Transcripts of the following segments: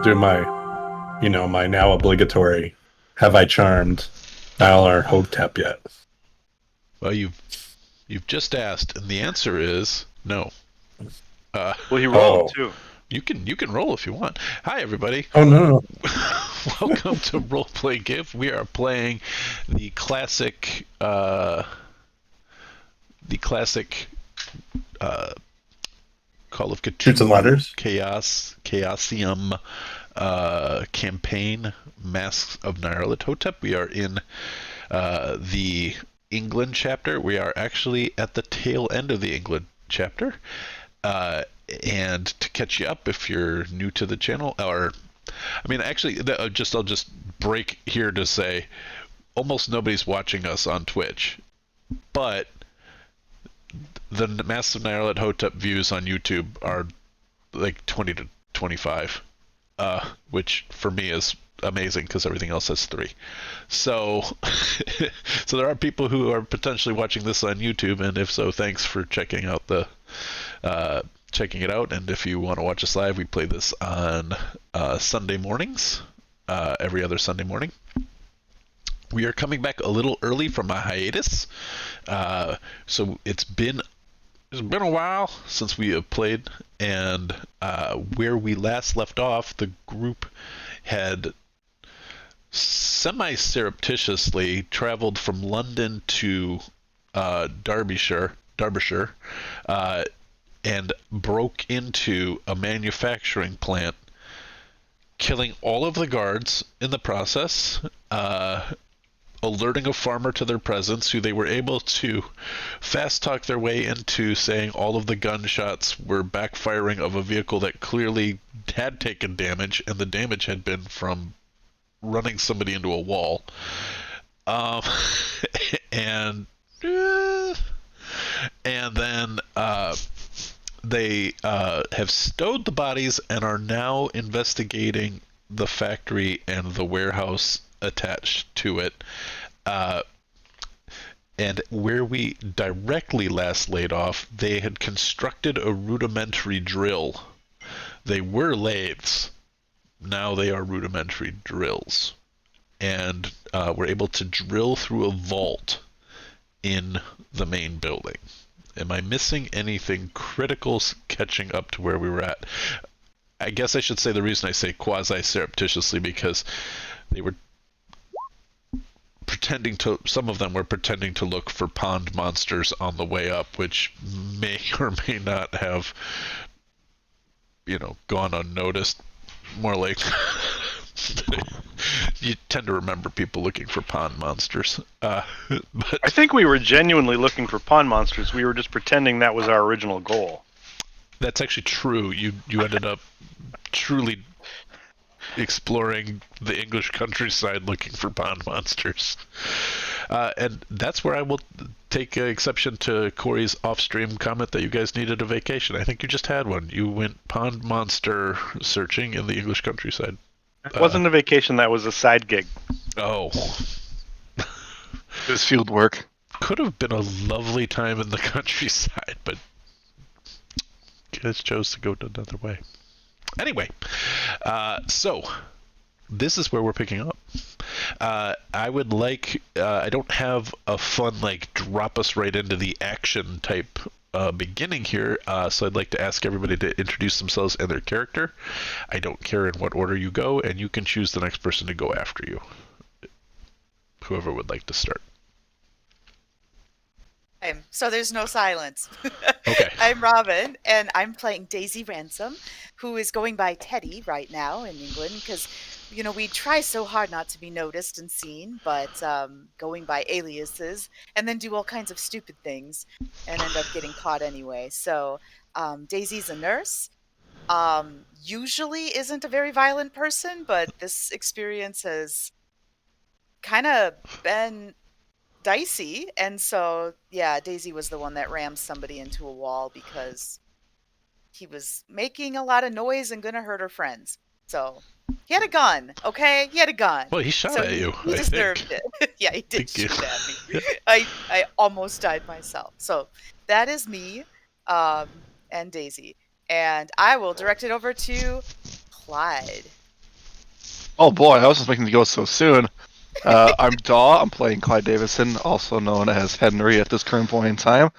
do my now obligatory "Have I charmed Nyarlathotep yet?" Well, you've just asked, and the answer is no. Uh, Well, he rolled Oh, too. you can roll if you want. Hi, everybody. oh no, Welcome to Roleplay Give. We are playing the classic, uh, Call of shoots and Cthulhu ladders. Chaosium campaign, Masks of Nyarlathotep. We are in the England chapter. We are actually at the tail end of the England chapter. Uh, and to catch you up, if you're new to the channel, actually, I'll just break here to say, almost nobody's watching us on Twitch, but the Masks of Nyarlathotep views on YouTube are like 20 to 25, which for me is amazing because everything else has 3. So, so there are people who are potentially watching this on YouTube, and if so, thanks for checking out checking it out. And if you want to watch us live, we play this on Sunday mornings, every other Sunday morning. We are coming back a little early from a hiatus, so it's been a while since we have played, and where we last left off, the group had semi-surreptitiously traveled from London to Derbyshire, and broke into a manufacturing plant, killing all of the guards in the process, alerting a farmer to their presence, who they were able to fast talk their way into saying all of the gunshots were backfiring of a vehicle that clearly had taken damage, and the damage had been from running somebody into a wall. Um, and and then they have stowed the bodies and are now investigating the factory and the warehouse attached to it. And where we directly last laid off, they had constructed a rudimentary drill. They were lathes. Now they are rudimentary drills. And were able to drill through a vault in the main building. Am I missing anything critical catching up to where we were at? I guess I should say the reason I say quasi-surreptitiously, because they were some of them were pretending to look for pond monsters on the way up, which may or may not have, gone unnoticed. More like you tend to remember people looking for pond monsters. But I think we were genuinely looking for pond monsters. We were just pretending that was our original goal. That's actually true. You ended up truly exploring the English countryside looking for pond monsters. And that's where I will take exception to Corey's off-stream comment that you guys needed a vacation. I think you just had one. You went pond monster searching in the English countryside. It wasn't a vacation, that was a side gig. Oh. It was field work. Could have been a lovely time in the countryside, but kids chose to go another way. Anyway, so this is where we're picking up. I would like, I don't have a fun, drop us right into the action type beginning here, so I'd like to ask everybody to introduce themselves and their character. I don't care in what order you go, and you can choose the next person to go after you. Whoever would like to start. So there's no silence. Okay. I'm Robin, and I'm playing Daisy Ransom, who is going by Teddy right now in England, because, we try so hard not to be noticed and seen, but going by aliases, and then do all kinds of stupid things, and end up getting caught anyway. So Daisy's a nurse, usually isn't a very violent person, but this experience has kind of been dicey, and so Daisy was the one that rammed somebody into a wall because he was making a lot of noise and gonna hurt her friends. So he had a gun, okay? He had a gun. Well, he shot so at you. He I deserved think. it. Yeah, he did Thank you. shoot at me. I almost died myself. So that is me, and Daisy, and I will direct it over to Clyde. Oh boy, I was just making to go so soon. I'm Daw. I'm playing Clyde Davison, also known as Henry at this current point in time.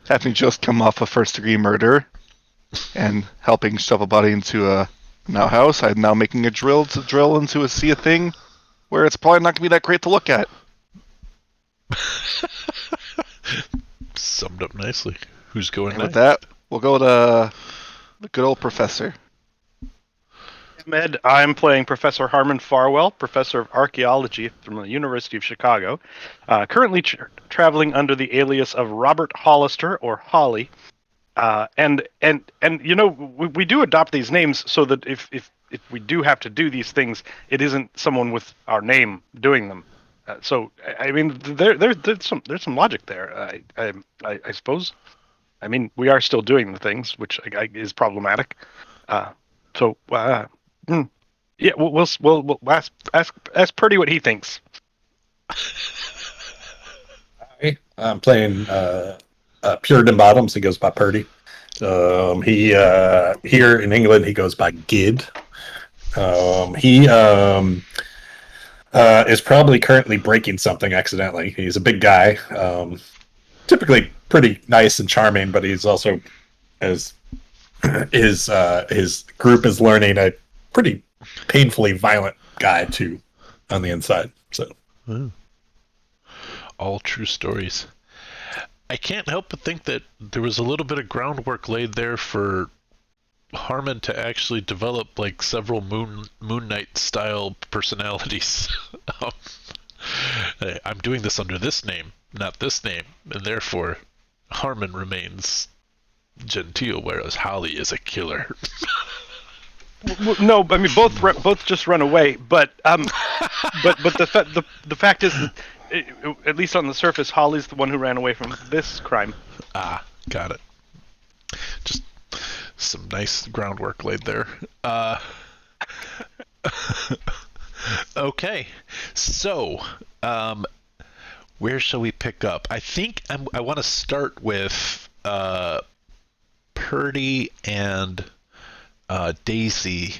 Having just come off a first-degree murder and helping shove a body into a an outhouse, I'm now making a drill to drill into a sea of thing where it's probably not going to be that great to look at. Summed up nicely. Who's going And with next? that, we'll go to the good old professor. Med, I'm playing Professor Harmon Farwell, Professor of Archaeology from the University of Chicago, currently traveling under the alias of Robert Hollister, or Holly. And you know, we do adopt these names so that if we do have to do these things, it isn't someone with our name doing them. So I mean, there's some logic there. I suppose. I mean, we are still doing the things, which is problematic. So yeah, we'll ask Purdy what he thinks. I'm playing Puritan Bottoms. He goes by Purdy. He here in England he goes by Gid. He is probably currently breaking something accidentally. He's a big guy, typically pretty nice and charming, but he's also, as his group is learning, a pretty painfully violent guy too on the inside. So all true stories. I can't help but think that there was a little bit of groundwork laid there for Harmon to actually develop like several Moon Knight style personalities. I'm doing this under this name, not this name, and therefore Harmon remains genteel, whereas Holly is a killer. No, I mean both just run away, but the fact is that at least on the surface, Holly's the one who ran away from this crime. Ah, got it. Just some nice groundwork laid there. Okay, so where shall we pick up? I think I want to start with Purdy and Daisy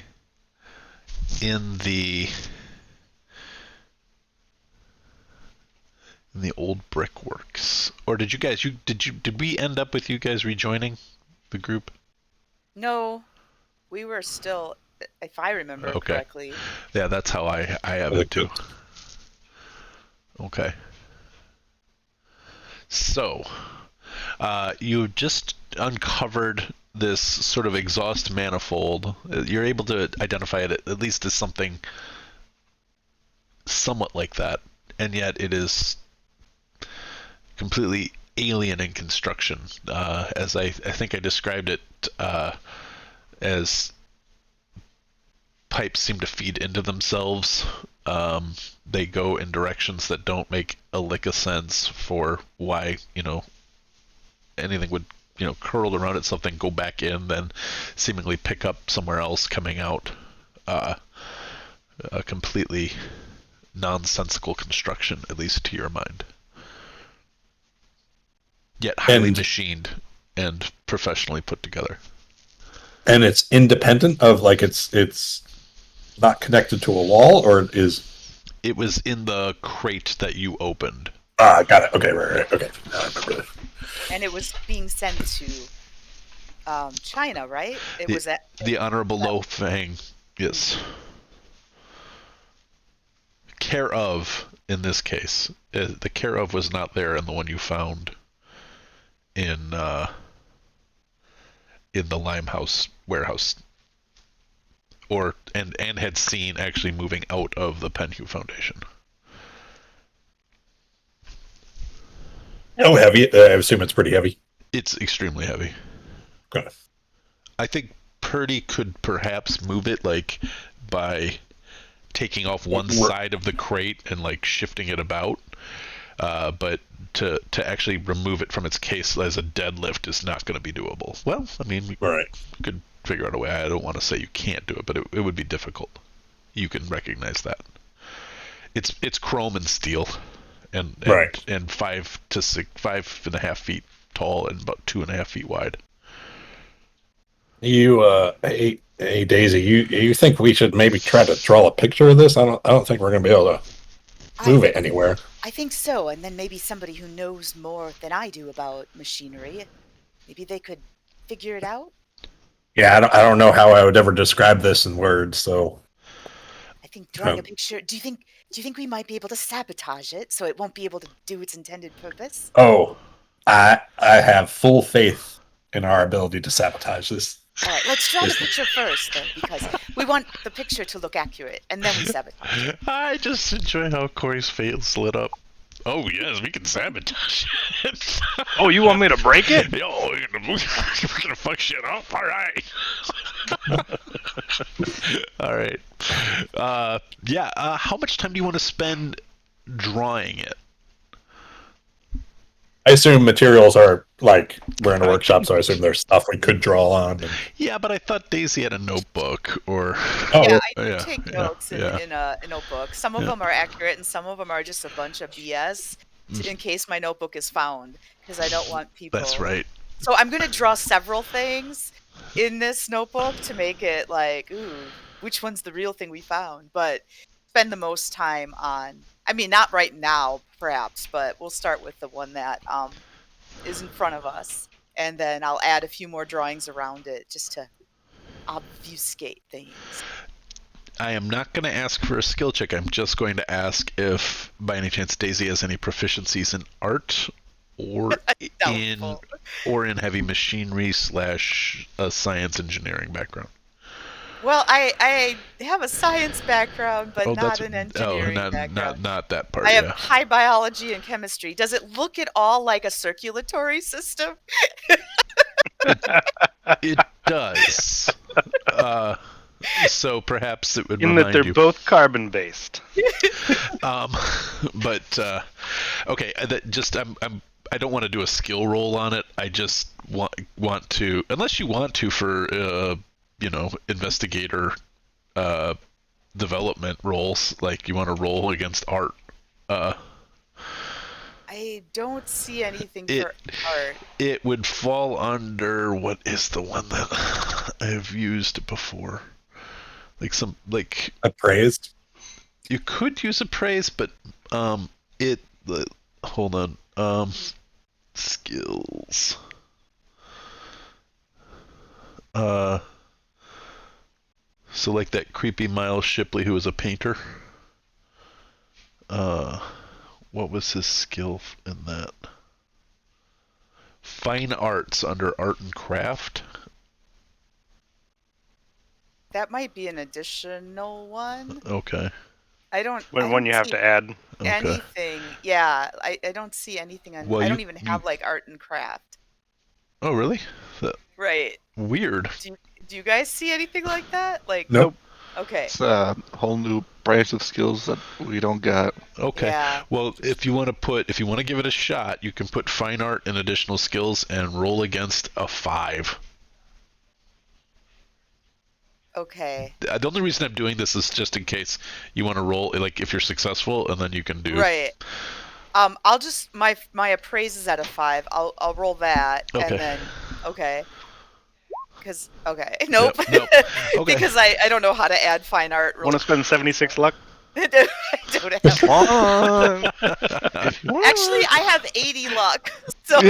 in the old brickworks. Or did you guys did we end up with you guys rejoining the group? No, we were still, if I remember correctly. Yeah, that's how I have it too. Okay. So, you just uncovered this sort of exhaust manifold. You're able to identify it at least as something somewhat like that, and yet it is completely alien in construction. As I think I described it as pipes seem to feed into themselves. They go in directions that don't make a lick of sense for why, anything would, curl around at something, go back in, then seemingly pick up somewhere else, coming out. A completely nonsensical construction, at least to your mind. Yet highly machined and professionally put together. And it's independent of, like, it's not connected to a wall, or is... It was in the crate that you opened. Ah, got it. Okay, right. Okay. I remember that. And it was being sent to China, right? It was at the Honorable Lo Fang, yes. Care of, in this case. The care of was not there in the one you found in the Limehouse warehouse, and had seen actually moving out of the Penhew Foundation. How heavy? I assume it's pretty heavy. It's extremely heavy. Okay. I think Purdy could perhaps move it, like, by taking off one side of the crate and, like, shifting it about. But to actually remove it from its case as a deadlift is not going to be doable. Well, I mean, we could figure out a way. I don't want to say you can't do it, but it would be difficult. You can recognize that. It's chrome and steel, and 5.5 feet tall and about 2.5 feet wide. Hey Daisy, you think we should maybe try to draw a picture of this? I don't think we're gonna be able to I move it anywhere. I think so, and then maybe somebody who knows more than I do about machinery, maybe they could figure it out. Yeah, I don't know how I would ever describe this in words. So, I think drawing a um, picture. Do you think we might be able to sabotage it so it won't be able to do its intended purpose? oh, I have full faith in our ability to sabotage this. All right, let's draw the Yes. picture first, though, because we want the picture to look accurate, and then we sabotage it. I just enjoy how Corey's face lit up. Oh yes, we can sabotage it. Oh, you want me to break it? Yo, we're gonna fuck shit up. All right. All right. Yeah. How much time do you want to spend drawing it? I assume materials are like we're in a workshop, so I assume there's stuff we could draw on. And, Yeah, but I thought Daisy had a notebook or. oh, Yeah, I do yeah, take yeah, notes in, yeah. in a notebook. Some of Yeah. them are accurate, and some of them are just a bunch of BS in case my notebook is found, because I don't want people. That's right. So I'm going to draw several things in this notebook to make it like, ooh, which one's the real thing we found? But spend the most time on, I mean, not right now, perhaps, but we'll start with the one that is in front of us. And then I'll add a few more drawings around it just to obfuscate things. I am not going to ask for a skill check. I'm just going to ask if, by any chance, Daisy has any proficiencies in art or in Doubtful. heavy machinery / a science engineering background. Well, I have a science background, but not an engineering background. not that part. I have Yeah, high biology and chemistry. Does it look at all like a circulatory system? it does. So perhaps it would In remind that they're you. both carbon based. But okay, I don't want to do a skill roll on it. I just want to, unless you want to for investigator development roles, like you want to roll against art. I don't see anything It- for art. It would fall under, what is the one that I've used before? Like appraised. you could use appraise, but hold on. Skills. So like that creepy Miles Shipley who was a painter. What was his skill in that? Fine arts under art and craft. That might be an additional one. Okay. I don't. When you have to add. Okay. anything. Yeah, I don't see anything on. Well, I don't you- even have like art and craft. Oh really? Right. Weird. Do you guys see anything like that? Like, Nope. okay. It's a whole new branch of skills that we don't got. Okay. Yeah. Well, if you want to give it a shot, you can put fine art and additional skills and roll against a 5. Okay. The only reason I'm doing this is just in case you want to roll, like if you're successful, and then you can do. Right. I'll just my appraise is at a 5. I'll roll that Okay. and then nope. Nope. Okay. Because I don't know how to add fine art. Want to spend 76 luck? I don't have. Fun. Actually, I have 80 luck. So,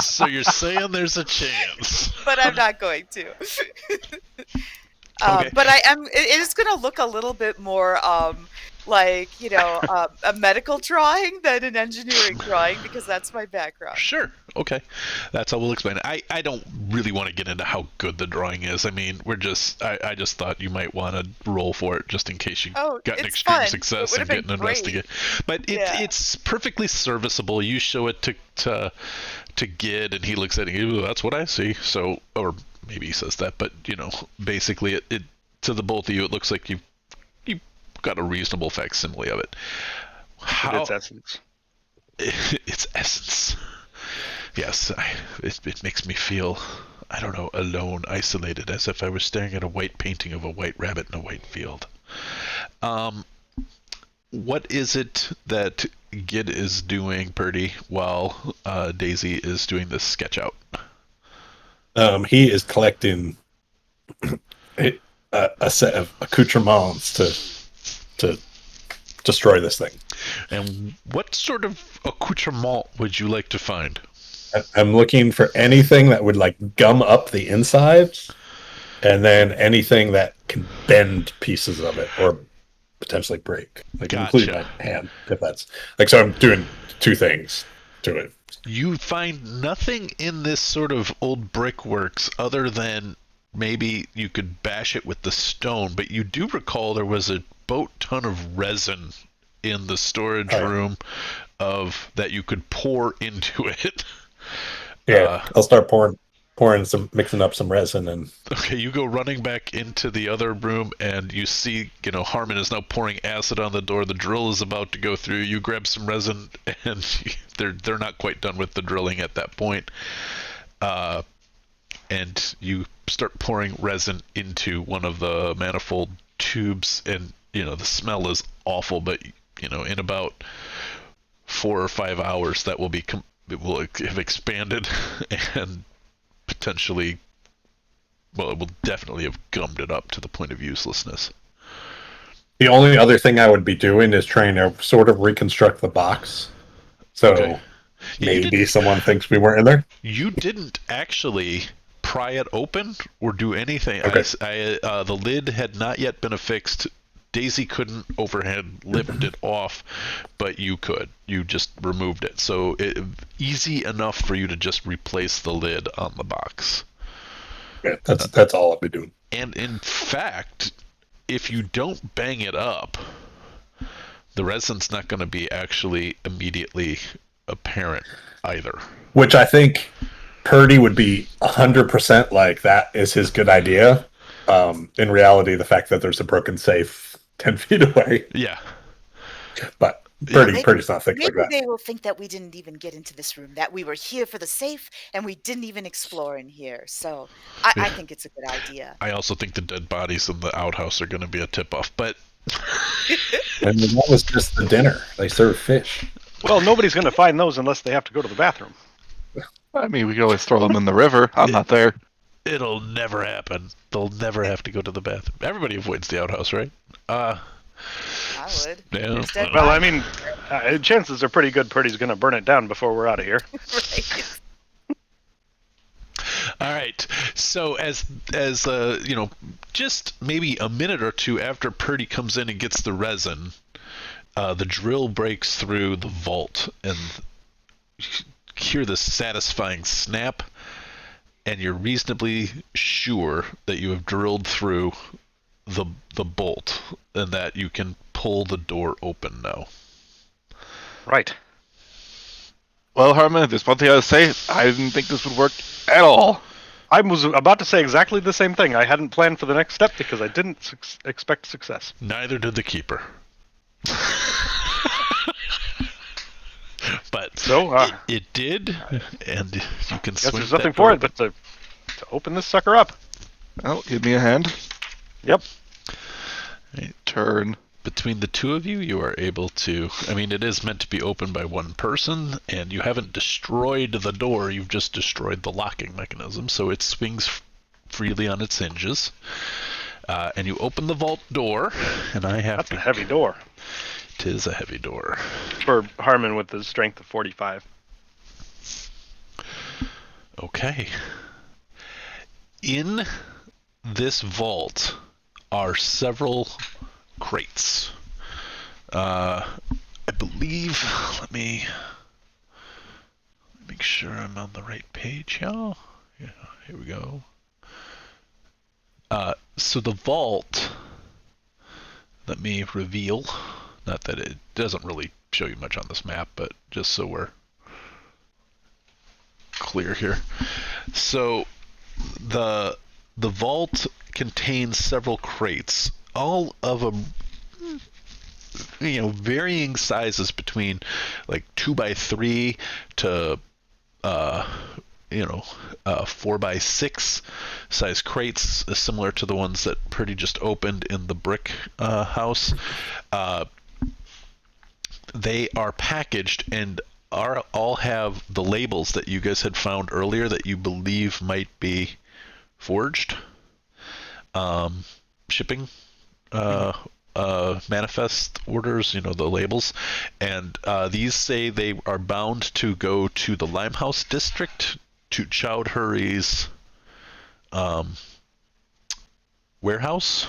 So you're saying there's a chance? but I'm not going to. Okay. But I am. It is going to look a little bit more like a medical drawing than an engineering drawing because that's my background. Sure. Okay. That's how we'll explain it. I don't really want to get into how good the drawing is. I mean, I just thought you might want to roll for it just in case you Oh, got an it's extreme fun. success It and would've get been an great. investigate. But Yeah. it's perfectly serviceable. You show it to Gid and he looks at it. Ooh, that's what I see. So, or maybe he says that, but basically it to the both of you, it looks like you got a reasonable facsimile of it. How Its essence. its essence. Yes, it makes me feel, I don't know, alone, isolated, as if I was staring at a white painting of a white rabbit in a white field. What is it that Gid is doing, Purdy, while Daisy is doing this sketch out? He is collecting a set of accoutrements to destroy this thing. And what sort of accoutrement would you like to find? I'm looking for anything that would like gum up the insides, and then anything that can bend pieces of it or potentially break, like including Gotcha. my hand, if that's like. So I'm doing two things to it. You find nothing in this sort of old brickworks other than maybe you could bash it with the stone, but you do recall there was a boat ton of resin in the storage room of that you could pour into it. Yeah, I'll start mixing up some resin and. Okay, you go running back into the other room, and you see, Harmon is now pouring acid on the door. The drill is about to go through. You grab some resin, and they're not quite done with the drilling at that point. And you start pouring resin into one of the manifold tubes, and the smell is awful. But in about 4 or 5 hours, that will it will have expanded and potentially. Well, it will definitely have gummed it up to the point of uselessness. The only other thing I would be doing is trying to sort of reconstruct the box. So Okay. maybe someone thinks we weren't in there. You didn't actually pry it open or do anything. Okay. The lid had not yet been affixed. Daisy couldn't overhead lift it off, but you could. You just removed it. So easy enough for you to just replace the lid on the box. Yeah, that's all I'll be doing. And in fact, if you don't bang it up, the resin's not going to be actually immediately apparent either. Which I think Purdy would be 100% like that is his good idea. In reality, the fact that there's a broken safe 10 feet away. Yeah. But Purdy's not thinking like that. Maybe they will think that we didn't even get into this room, that we were here for the safe, and we didn't even explore in here. So I think it's a good idea. I also think the dead bodies in the outhouse are going to be a tip-off, but... And that was just the dinner. They served fish. Well, nobody's going to find those unless they have to go to the bathroom. I mean, we could always throw them in the river. I'm not there. It'll never happen. They'll never have to go to the bathroom. Everybody avoids the outhouse, right? I would. Yeah. Well, I mean, chances are pretty good Purdy's going to burn it down before we're out of here. Right. All right. So as just maybe a minute or two after Purdy comes in and gets the resin, the drill breaks through the vault, and you hear this satisfying snap, and you're reasonably sure that you have drilled through the bolt and that you can pull the door open now. Right. Well, Harmon, there's one thing I would say. I didn't think this would work at all. I was about to say exactly the same thing. I hadn't planned for the next step because I didn't expect success. Neither did the keeper. But So, it did, and you can guess swing there's that nothing door for it but to open this sucker up. Well, give me a hand. Yep. Turn. Between the two of you, you are able to... I mean, it is meant to be opened by one person, and you haven't destroyed the door, you've just destroyed the locking mechanism, so it swings freely on its hinges. And you open the vault door, and I have That's to... a heavy door. It is a heavy door. For Harmon with his strength of 45. Okay. In this vault are several crates. I believe, let me make sure I'm on the right page, y'all. Yeah, here we go. So the vault, let me reveal, not that it doesn't really show you much on this map, but just so we're clear here. So the vault contains several crates, all of them, varying sizes between like 2x3 to 4x6 size crates, similar to the ones that Purdy just opened in the brick house. They are packaged, and all have the labels that you guys had found earlier that you believe might be forged. Shipping manifest orders, the labels. And these say they are bound to go to the Limehouse district, to Chowdhury's warehouse,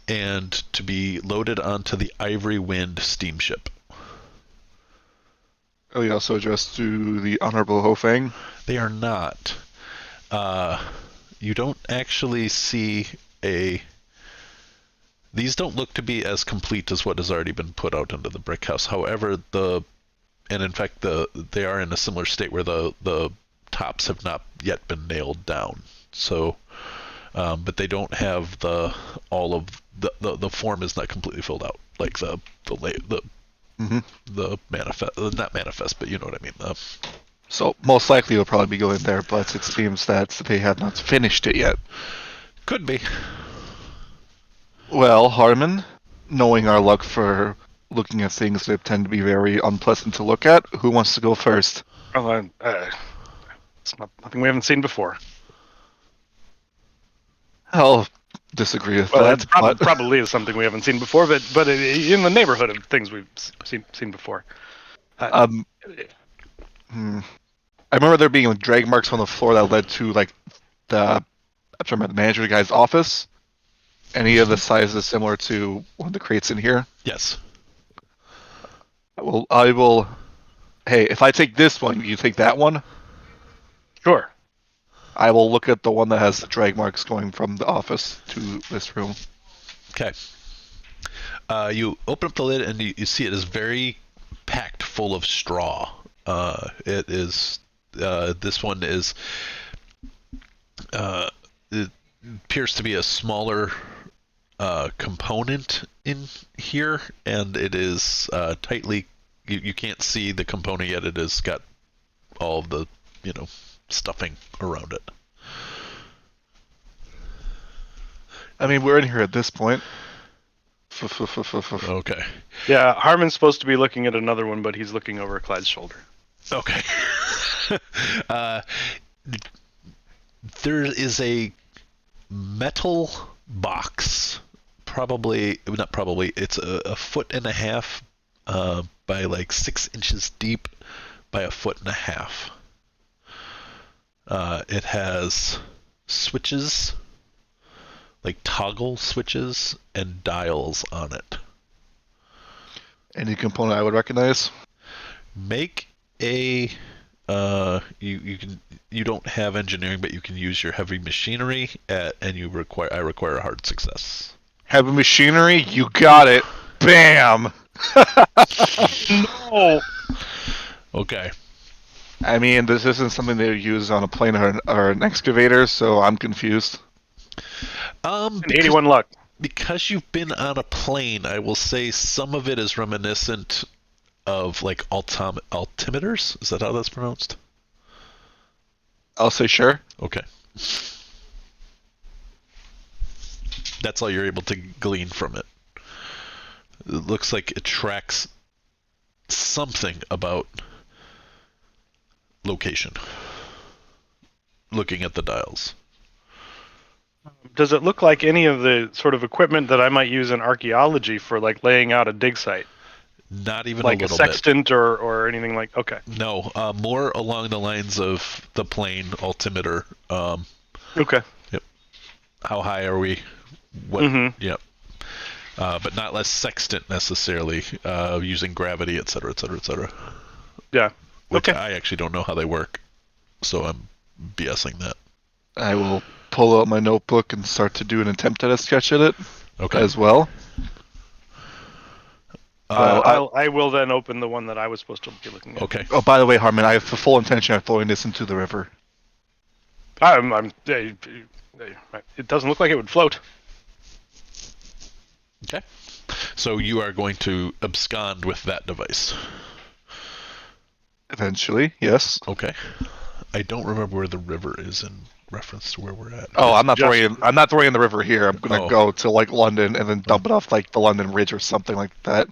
and to be loaded onto the Ivory Wind steamship. Are they also addressed to the Honorable Hofang? They are not. You don't actually see these don't look to be as complete as what has already been put out into the brick house. However, in fact, they are in a similar state where the tops have not yet been nailed down. So, but they don't have the form is not completely filled out, like the manifest, not manifest, but you know what I mean. So most likely you'll probably be going there, but it seems that they have not finished it yet. Could be. Well, Harmon, knowing our luck for looking at things that tend to be very unpleasant to look at, who wants to go first? Well, it's nothing we haven't seen before. I'll disagree with Well, that. it probably is something we haven't seen before, but in the neighborhood of things we've seen before. I remember there being drag marks on the floor that led to the manager guy's office. Any of the sizes similar to one of the crates in here? Yes. I will. Hey, if I take this one, you take that one? Sure. I will look at the one that has the drag marks going from the office to this room. Okay. You open up the lid and you see it is very packed full of straw. It is. This one is. It appears to be a smaller component in here, and it is tightly. You can't see the component yet. It has got all of the stuffing around it. I mean, we're in here at this point. Okay. Yeah, Harmon's supposed to be looking at another one, but he's looking over Clyde's shoulder. Okay. There is a metal box, it's a foot and a half by like 6 inches deep by a foot and a half. It has switches, like toggle switches, and dials on it. Any component I would recognize? Make a you don't have engineering, but you can use your heavy machinery and I require a hard success. Heavy machinery, you got it. Bam. No. Okay. I mean, this isn't something they would use on a plane or an excavator, so I'm confused. An 81 luck. Because you've been on a plane, I will say some of it is reminiscent of like altimeters. Is that how that's pronounced? I'll say sure. Okay. That's all you're able to glean from it. It looks like it tracks something about location. Looking at the dials. Does it look like any of the sort of equipment that I might use in archaeology for like laying out a dig site? Not even like a little sextant or anything like. Okay. No, more along the lines of the plane altimeter. Okay. Yep. How high are we? What? Mm-hmm. Yep. But not less sextant necessarily. Using gravity, et cetera, et cetera, et cetera. Yeah. Which Okay. I actually don't know how they work, so I'm BSing that. I will pull out my notebook and start to do an attempt at a sketch at it. Okay. As well. I will then open the one that I was supposed to be looking at. Okay. Oh, by the way, Harmon, I have the full intention of throwing this into the river. It doesn't look like it would float. Okay. So you are going to abscond with that device. Eventually, yes. Okay. I don't remember where the river is in reference to where we're at. Oh, I'm not just- throwing in the river here. I'm gonna go to like London and then dump it off like the London Bridge or something like that.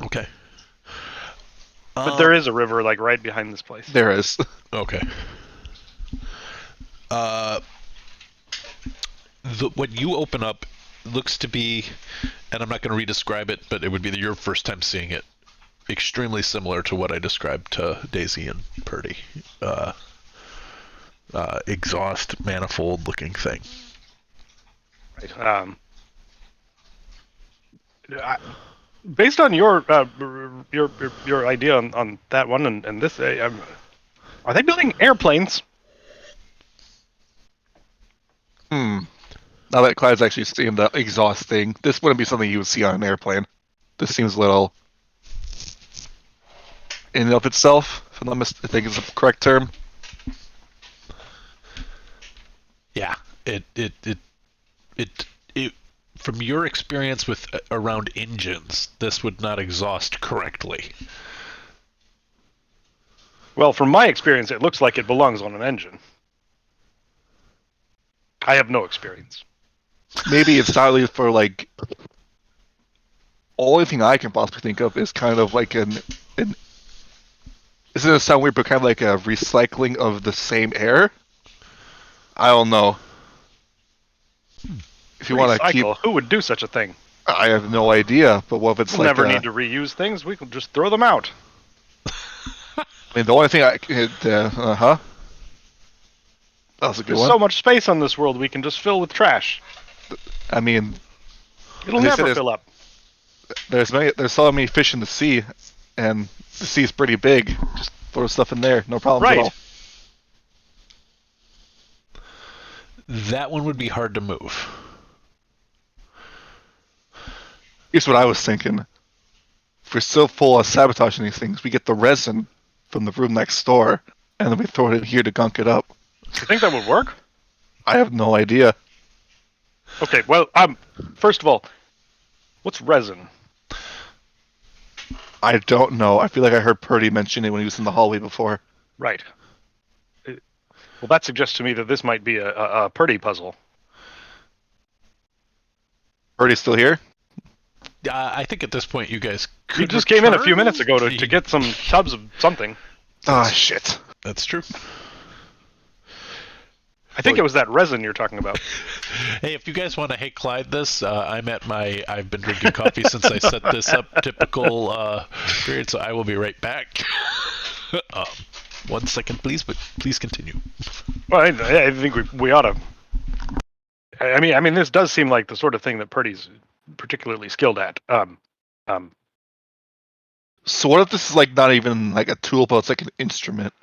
Okay. But there is a river like right behind this place. There is. Okay. What you open up looks to be, and I'm not going to re-describe it, but it would be your first time seeing it. Extremely similar to what I described to Daisy and Purdy. Exhaust manifold looking thing. Right. Based on your idea on that one and this, are they building airplanes? Now that Clyde's actually seen the exhaust thing, this wouldn't be something you would see on an airplane. This seems a little in and of itself, if I'm not I think is the correct term. Yeah, it from your experience with around engines, this would not exhaust correctly. Well, from my experience, it looks like it belongs on an engine. I have no experience. Maybe it's not really for like. Only thing I can possibly think of is kind of like an isn't it sound weird, but kind of like a recycling of the same air? I don't know. If you want to keep, who would do such a thing? I have no idea. But what if it's We'll like never need to reuse things. We can just throw them out. I mean, the only thing I can, that was a good There's one. so much space on this world we can just fill with trash. I mean, It'll never fill up. there's so many fish in the sea, and the sea's pretty big. Just throw stuff in there, no problem at all. That one would be hard to move. Here's what I was thinking. If we're still full of sabotaging these things, we get the resin from the room next door, and then we throw it in here to gunk it up. You think that would work? I have no idea. Okay, well, first of all, what's resin? I don't know. I feel like I heard Purdy mention it when he was in the hallway before. Right. Well, that suggests to me that this might be a Purdy puzzle. Purdy's still here? I think at this point you guys could. You just came in a few minutes ago to get some tubs of something. Ah, shit. That's true. I think it was that resin you're talking about. Hey, if you guys want to hey Clyde this, I'm at my I've been drinking coffee since I set this up typical period, so I will be right back. 1 second, please, but please continue. Well, I think we ought to. I mean, this does seem like the sort of thing that Purdy's particularly skilled at. So what if this is like not even like a tool, but it's like an instrument?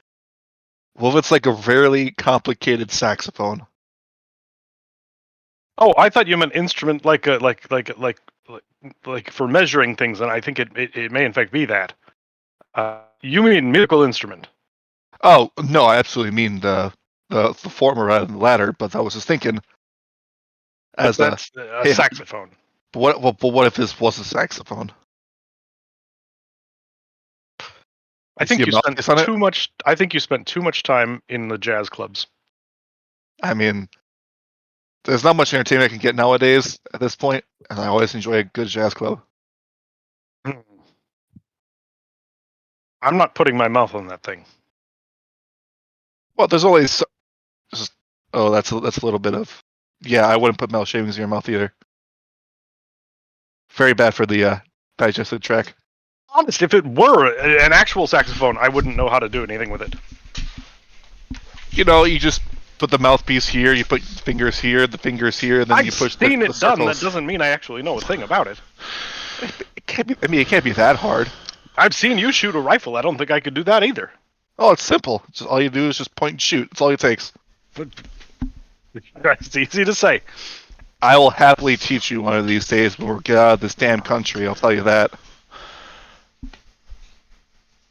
What if it's like a very complicated saxophone? Oh, I thought you meant instrument like for measuring things, and I think it may in fact be that. You mean musical instrument? Oh no, I absolutely mean the former rather than the latter. But I was just thinking, as that's a saxophone. But what if this was a saxophone? I think you spent too much. I think you spent too much time in the jazz clubs. I mean, there's not much entertainment I can get nowadays at this point, and I always enjoy a good jazz club. I'm not putting my mouth on that thing. Well, there's always. Oh, that's a little bit of. Yeah, I wouldn't put mouth shavings in your mouth either. Very bad for the digestive tract. Honest, if it were an actual saxophone, I wouldn't know how to do anything with it. You know, you just put the mouthpiece here, you put fingers here, the fingers here, and then you push seen the it done. circles. That doesn't mean I actually know a thing about it. It can't be. I mean, it can't be that hard. I've seen you shoot a rifle. I don't think I could do that either. Oh, it's simple. Just all you do is just point and shoot. That's all it takes. It's easy to say. I will happily teach you one of these days when we get out of this damn country. I'll tell you that.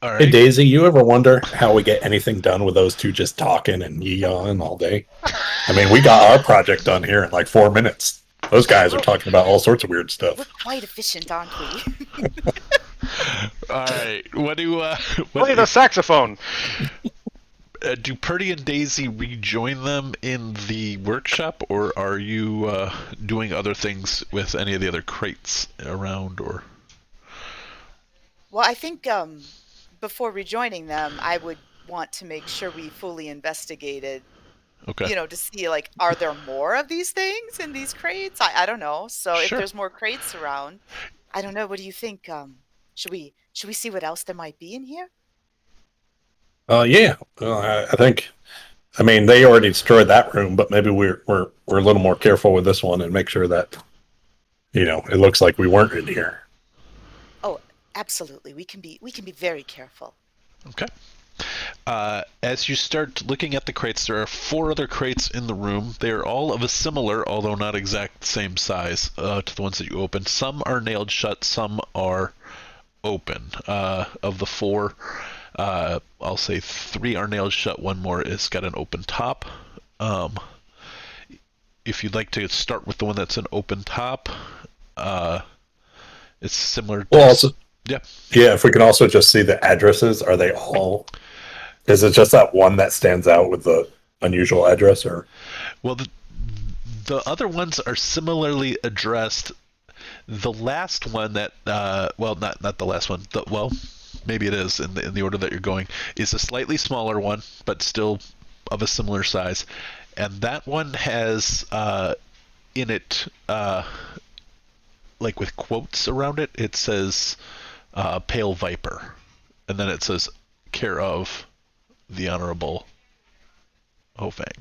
All right. Hey Daisy, you ever wonder how we get anything done with those two just talking and yee-yawing all day? I mean, we got our project done here in like 4 minutes. Those guys are talking about all sorts of weird We're stuff. quite efficient, aren't we? All right. What do Play the saxophone. Do Purdy and Daisy rejoin them in the workshop, or are you doing other things with any of the other crates around? Or Well, I think before rejoining them, I would want to make sure we fully investigated, Okay. to see, like, are there more of these things in these crates? I don't know. So if Sure. there's more crates around, I don't know. What do you think? Should we see what else there might be in here? Yeah. Well, I think. I mean, they already destroyed that room, but maybe we're a little more careful with this one and make sure that it looks like we weren't in here. Oh, absolutely. We can be very careful. Okay. As you start looking at the crates, there are 4 other crates in the room. They are all of a similar, although not exact same size, to the ones that you opened. Some are nailed shut, some are open. Of the 4, I'll say 3 are nailed shut. 1 more has got an open top. If you'd like to start with the one that's an open top, it's similar to... Well, also, yeah. Yeah, if we can also just see the addresses, are they all? Is it just that one that stands out with the unusual address, or? Well, the other ones are similarly addressed. The last one that, not the last one. Maybe it is in the order that you're going. Is a slightly smaller one, but still of a similar size, and that one has in it, like with quotes around it. It says "Pale Viper," and then it says "Care of the Honorable Hofang."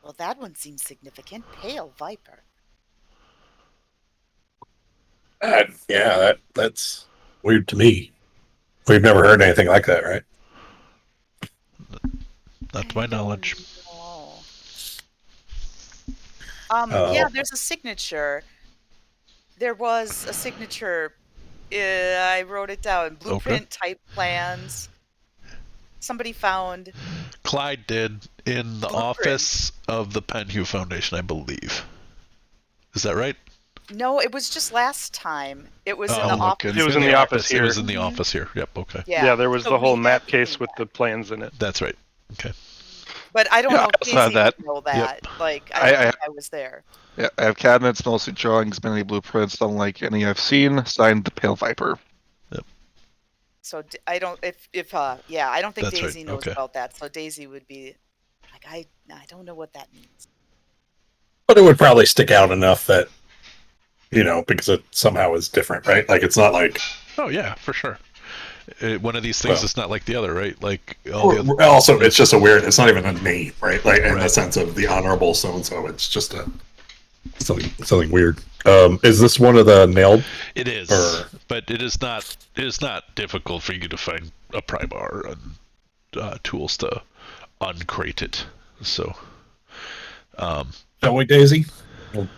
Well, that one seems significant. Pale Viper. That's weird to me. We've never heard anything like that, right? Not to my I don't knowledge. know. Oh. Yeah, there's a signature. There was a signature. I wrote it down. Blueprint type plans. Somebody found Clyde did in the Blueprint. office of the Penhue Foundation, I believe. Is that right? No, it was just last time. It was in Oh the my office. goodness. It was in the office It was here. in the office here. Yep. Okay. Yeah, there was So the whole we map have case seen with the plans in it. That's right. Okay. But I don't Yeah, know I if also have Daisy that. would know that. Yep. Like, I I- don't I- think I was there. Yeah, I have cabinets, mostly drawings, many blueprints, unlike any I've seen. Signed the Pale Viper. So I don't I don't think That's right, Daisy knows okay. about that. So Daisy would be like, I don't know what that means. But it would probably stick out enough that, because it somehow is different, right? Like, it's not like. Oh yeah, for sure. One of these things Well, is not like the other, right? Like all the other. Also, it's just a weird. It's not even a name, right? Like, in the Right. sense of the honorable so and so. It's just something weird. Is this one of the nailed? It is, but it is not. It is not difficult for you to find a pry bar and tools to uncrate it. So, Shall we, Daisy?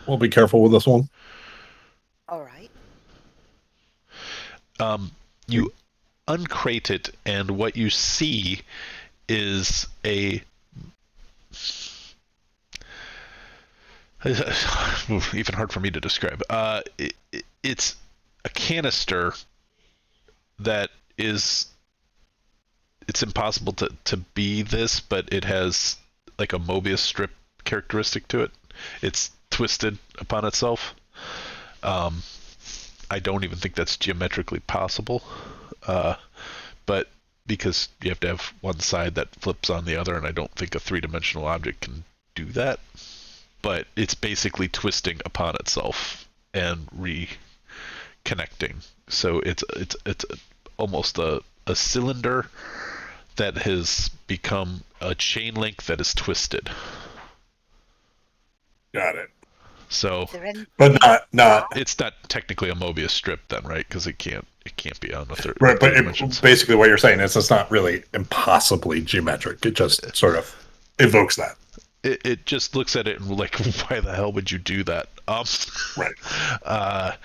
We'll be careful with this one. All right. you uncrate it, and what you see is even hard for me to describe. It's a canister that is. It's impossible to be this, but it has like a Mobius strip characteristic to it. It's twisted upon itself. I don't even think that's geometrically possible, but because you have to have one side that flips on the other, and I don't think a three-dimensional object can do that. But it's basically twisting upon itself and reconnecting. So it's almost a cylinder that has become a chain link that is twisted. Got it. So, but not. It's not technically a Mobius strip then, right? Because it can't be on the third. Right, but dimensions. Basically, what you're saying is it's not really impossibly geometric. It just sort of evokes that. It just looks at it and like, why the hell would you do that? Right.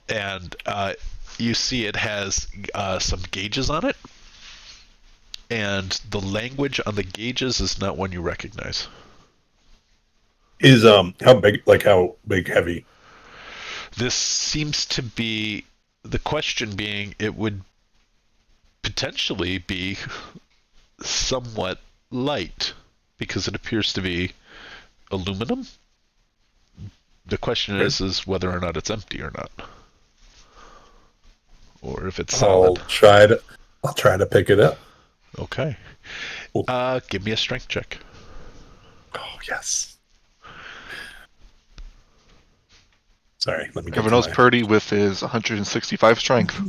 And you see it has some gauges on it, and the language on the gauges is not one you recognize. Is how big, heavy? This seems to be the question being it would potentially be somewhat light because it appears to be aluminum. The question is whether or not it's empty or not. or if it's I'll solid. try to pick it up. Okay. Give me a strength check. Oh yes. Sorry, let me get Everyone to knows my Purdy with his 165 strength.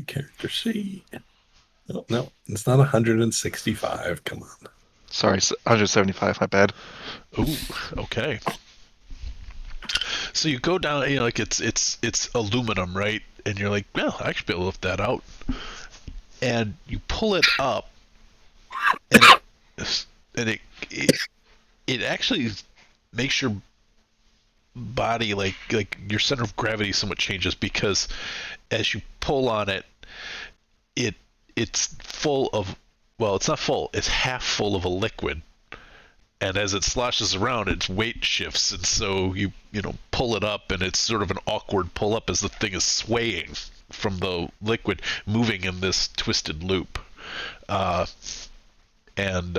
character sheet. Oh, no, it's not 165. Come on. Sorry, 175. My bad. Ooh, okay. So you go down, like it's aluminum, right? And you're like, well, I should be able to lift that out. And you pull it up, and it actually makes your body like your center of gravity somewhat changes, because as you pull on it, it's full of, well, it's not full, it's half full of a liquid, and as it sloshes around, its weight shifts, and so you pull it up, and it's sort of an awkward pull up as the thing is swaying from the liquid, moving in this twisted loop, and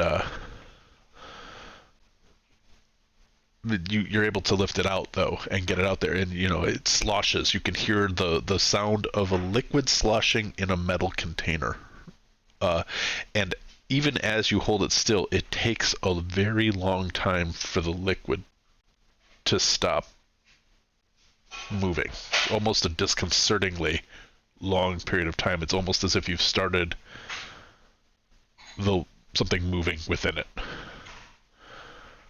you're able to lift it out though and get it out there, and it sloshes. You can hear the sound of a liquid sloshing in a metal container, and even as you hold it still, it takes a very long time for the liquid to stop moving. Almost a disconcertingly long period of time. It's almost as if you've started something moving within it.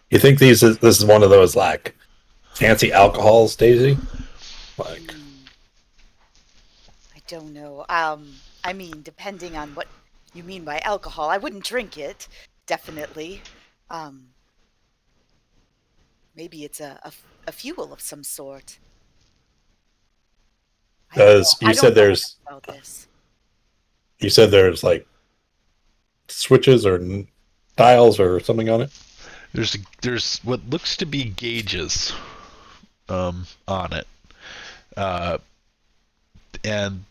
You think this is one of those like fancy alcohols, Daisy? Like, I don't know. I mean, depending on what you mean by alcohol, I wouldn't drink it. Definitely. Maybe it's a fuel of some sort. I don't know. because I don't know enough about this. you said there's like switches or dials or something on it. There's what looks to be gauges on it, and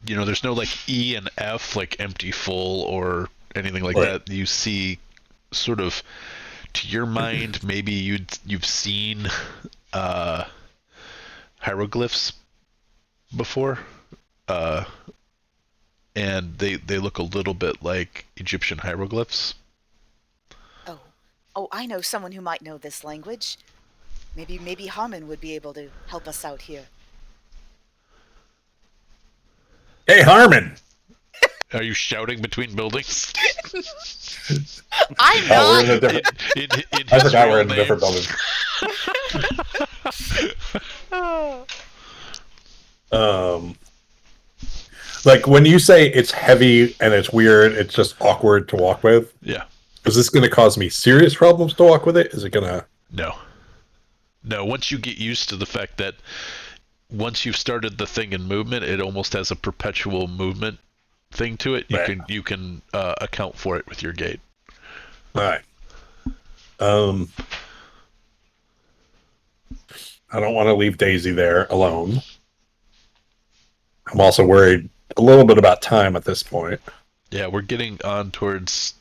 there's no like E and F, like empty, full, or anything like Right. that. You see, sort of, to your mind, maybe you've seen hieroglyphs before, and they look a little bit like Egyptian hieroglyphs. Oh, I know someone who might know this language. Maybe Harmon would be able to help us out here. Hey, Harmon! Are you shouting between buildings? I'm Oh, we're in not. a different. In I his forgot we're real in a different name. building. Like when you say it's heavy and it's weird, it's just awkward to walk with. Yeah. Is this going to cause me serious problems to walk with it? Is it going to? No. Once you get used to the fact that once you've started the thing in movement, it almost has a perpetual movement thing to it. You can account for it with your gait. All right. I don't want to leave Daisy there alone. I'm also worried a little bit about time at this point. Yeah, we're getting on towards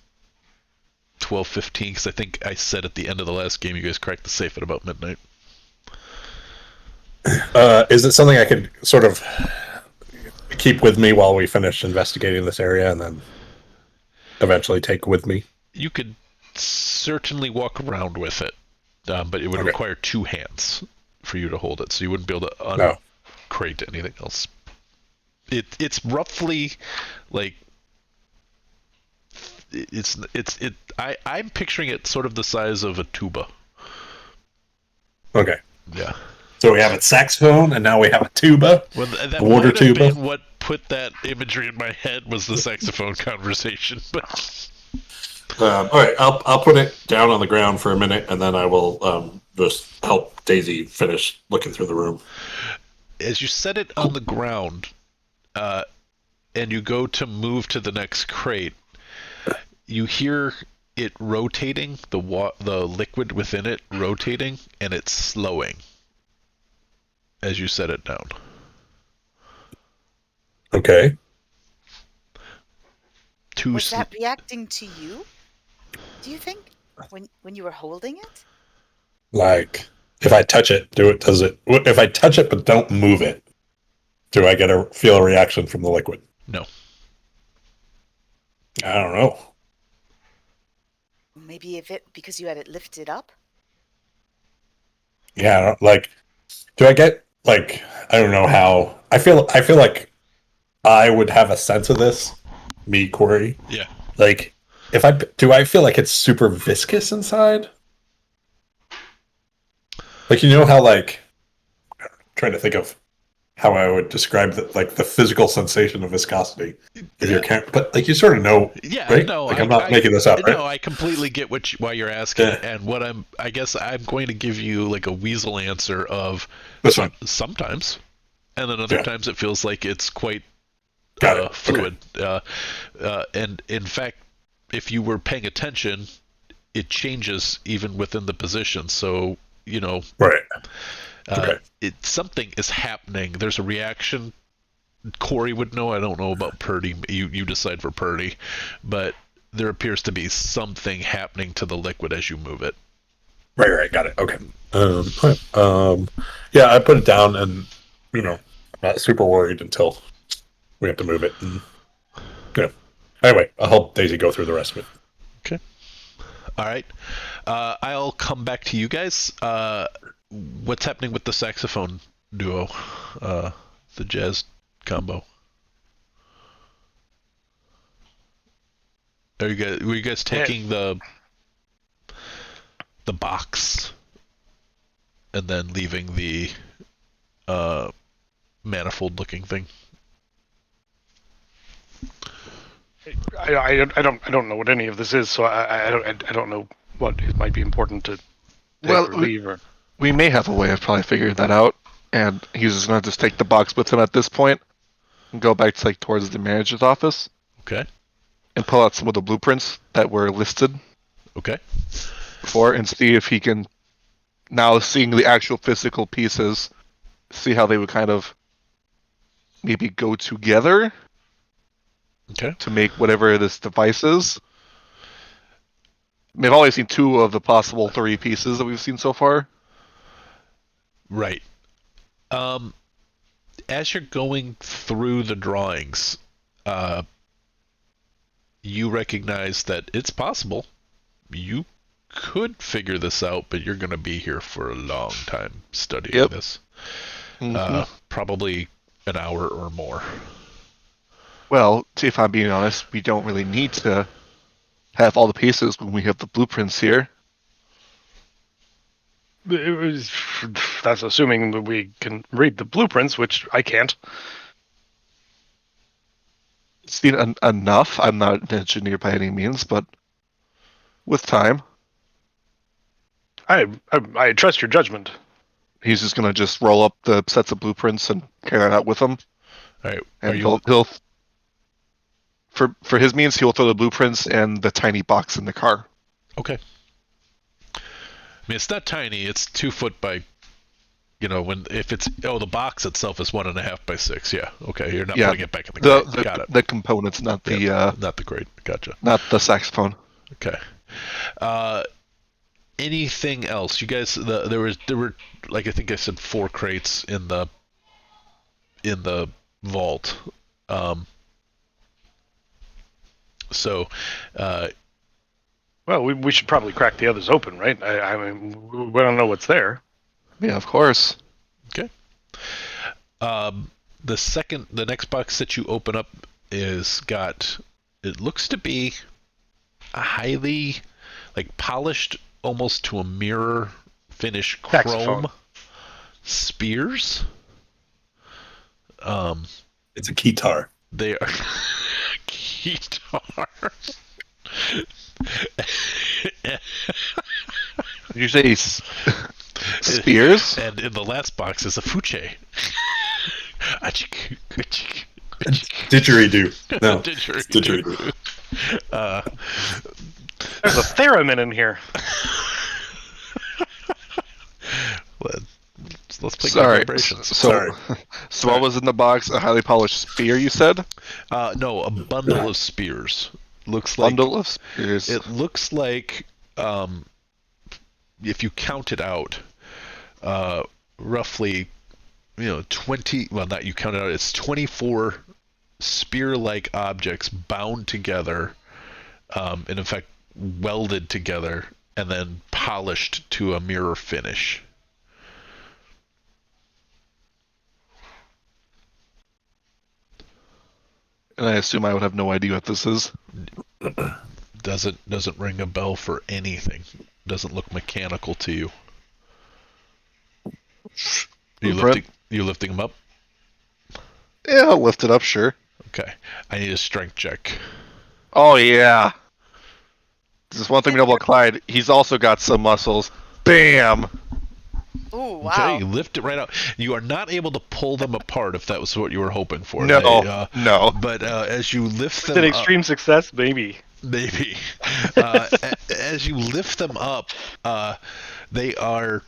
12:15, because I think I said at the end of the last game you guys cracked the safe at about midnight. Is it something I could sort of keep with me while we finish investigating this area and then eventually take with me? You could certainly walk around with it, but it would require two hands for you to hold it, so you wouldn't be able to uncrate anything else. It's roughly like I'm picturing it sort of the size of a tuba. Okay. Yeah. So we have a saxophone, and now we have a tuba. Well, that water might have tuba. been what put that imagery in my head, was the saxophone conversation. But all right, I'll put it down on the ground for a minute, and then I will just help Daisy finish looking through the room. As you set it on the ground, and you go to move to the next crate, you hear it rotating, the liquid within it rotating, and it's slowing as you set it down. Okay. Was that reacting to you? Do you think when you were holding it? Like if I touch it, does it? If I touch it but don't move it, Do I feel a reaction from the liquid? No. I don't know. Maybe because you had it lifted up. Yeah, like, do I get like I don't know how I feel. I feel like I would have a sense of this. Me, Corey. Yeah. Like, do I feel like it's super viscous inside? Like, you know how like I'm trying to think of how I would describe the physical sensation of viscosity. If you're but like you sort of know, Yeah, right? no, Like I'm not making this up, right? no, I completely get why you're asking, Yeah. and I guess I'm going to give you like a weasel answer of That's fine. sometimes, and then other Yeah. times it feels like it's quite Got it. fluid. And in fact, if you were paying attention, it changes even within the position. So Right. Okay. something is happening. There's a reaction. Corey would know. I don't know about Purdy. You decide for Purdy, but there appears to be something happening to the liquid as you move it. Right. Got it. Okay. Yeah, I put it down, and I'm not super worried until we have to move it. And anyway, I'll help Daisy go through the rest of it. Okay. All right. I'll come back to you guys. What's happening with the saxophone duo, the jazz combo? Were you guys taking the box and then leaving the manifold looking thing? I don't know what any of this is, so I don't know what it might be important to take or leave. We may have a way of probably figuring that out, and he's just going to just take the box with him at this point and go back to towards the manager's office. Okay. And pull out some of the blueprints that were listed. Okay. Before, and see if he can, now seeing the actual physical pieces, see how they would kind of maybe go together. Okay. To make whatever this device is. I mean, I've only seen 2 of the possible 3 pieces that we've seen so far. Right. As you're going through the drawings, you recognize that it's possible. You could figure this out, but you're going to be here for a long time studying this. Mm-hmm. Probably an hour or more. Well, if I'm being honest, we don't really need to have all the pieces when we have the blueprints here. That's assuming that we can read the blueprints, which I can't. Seen enough. I'm not an engineer by any means, but with time. I trust your judgment. He's just going to just roll up the sets of blueprints and carry that out with him. All right. And he'll for his means, he'll throw the blueprints and the tiny box in the car. Okay. I mean, it's not tiny. It's 2 foot by, the box itself is 1.5 by 6. Yeah. Okay. You're not putting it back in the crate. Got it. The components, not not the crate. Gotcha. Not the saxophone. Okay. Anything else? You guys, there were like I think I said 4 crates in the vault. So, well, we should probably crack the others open, right? I mean, we don't know what's there. Yeah, of course. Okay. The next box that you open up it looks to be a highly, polished almost to a mirror finish chrome Saxophone. spears. It's a keytar. They are guitar. Did you say spears? And in the last box is a fuche. Didgeridoo. No, Didgeridoo. There's a theremin in here. Let's play Sorry. vibrations. So what was in the box? A highly polished spear, you said? No, a bundle of spears. Bundle of spears. It looks like, if you count it out, roughly 20, well, not you counted out, it's 24 spear-like objects bound together, and in fact welded together, and then polished to a mirror finish. And I assume I would have no idea what this is. Doesn't ring a bell for anything. Doesn't look mechanical to you. Blueprint? You lifting them up? Yeah, I'll lift it up, sure. Okay. I need a strength check. Oh, yeah. There's one thing we know about Clyde. He's also got some muscles. Bam! Ooh, wow. Okay, you lift it right out. You are not able to pull them apart if that was what you were hoping for. No, no. But as you lift them With an up, extreme success, maybe. maybe. As you lift them up, they are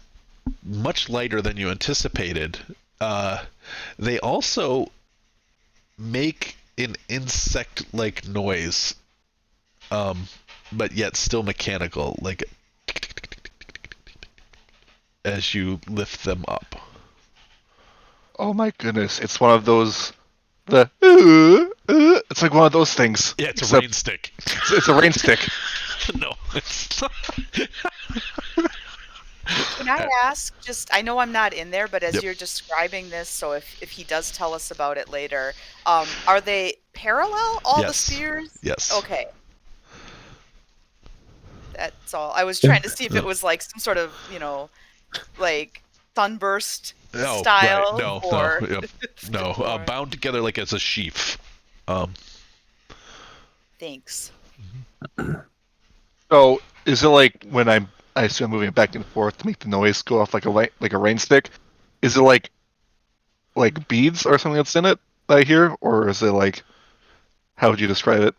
much lighter than you anticipated. They also make an insect-like noise, but yet still mechanical, like as you lift them up. Oh my goodness, it's one of those... it's like one of those things. Yeah, it's a Except rain stick. It's a rain stick. No, it's not. Can I ask, I know I'm not in there, but as Yep. you're describing this, so if he does tell us about it later, are they parallel, all the Yes. spears? Yes. Okay. That's all. I was trying to see if it was like some sort of, like sunburst style. Right. No, or... no, yep. No. or- Bound together like as a sheaf. Thanks. So, is it like when I assume I'm moving it back and forth to make the noise go off like a rain stick? Is it like beads or something that's in it that I hear? Or is it like, how would you describe it?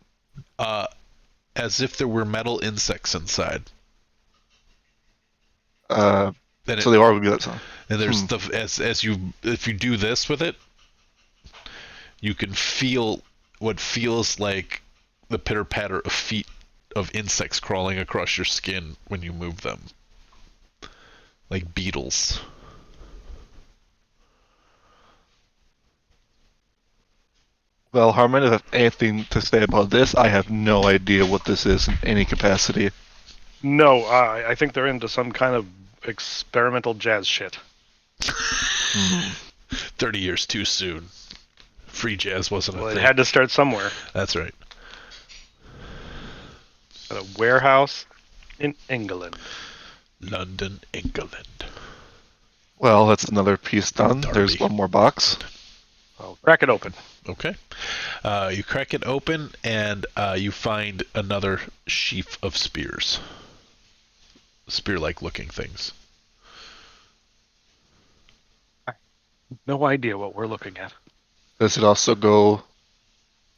As if there were metal insects inside. So And they are would be that sound. And there's if you do this with it, you can feel what feels like the pitter patter of feet of insects crawling across your skin when you move them, like beetles. Well, Harmon, if I have anything to say about this, I have no idea what this is in any capacity. No, I think they're into some kind of experimental jazz shit. 30 years too soon. Free jazz wasn't a Well, it thing. had to start somewhere. That's right. At a warehouse in England. London, England. Well, that's another piece done. Derby. There's one more box. I'll crack it open. Okay. You crack it open, and you find another sheaf of spears. Spear-like looking things. No idea what we're looking at. Does it also go...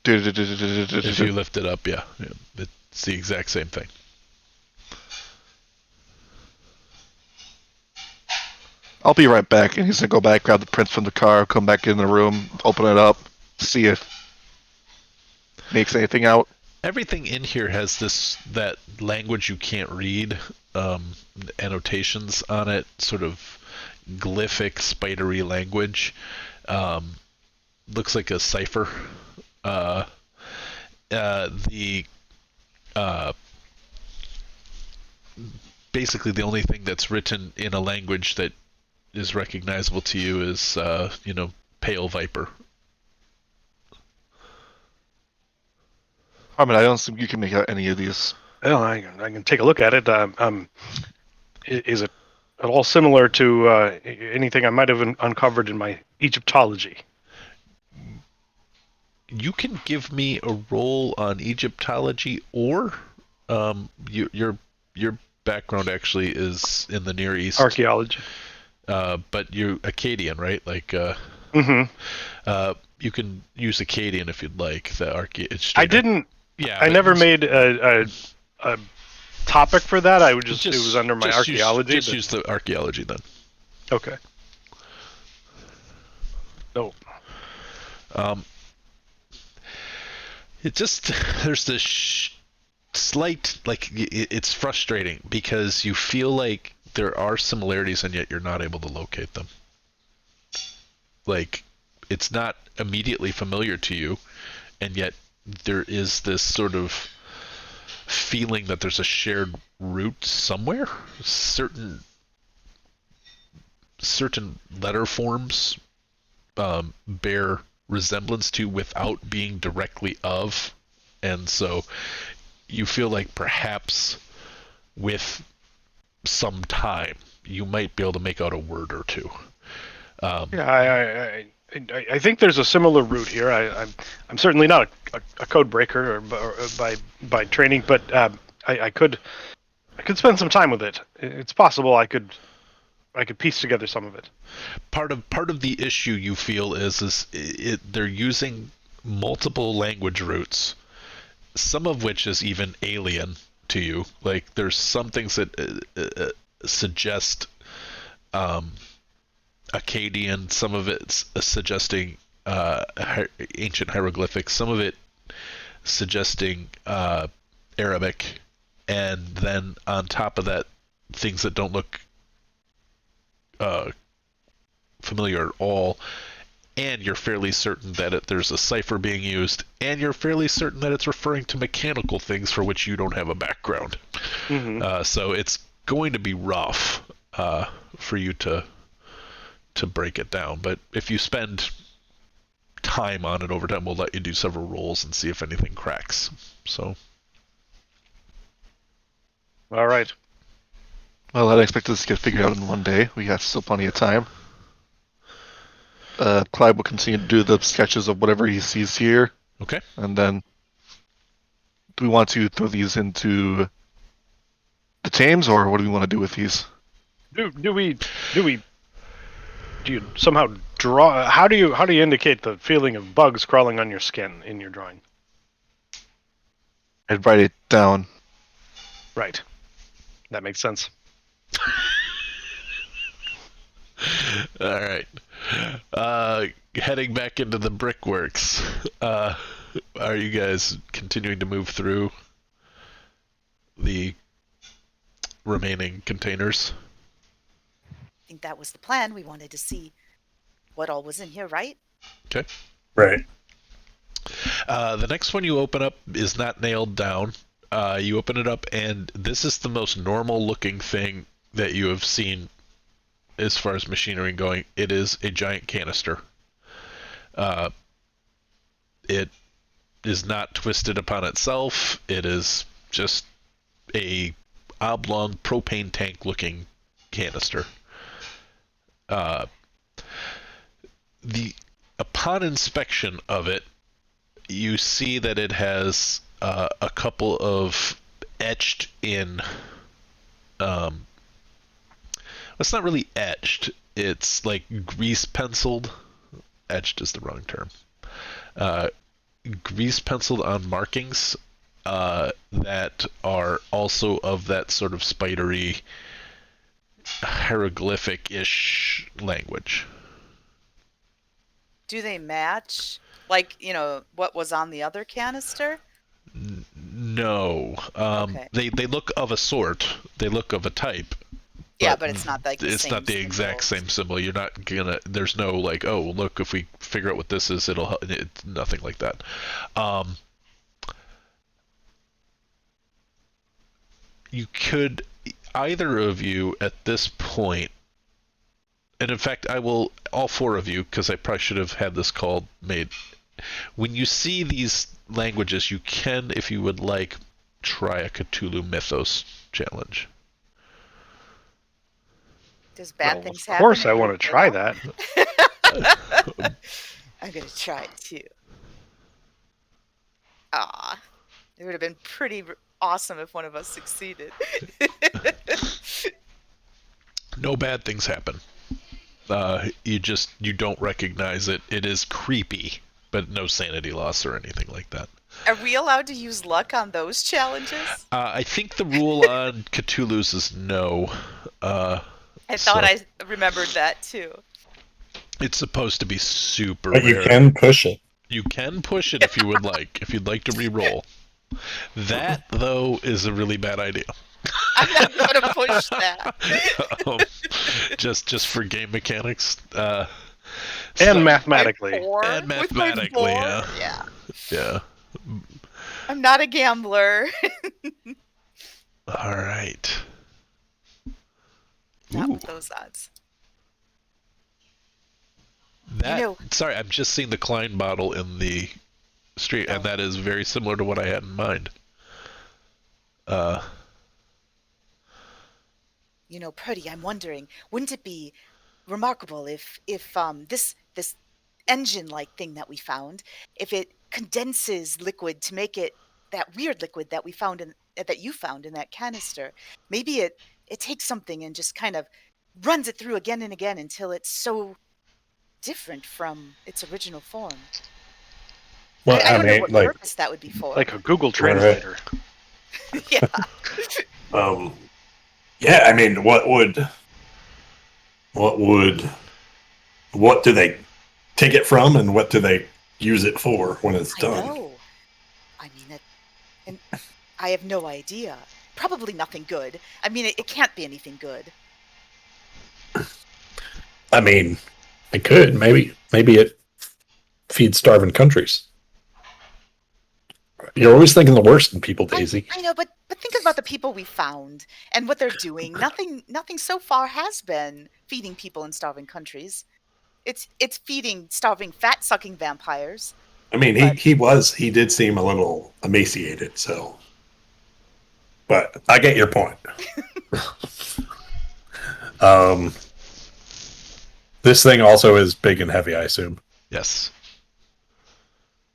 If you lift it up, yeah. It's the exact same thing. I'll be right back. And he's going to go back, grab the prints from the car, come back in the room, open it up, see if makes anything out. Everything in here has that language you can't read, annotations on it, sort of glyphic, spidery language. Looks like a cipher. Basically the only thing that's written in a language that is recognizable to you is, Pale Viper. Harmon, I don't think you can make out any of these. Well, I can take a look at it. Is it at all similar to anything I might have uncovered in my Egyptology? You can give me a roll on Egyptology, or your background actually is in the Near East. Archaeology. But you're Akkadian, right? Like, Mm-hmm. you can use Akkadian if you'd like. I didn't. Yeah, I but never made a topic for that. I would it just was under my just archaeology. Just use the archaeology then. Okay. No. It just there's this slight it's frustrating because you feel like there are similarities and yet you're not able to locate them. like it's not immediately familiar to you, and yet there is this sort of feeling that there's a shared root somewhere. Certain letter forms bear resemblance to without being directly of, and so you feel like perhaps with some time you might be able to make out a word or two. Yeah, I think there's a similar route here. I'm certainly not a code breaker or by training, but I could spend some time with it. It's possible I could piece together some of it. Part of the issue you feel is they're using multiple language roots, some of which is even alien to you. Like there's some things that suggest Akkadian, some of it's suggesting ancient hieroglyphics, some of it suggesting Arabic, and then on top of that, things that don't look familiar at all. And you're fairly certain that there's a cipher being used, and you're fairly certain that it's referring to mechanical things for which you don't have a background. Mm-hmm. So it's going to be rough for you to break it down. But if you spend time on it over time, we'll let you do several rolls and see if anything cracks. So. All right. Well, I don't expect this to get figured out in one day. We got still plenty of time. Clyde will continue to do the sketches of whatever he sees here. Okay. And then, do we want to throw these into the Thames, or what do we want to do with these? Do you somehow draw? How do you indicate the feeling of bugs crawling on your skin in your drawing? I'd write it down. Right. That makes sense. All right. Heading back into the brickworks. Are you guys continuing to move through the remaining containers? I think that was the plan. We wanted to see what all was in here, right? Okay. Right. The next one you open up is not nailed down. You open it up, and this is the most normal looking thing that you have seen as far as machinery going. It is a giant canister. It is not twisted upon itself. It is just a oblong propane tank looking canister. Upon inspection of it, you see that it has a couple of etched in. It's not really etched. It's like grease penciled. Etched is the wrong term. Grease penciled on markings that are also of that sort of spidery hieroglyphic-ish language. Do they match, like, what was on the other canister? No. Okay. They look of a sort. They look of a type. Yeah, but it's not like the it's same not the exact symbols. same symbol. You're not gonna. There's no like, oh, look, if we figure out what this is, it'll help. It's nothing like that. You could, either of you at this point, and in fact, I will, all four of you, because I probably should have had this call made. When you see these languages, you can, if you would like, try a Cthulhu Mythos challenge. Does bad things happen? Of course, if I we want to fail? try that. I'm gonna try it too. Ah, it would have been pretty awesome if one of us succeeded. No bad things happen. You don't recognize it. It is creepy, but no sanity loss or anything like that. Are we allowed to use luck on those challenges? I think the rule on Cthulhu's is no. I thought I remembered that too. It's supposed to be super But you rare. can push it. You can push it if you would like. If you'd like to re-roll. That, though, is a really bad idea. I'm not going to push that. Just for game mechanics. And mathematically. My And with mathematically, my 4? yeah. Yeah. I'm not a gambler. All right. Not Ooh, with those odds. that. You know- Sorry, I'm just seeing the Klein model in the street, and Oh. that is very similar to what I had in mind. Purdy, I'm wondering, wouldn't it be remarkable if this engine-like thing that we found, if it condenses liquid to make it that weird liquid that we found that you found in that canister? Maybe it takes something and just kind of runs it through again and again until it's so different from its original form. Well, I I don't know mean, what like, purpose that would be for. Like a Google Right. translator. Yeah. yeah, I mean, what do they take it from, and what do they use it for when it's I done? know. I mean, and I have no idea. Probably nothing good. I mean, it can't be anything good. I mean, it could maybe it feeds starving countries. You're always thinking the worst in people, Daisy. I know, but think about the people we found and what they're doing. Nothing so far has been feeding people in starving countries. It's feeding starving fat-sucking vampires. I mean, But- he did seem a little emaciated, so. But I get your point. This thing also is big and heavy, I assume. Yes.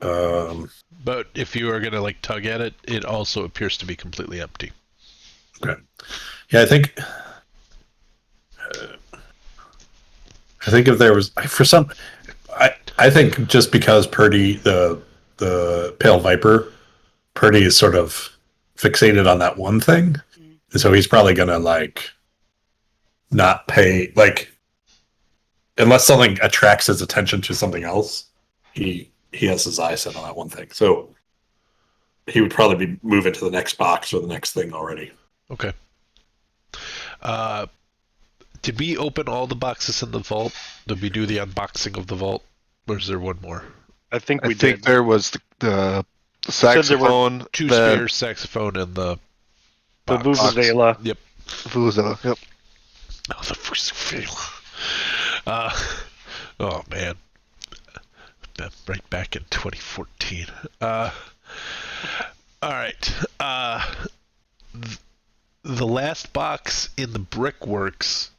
Um, But if you are gonna like tug at it, it also appears to be completely empty. okay. Yeah, I think if there was for some, I think just because Purdy the Pale Viper, Purdy is sort of fixated on that one thing, and so he's probably gonna like not pay like unless something attracts his attention to something else. He has his eyes set on that one thing, so he would probably be moving to the next box or the next thing already. Okay. Did we open all the boxes in the vault? Did we do the unboxing of the vault? Or is there one more? I think I we think did. there was the said there were saxophone, Two the spears, saxophone, and the The box. Vuvuzela. Yep. vuvuzela. Yep. Oh, the Vuvuzela. Oh man. Right back in 2014. All right. The last box in the brickworks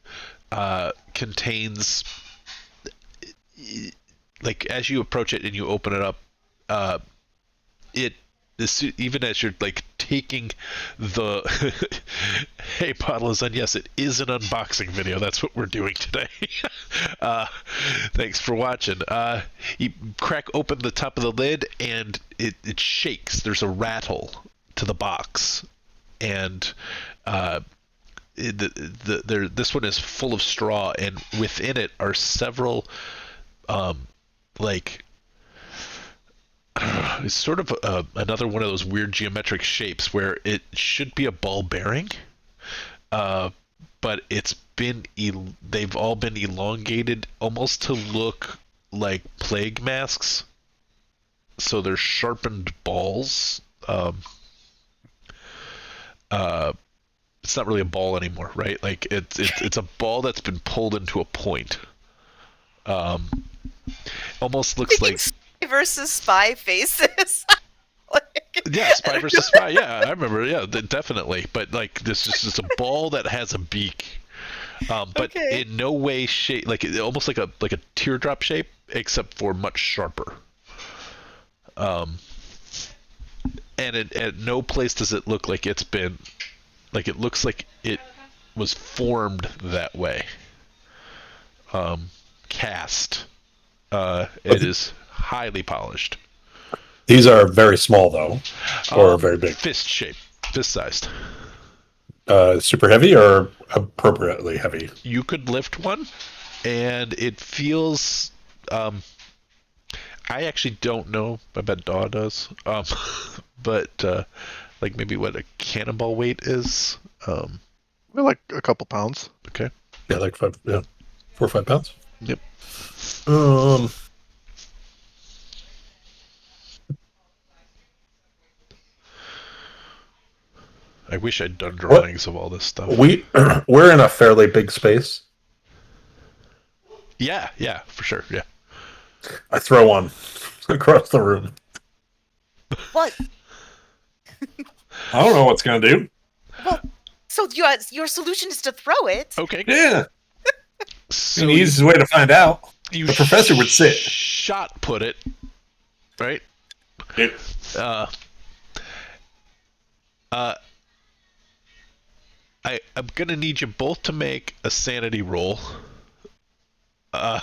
contains, like, as you approach it and you open it up, even as you're like taking the hey Podlazon, yes, it is an unboxing video. That's what we're doing today. Thanks for watching. You crack open the top of the lid and it shakes. There's a rattle to the box, and this one is full of straw, and within it are several like it's sort of another one of those weird geometric shapes where it should be a ball bearing, but they've all been elongated almost to look like plague masks. So they're sharpened balls. It's not really a ball anymore, right? Like it's a ball that's been pulled into a point. Almost looks like Spy versus spy faces. yeah, Spy versus Spy. Yeah, I remember. Yeah, definitely. But like this is just a ball that has a beak, but Okay. in no way shape almost like a teardrop shape, except for much sharper. And at no place does it look like it's been like it looks like it was formed that way. Cast. It is highly polished. These are very small though, or very big. Fist shape, fist sized. Super heavy or appropriately heavy? You could lift one, and it feels. I actually don't know. I bet Daw does. But like maybe what a cannonball weight is. We're like a couple pounds. Okay. Yeah, like 4 or 5 pounds. Yep. Um, I wish I'd done what drawings of all this stuff. we're in a fairly big space. Yeah, for sure. Yeah. I throw one across the room. What? I don't know what's gonna do. Well, so your solution is to throw it. Okay. Yeah, So the easiest way to find out. you The professor would sit. shot put it, right? It, Uh, I'm gonna need you both to make a sanity roll. What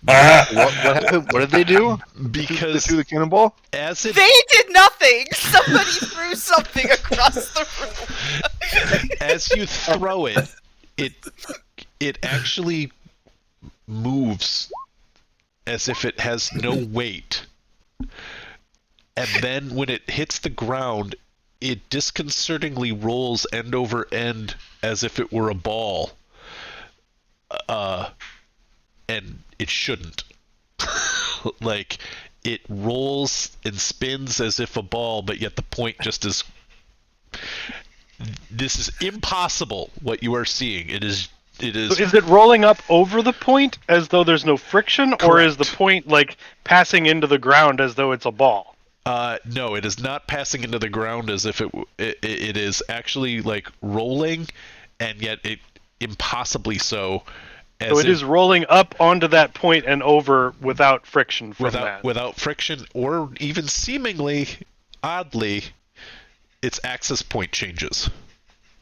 happened? What did they do? They Because threw the cannonball? as it They did nothing. Somebody threw something across the room. as you throw it, it actually moves as if it has no weight. And then when it hits the ground, it disconcertingly rolls end over end as if it were a ball. And it shouldn't. Like, it rolls and spins as if a ball, but yet the point just is... This is impossible, what you are seeing. It is... So is it rolling up over the point as though there's no friction, or is the Correct. point like passing into the ground as though it's a ball? No, it is not passing into the ground as if it is actually like rolling, and yet it impossibly so. So it is rolling up onto that point and over without friction from that. Without friction, or even seemingly oddly, its axis point changes.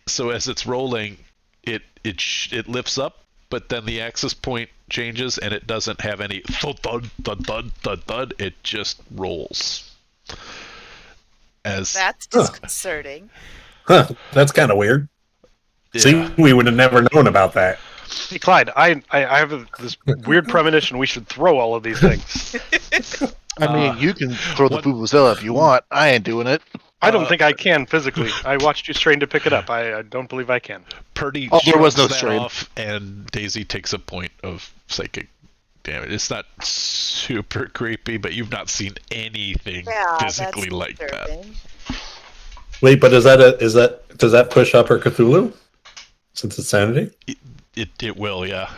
So as it's rolling, it lifts up, but then the axis point changes, and it doesn't have any thud thud thud thud thud thud. It just rolls. That's disconcerting. huh? That's kind of weird. See, we would have never known about that. Hey, Clyde, I have this weird premonition we should throw all of these things. I mean, you can throw the vuvuzela if you want. I ain't doing it. I don't think I can physically. I watched you strain to pick it up. I don't believe I can. Purdy there was no shrugs that strain. off, and Daisy takes a point of psychic damage. It's not super creepy, but you've not seen anything Yeah, physically that's like that. disturbing. Wait, but does that push up her Cthulhu? Since it's sanity? It will, yeah.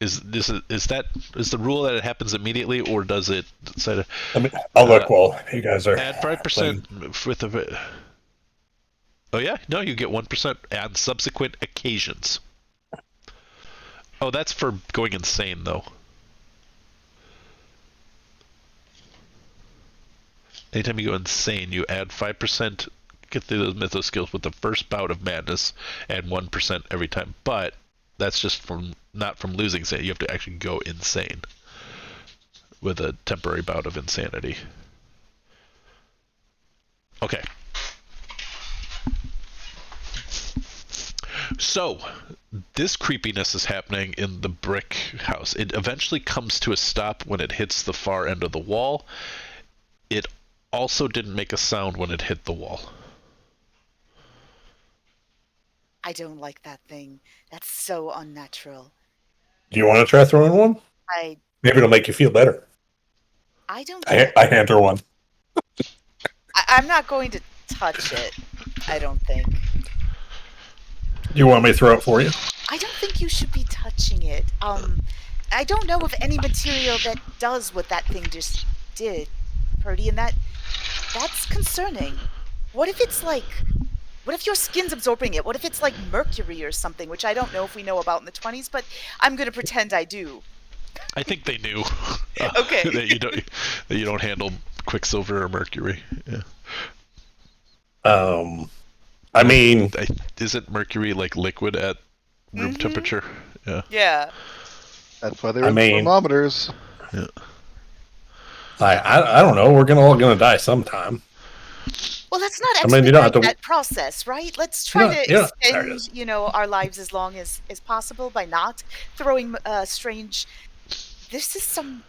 Is the rule that it happens immediately, or does it say to I mean, I'll look while you guys are. add 5% with a? Oh yeah, no, you get 1% on subsequent occasions. Oh, that's for going insane though. Anytime you go insane, you add 5% Cthulhu's Mythos skills with the first bout of madness, and 1% every time. But that's just not from losing insanity. You have to actually go insane with a temporary bout of insanity. Okay. So, this creepiness is happening in the brick house. It eventually comes to a stop when it hits the far end of the wall. It also didn't make a sound when it hit the wall. I don't like that thing. That's so unnatural. Do you want to try throwing one? Maybe it'll make you feel better. I don't. I hand her one. I'm not going to touch it. I don't think. You want me to throw it for you? I don't think you should be touching it. I don't know of any material that does what that thing just did, Purdy, and that's concerning. What if it's like, what if your skin's absorbing it? What if it's like mercury or something, which I don't know if we know about in the 20s, but I'm going to pretend I do. I think they knew. Okay. that you don't handle quicksilver or mercury. Yeah. I mean, isn't mercury like liquid at room temperature? Yeah. Yeah. That's why they're thermometers. Yeah. I don't know. We're all gonna die sometime. Well, let's not I mean, you don't have to- that process, right? Let's try to there it is. extend, our lives as long as possible by not throwing strange. This is some.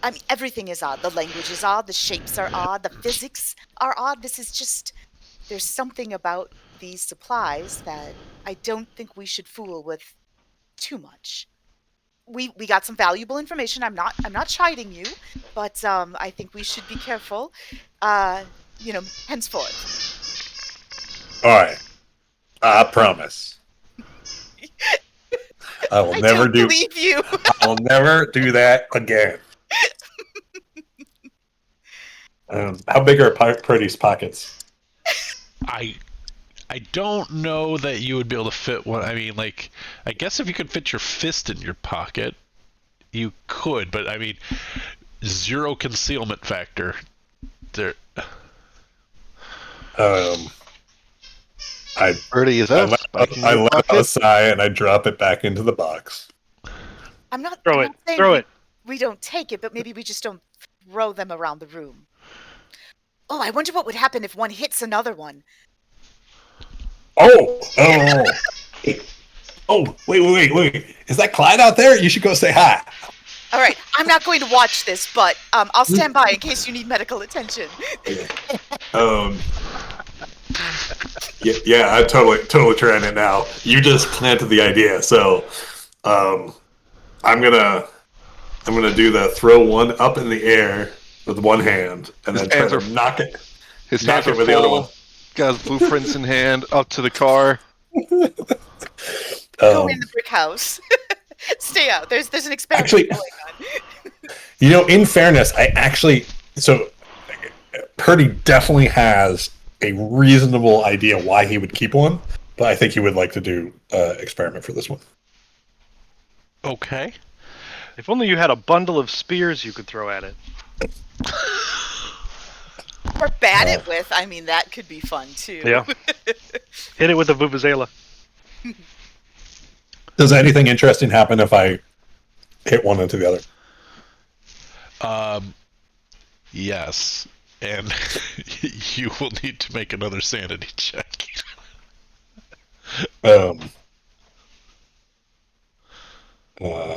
I mean, everything is odd. The language is odd. The shapes are odd. The physics are odd. This is just. There's something about these supplies that I don't think we should fool with too much. We got some valuable information. I'm not chiding you, but I think we should be careful. Henceforth. All right. I promise. I will I never don't do. believe you. I'll never do that again. How big are Pretty's pockets? I don't know that you would be able to fit one. I mean, like, I guess if you could fit your fist in your pocket, you could. But I mean, 0 concealment factor. There. Birdie, is that a spike in I your let out a pocket? sigh and I drop it back into the box. I'm not Throw I'm it. not saying Throw it. we don't take it, but maybe we just don't throw them around the room. Oh, I wonder what would happen if one hits another one. Oh, wait. Is that Clyde out there? You should go say hi. All right, I'm not going to watch this, but I'll stand by in case you need medical attention. Yeah, I'm totally trying it now. You just planted the idea, so I'm gonna do the throw one up in the air with one hand and His then try hands to are- knock it. His Knock hands it are with the other one. full. Got his blueprints in hand. Up to the car. Go in the brick house. Stay out. There's an experiment Actually- going on. In fairness, Purdy definitely has a reasonable idea why he would keep one, but I think he would like to do experiment for this one. Okay. If only you had a bundle of spears you could throw at it. Or bat it with. I mean, that could be fun too. Yeah. Hit it with a vuvuzela. Does anything interesting happen if I hit one into the other? Yes, and you will need to make another sanity check.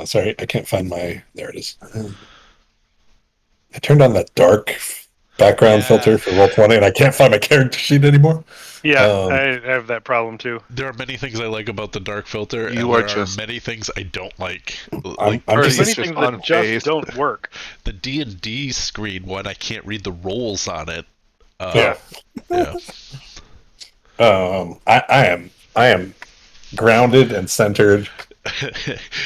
Sorry, I can't find my. There it is. I turned on that dark background filter for Roll20, and I can't find my character sheet anymore. Yeah, Um, I have that problem too. There are many things I like about the dark filter, You and are there just- are many things I don't like. I'm There's just many just things that unfazed. just don't work. The D&D screen one, I can't read the rolls on it. Yeah. Yeah. I am grounded and centered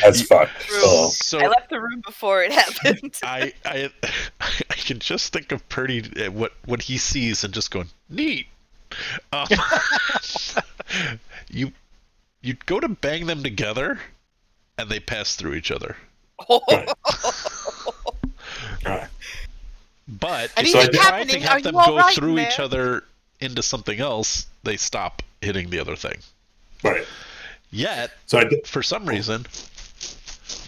as fuck. So, So I left the room before it happened. I can just think of Purdy what he sees and just going neat. You go to bang them together, and they pass through each other. right. But Anything if you try to happening? have Are them you all go right through in each there? other into something else, they stop hitting the other thing. Right. Yet, So I did. for some reason,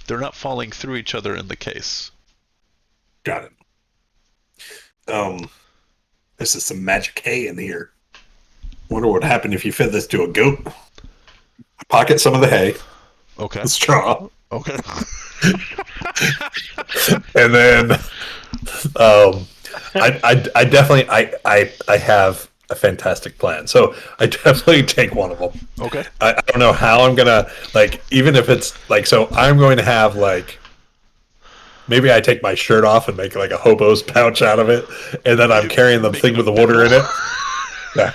they're not falling through each other in the case. Got it. This is some magic hay in here. Wonder what would happen if you fed this to a goat. Pocket some of the hay, Okay. the straw, Okay. and then I definitely I have a fantastic plan. So I definitely take one of them. Okay. I don't know how I'm gonna even if it's so I'm going to have maybe I take my shirt off and make a hobo's pouch out of it, and then I'm carrying the Make thing it with a the water in it. Yeah.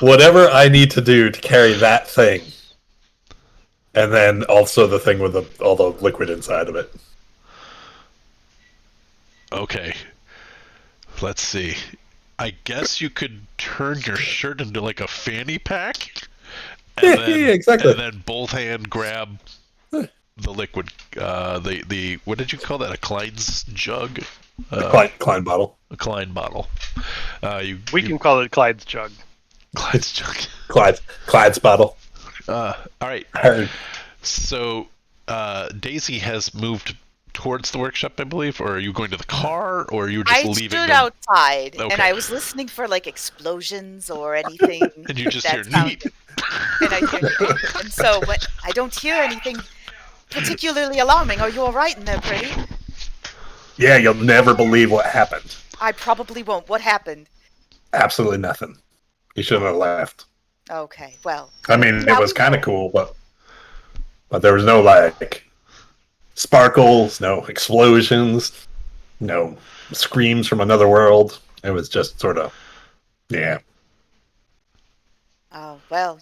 Whatever I need to do to carry that thing, and then also the thing with all the liquid inside of it. Okay. Let's see. I guess you could turn your shirt into a fanny pack. And Yeah, exactly. And then both hand grab the liquid. The what did you call that? A Clyde's jug. Klein bottle. A Klein bottle. We can call it Clyde's jug. Clyde's jug. Clyde's bottle. All right. Heard. So Daisy has moved towards the workshop, I believe, or are you going to the car, or are you just I leaving? stood them? outside and Okay. I was listening for explosions or anything. And you just hear that sounded- neat. And I hear neat. And so when I don't hear anything particularly alarming. Are you all right in there, Pretty? Yeah, you'll never believe what happened. I probably won't. What happened? Absolutely nothing. You shouldn't have left. Okay, well. I mean, it now was we kind of know. cool, but there was no like sparkles, no explosions, no screams from another world. It was just sort of, yeah. Oh, well,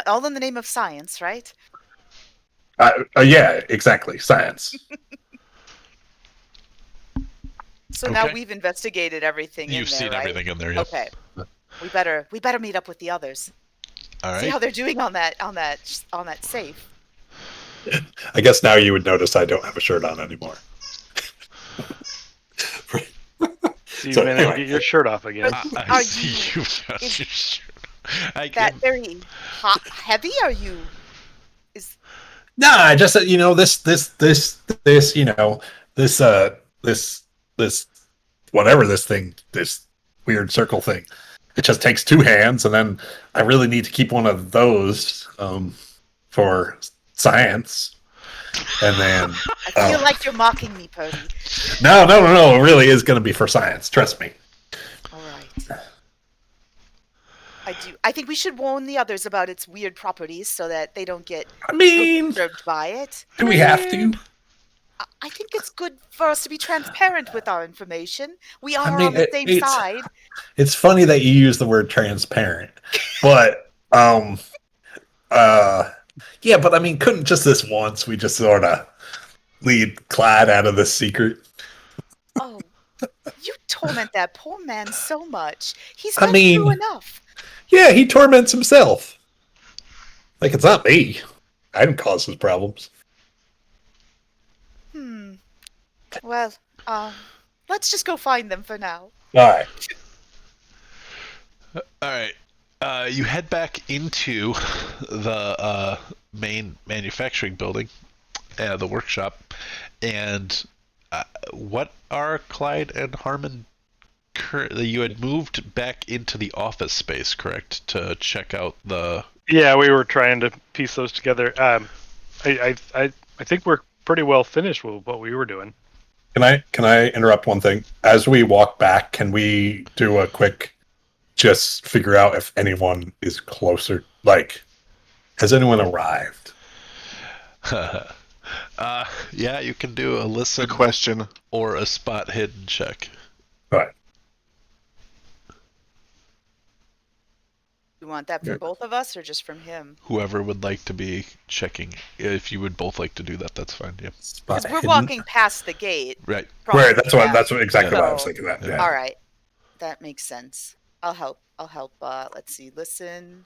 all in the name of science, right? Yeah, exactly. Science. So now Okay. we've investigated everything You've in there, seen right? everything in there, yep. Okay. We better meet up with the others. All See right. how they're doing on that safe. I guess now you would notice I don't have a shirt on anymore. So you So, managed to anyway. get your shirt off again. I Are see you- you got is your shirt. I That can. very hot, heavy? Are you? Is Nah, just this, this whatever this thing, this weird circle thing. It just takes two hands, and then I really need to keep one of those for science, and then I feel like you're mocking me, Purdy. no, it really is going to be for science. Trust me. All right. I do. I think we should warn the others about its weird properties so that they don't get I mean, disturbed by it. do we have to? I think it's good for us to be transparent with our information. We are I mean, on the same side. it's funny that you use the word transparent, but yeah, but I mean, couldn't just this once we just sort of lead Clyde out of this secret? Oh, you torment that poor man so much. He's I been mean, through enough. Yeah, he torments himself. Like, it's not me. I didn't cause his problems. Well, let's just go find them for now. All right. All right. You head back into the main manufacturing building, the workshop, and what are Clyde and Harmon currently? You had moved back into the office space, correct, to check out the. Yeah, we were trying to piece those together. I think we're pretty well finished with what we were doing. Can I interrupt one thing? As we walk back, can we do a quick just figure out if anyone is closer? Like, has anyone arrived? Yeah, you can do a listen Good question. or a spot hidden check. All right. You want that from Yeah. both of us or just from him? Whoever would like to be checking, if you would both like to do that, that's fine. Yeah. Spot Because we're hidden? walking past the gate. Right. Right. That's what. Yeah. That's what exactly what I was So, thinking. That. yeah. Yeah. All right. That makes sense. I'll help. Let's see. Listen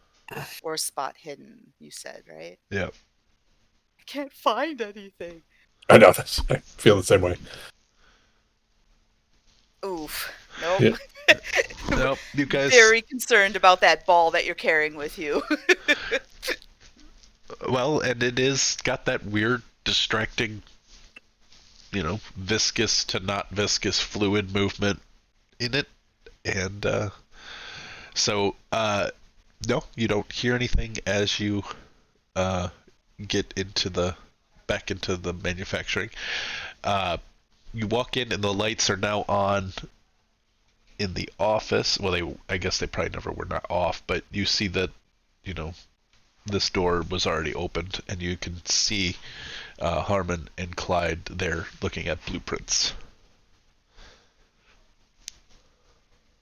or spot hidden, you said, right? Yeah. I can't find anything. I know. I feel the same way. Oof. Nope. Yeah. Nope. You guys. Very concerned about that ball that you're carrying with you. Well, and it is got that weird, distracting, viscous to not viscous fluid movement in it. And so, no, you don't hear anything as you get back into the manufacturing. You walk in, and the lights are now on in the office. Well, I guess they probably never were not off, but you see that, this door was already opened, and you can see Harmon and Clyde there looking at blueprints.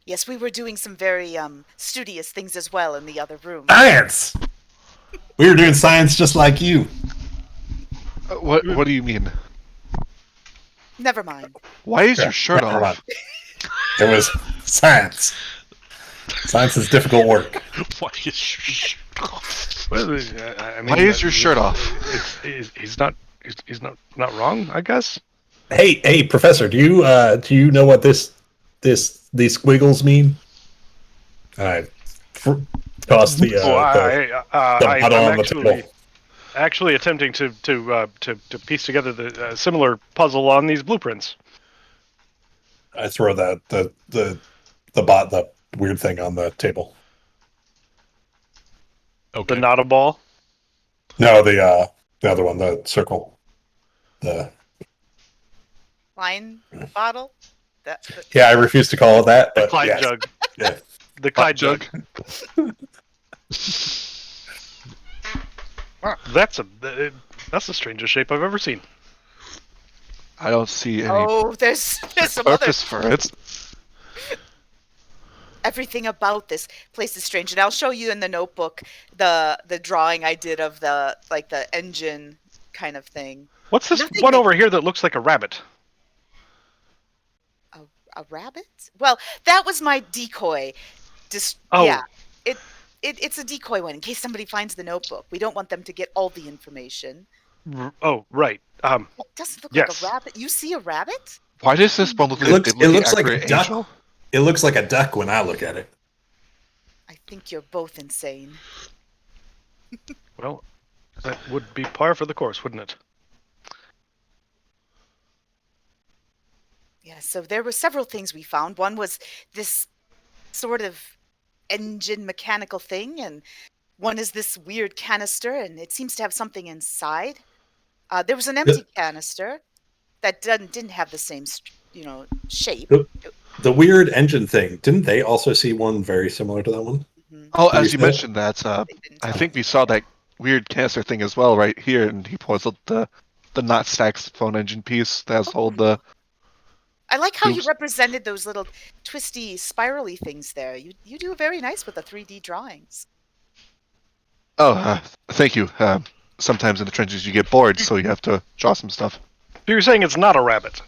Yes, we were doing some very studious things as well in the other room. Science. We were doing science just like you. What do you mean? Never mind. Why is Yeah, your shirt never off? mind. It was science. Science is difficult work. Why is your shirt off? Well, I mean, Why is your shirt off? He's not wrong, I guess. Hey, Professor, do you know what these squiggles mean? I toss the bottle I'm on the table. actually attempting to piece together the similar puzzle on these blueprints. I throw the weird thing on the table. Okay. The not a ball. No, the other one, the circle. The Wine bottle? yeah, I refuse to call it that, The but Clyde yes. jug. Yeah. The Clyde jug. Wow, that's the strangest shape I've ever seen. I don't see any Oh, there's some other. purpose for it. Everything about this place is strange, and I'll show you in the notebook the drawing I did of the engine kind of thing. What's this Nothing one makes over here that looks like a rabbit? a rabbit? Well, that was my decoy. Just Oh. yeah, it's a decoy one in case somebody finds the notebook. We don't want them to get all the information. Oh, right. It doesn't look Yes. like a rabbit. You see a rabbit? Why does this one look It like a looks, biblically like a accurate duck. angel? It looks like a duck when I look at it. I think you're both insane. Well, that would be par for the course, wouldn't it? Yeah, so there were several things we found. One was this sort of engine mechanical thing, and one is this weird canister, and it seems to have something inside. There was an empty canister that didn't have the same, shape. The weird engine thing. Didn't they also see one very similar to that one? Mhm. Oh, Did as you you say mentioned that, They didn't I tell think us. we saw that weird canister thing as well right here, and he pulls out the not saxophone engine piece that has hold the. I like how you Oops. represented those little twisty, spirally things there. You do very nice with the 3D drawings. Oh, thank you. Sometimes in the trenches you get bored, so you have to draw some stuff. So you're saying it's not a rabbit?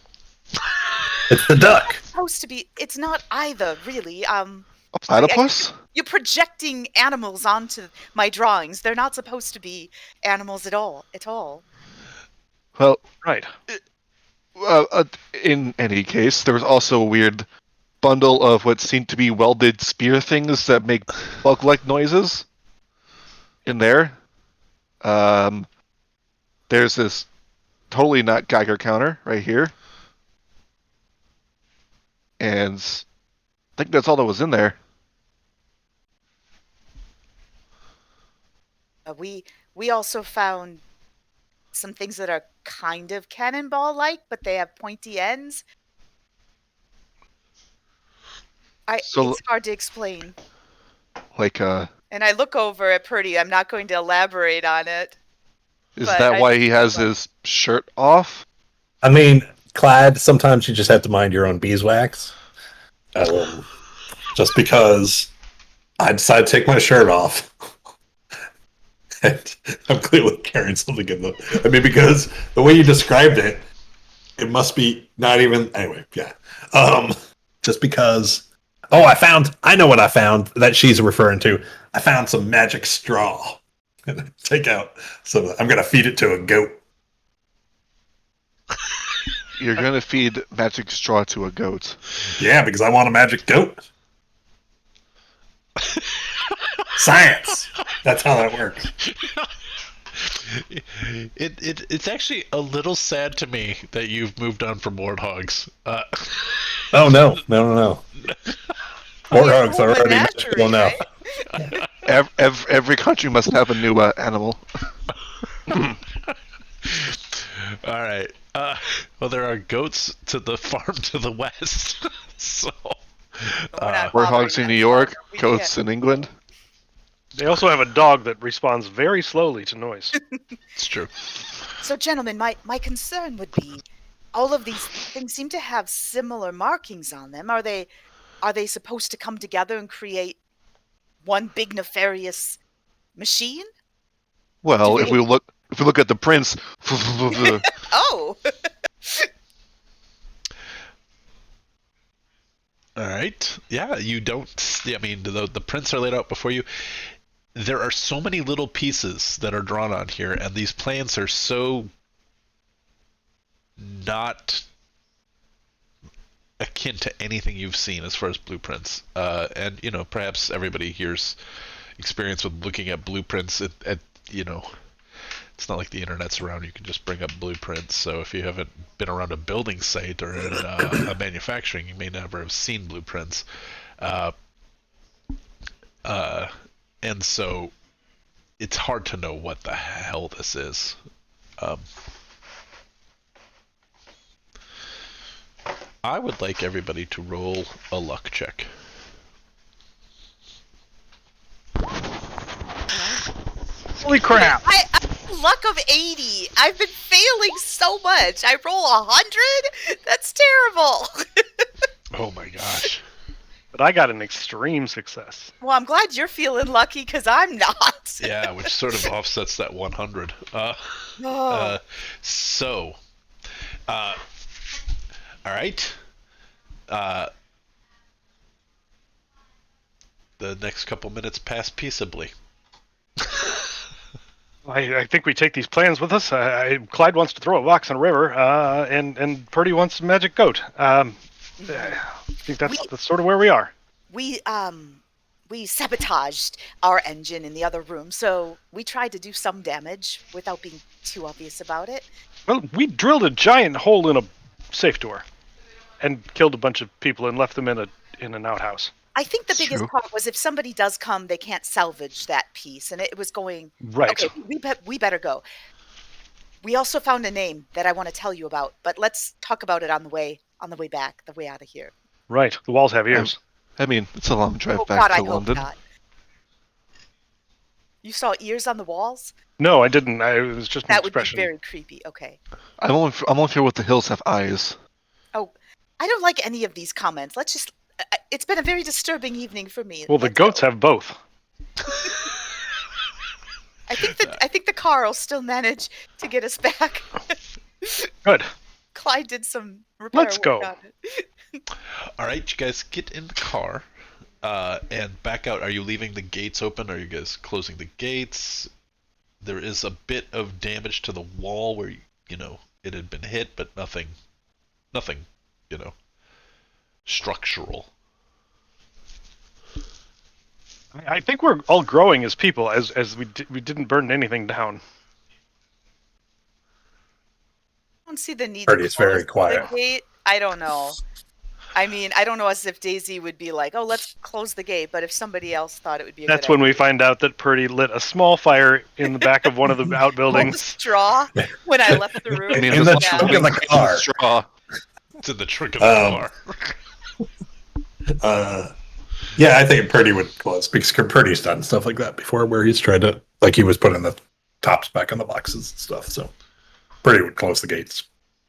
It's the duck. Supposed to be. It's not either, really. A platypus? You're projecting animals onto my drawings. They're not supposed to be animals at all. Well, Right. in any case, there was also a weird bundle of what seemed to be welded spear things that make bug-like noises in there. There's this totally not Geiger counter right here. And I think that's all that was in there. We also found some things that are kind of cannonball-like, but they have pointy ends. So- It's hard to explain. Like, And I look over at Purdy. I'm not going to elaborate on it. is But that I why just he feel has like- his shirt off? I mean, Clyde, sometimes you just have to mind your own beeswax. Just because I decided to take my shirt off. And I'm clearly carrying something in the. I mean, because the way you described it, it must be not even. Anyway, yeah. Just because. Oh, I know what I found that she's referring to. I found some magic straw. Take out some. I'm going to feed it to a goat. You're gonna feed magic straw to a goat. Yeah, because I want a magic goat. Science. That's how that works. It's actually a little sad to me that you've moved on from warthogs. Oh no. Warthogs Oh, are already menagerie, magical enough. right? Every country must have a new animal. All right. Well, there are goats to the farm to the west. So We're not Warthogs bothering in that New York, longer. We goats can't. in England. They also have a dog that responds very slowly to noise. it's true. So, gentlemen, my concern would be, all of these things seem to have similar markings on them. Are they supposed to come together and create one big nefarious machine? Well, Do if we look at the prince, Oh, All right. Yeah, you don't. I mean, the prints are laid out before you. There are so many little pieces that are drawn on here, and these plans are so not akin to anything you've seen as far as blueprints. And perhaps everybody here's experience with looking at blueprints. It's not like the internet's around. You can just bring up blueprints. So if you haven't been around a building site or in a manufacturing, you may never have seen blueprints. And so it's hard to know what the hell this is. I would like everybody to roll a luck check. Holy crap! I luck of 80. I've been failing so much. I roll 100. That's terrible. Oh my gosh. But I got an extreme success. Well, I'm glad you're feeling lucky because I'm not. Yeah, which sort of offsets that 100. Oh. So, all right. The next couple minutes pass peaceably. I think we take these plans with us. Clyde wants to throw a box in a river, and Purdy wants a magic goat. I think that's sort of where we are. We sabotaged our engine in the other room, so we tried to do some damage without being too obvious about it. Well, we drilled a giant hole in a safe door, and killed a bunch of people and left them in an outhouse. I think the It's biggest true. part was if somebody does come, they can't salvage that piece, and it was going. Right. Okay, we better go. We also found a name that I want to tell you about, but let's talk about it on the way back, the way out of here. Right. The walls have ears. I mean, it's a long drive Oh back God, to I hope London. not. You saw ears on the walls? No, I didn't. It was just an That would be expression. very creepy. Okay. I'm only sure what the hills have eyes. Oh, I don't like any of these comments. Let's just. It's been a very disturbing evening for me. Well, the Let's goats go. have both. I think the car will still manage to get us back. Good. Clyde did some repair Let's work go. on it. All right, you guys get in the car and back out. Are you leaving the gates open? Are you guys closing the gates? There is a bit of damage to the wall where it had been hit, but nothing, structural. I think we're all growing as people, as we didn't burn anything down. I don't see the need Purdy's to close very quiet. the gate. I don't know. I mean, I don't know as if Daisy would be like, "Oh, let's close the gate," but if somebody else thought it would be a That's good when we idea. find out that Purdy lit a small fire in the back of one of the Pulled outbuildings. the straw when I left the room. I mean, In just the Yeah. trunk of the car. straw. To the trunk of the car. Yeah, I think Purdy would close because Purdy's done stuff like that before, where he's tried to, like, he was putting the tops back on the boxes and stuff. So Purdy would close the gates.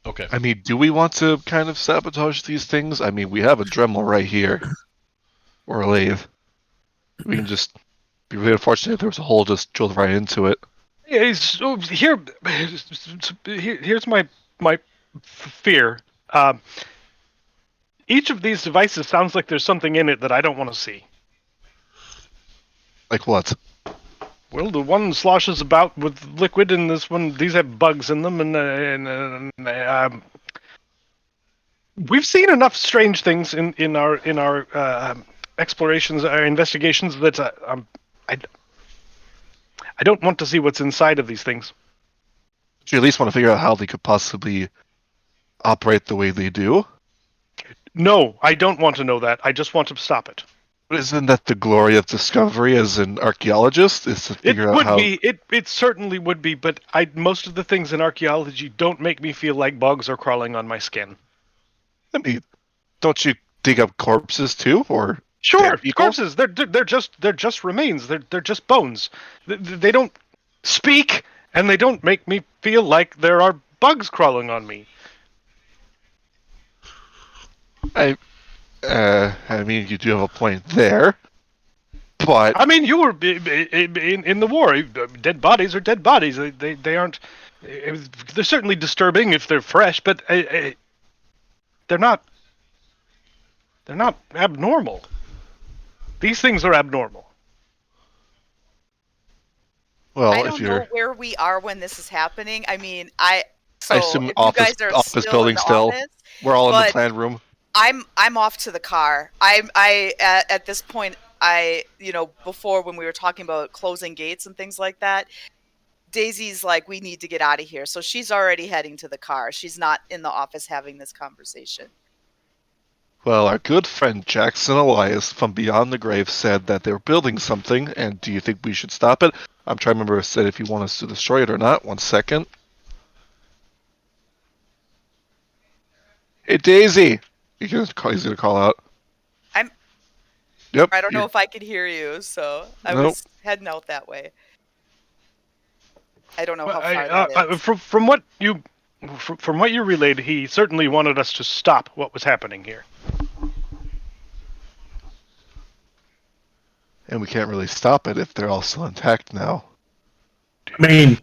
Okay. I mean, do we want to kind of sabotage these things? I mean, we have a Dremel right here. Or a lathe. We can just be really unfortunate if there was a hole just drilled right into it. Yeah, so here's my fear. Each of these devices sounds like there's something in it that I don't want to see. Like what? Well, the one sloshes about with liquid, and these have bugs in them, and we've seen enough strange things in our explorations, our investigations that I don't want to see what's inside of these things. Do you at least want to figure out how they could possibly operate the way they do? No, I don't want to know that. I just want to stop it. But isn't that the glory of discovery as an archaeologist? Is to It figure out would how. be. It certainly would be. But most of the things in archaeology don't make me feel like bugs are crawling on my skin. I mean, don't you dig up corpses too, or Sure, dead people? corpses. They're just remains. They're just bones. They don't speak, and they don't make me feel like there are bugs crawling on me. I mean, you do have a point there, but I mean, you were in the war. Dead bodies are dead bodies. They aren't. They're certainly disturbing if they're fresh, but they're not. They're not abnormal. These things are abnormal. well, I if don't you're, know where we are when this is happening. I mean, I assume if office you guys are office still building in the still. office, We're all in the but- plan room. I'm off to the car. At this point, before when we were talking about closing gates and things like that, Daisy's like, we need to get out of here. So she's already heading to the car. She's not in the office having this conversation. Well, our good friend Jackson Elias from Beyond the Grave said that they were building something, and do you think we should stop it? I'm trying to remember if it said if you want us to destroy it or not. 1 second. Hey, Daisy! He's gonna call out. I'm- Yep. I don't know you're- if I could hear you, so I Nope. was heading out that way. I don't know Well, how far that is. from what you relayed, he certainly wanted us to stop what was happening here. And we can't really stop it if they're all still intact now. I mean,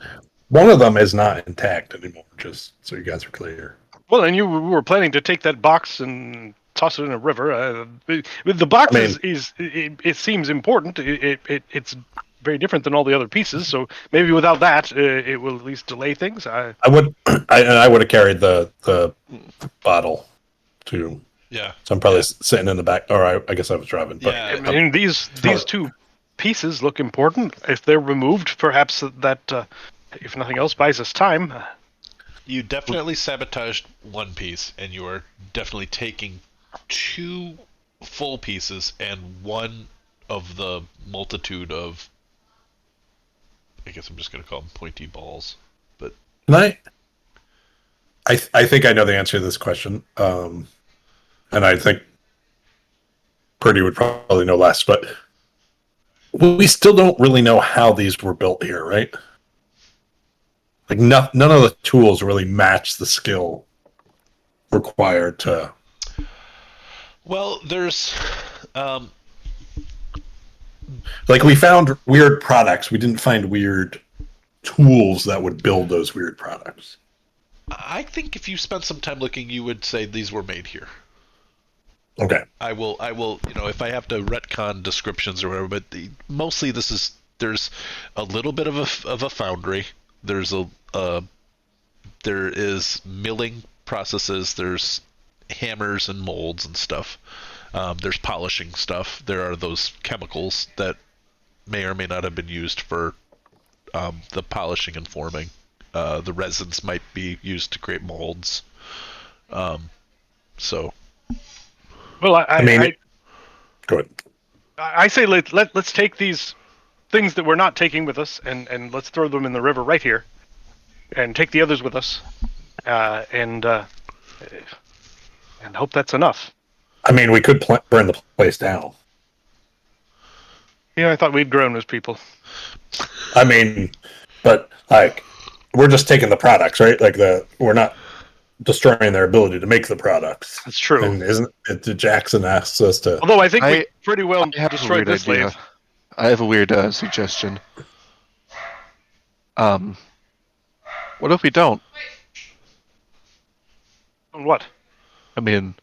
one of them is not intact anymore, just so you guys are clear. Well, and you were planning to take that box and toss it in a river. The box I mean- it seems important. It's very different than all the other pieces, so maybe without that, it will at least delay things. I would I would have carried the bottle too. Yeah. So I'm probably Yeah. sitting in the back. Or I guess I was driving. But Yeah. I mean, these two pieces look important. If they're removed, perhaps that, if nothing else, buys us time. You definitely sabotaged one piece, and you are definitely taking 2 full pieces and one of the multitude of. I guess I'm just going to call them pointy balls. But can I think I know the answer to this question. And I think Purdy would probably know less, but we still don't really know how these were built here, right? Like none of the tools really match the skill required to. well, there's. Like we found weird products, we didn't find weird tools that would build those weird products. I think if you spent some time looking, you would say these were made here. Okay. I will, if I have to retcon descriptions or whatever, but mostly there's a little bit of a foundry. There is milling processes. There's hammers and molds and stuff. There's polishing stuff. There are those chemicals that may or may not have been used for the polishing and forming. The resins might be used to create molds. So. Well, Go ahead. I say let's take these things that we're not taking with us and let's throw them in the river right here, and take the others with us, and hope that's enough. I mean, we could burn the place down. Yeah, I thought we'd grown as people. I mean, but like, we're just taking the products, right? Like we're not destroying their ability to make the products. That's true. And isn't it? Jackson asks us to. Although I think we pretty well I have a destroyed weird this idea. slave. I have a weird suggestion. What if we don't? What? I mean,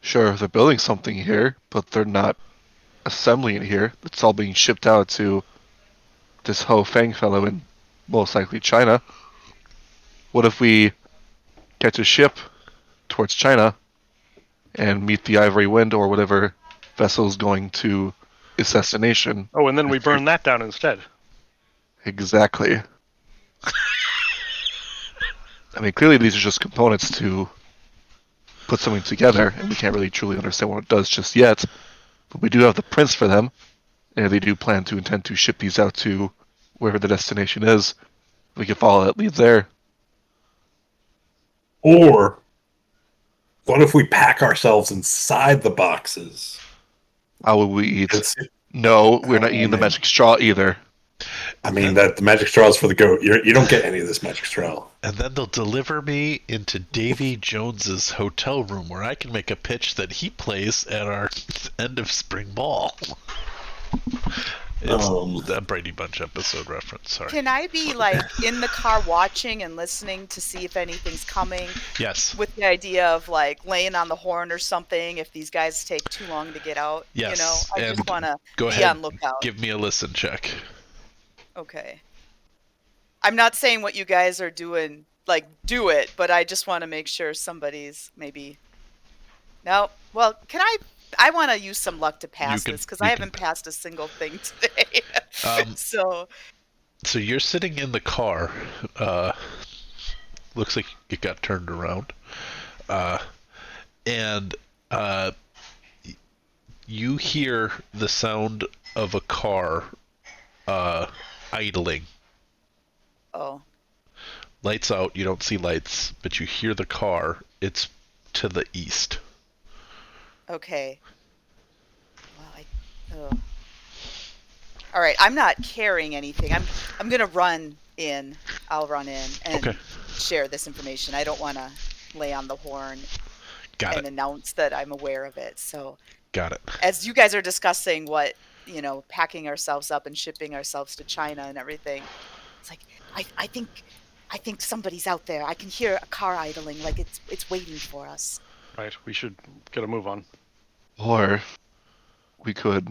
sure, they're building something here, but they're not assembling it here. It's all being shipped out to this Ho Fang fellow in most likely China. What if we catch a ship towards China and meet the Ivory Wind or whatever vessel is going to its destination? Oh, and then we burn that down instead. Exactly. I mean, clearly these are just components to put something together, and we can't really truly understand what it does just yet. But we do have the prints for them, and they do intend to ship these out to wherever the destination is. We can follow that lead there. Or what if we pack ourselves inside the boxes? How will we eat? It's, No, we're not eating the magic straw either. I mean, that the magic straw is for the goat. You don't get any of this magic straw. And then they'll deliver me into Davy Jones's hotel room where I can make a pitch that he plays at our end of spring ball. It's a Brady Bunch episode reference, sorry. Can I be like in the car watching and listening to see if anything's coming? Yes. With the idea of like laying on the horn or something if these guys take too long to get out. Yes. You know, I and just want to go be ahead, on lookout. give me a listen check. Okay. I'm not saying what you guys are doing, like, do it, but I just want to make sure somebody's maybe. No. Well, I want to use some luck to pass this because I haven't passed a single thing today. So you're sitting in the car. Looks like it got turned around. And you hear the sound of a car idling. Oh. Lights out, you don't see lights, but you hear the car. It's to the east. Okay. Well, all right, I'm not carrying anything. I'm gonna run in. I'll run in and Okay. share this information. I don't want to lay on the horn Got and it. announce that I'm aware of it. So Got it. as you guys are discussing what, packing ourselves up and shipping ourselves to China and everything, it's like I think somebody's out there. I can hear a car idling, like it's waiting for us. Right. We should get a move on. Or we could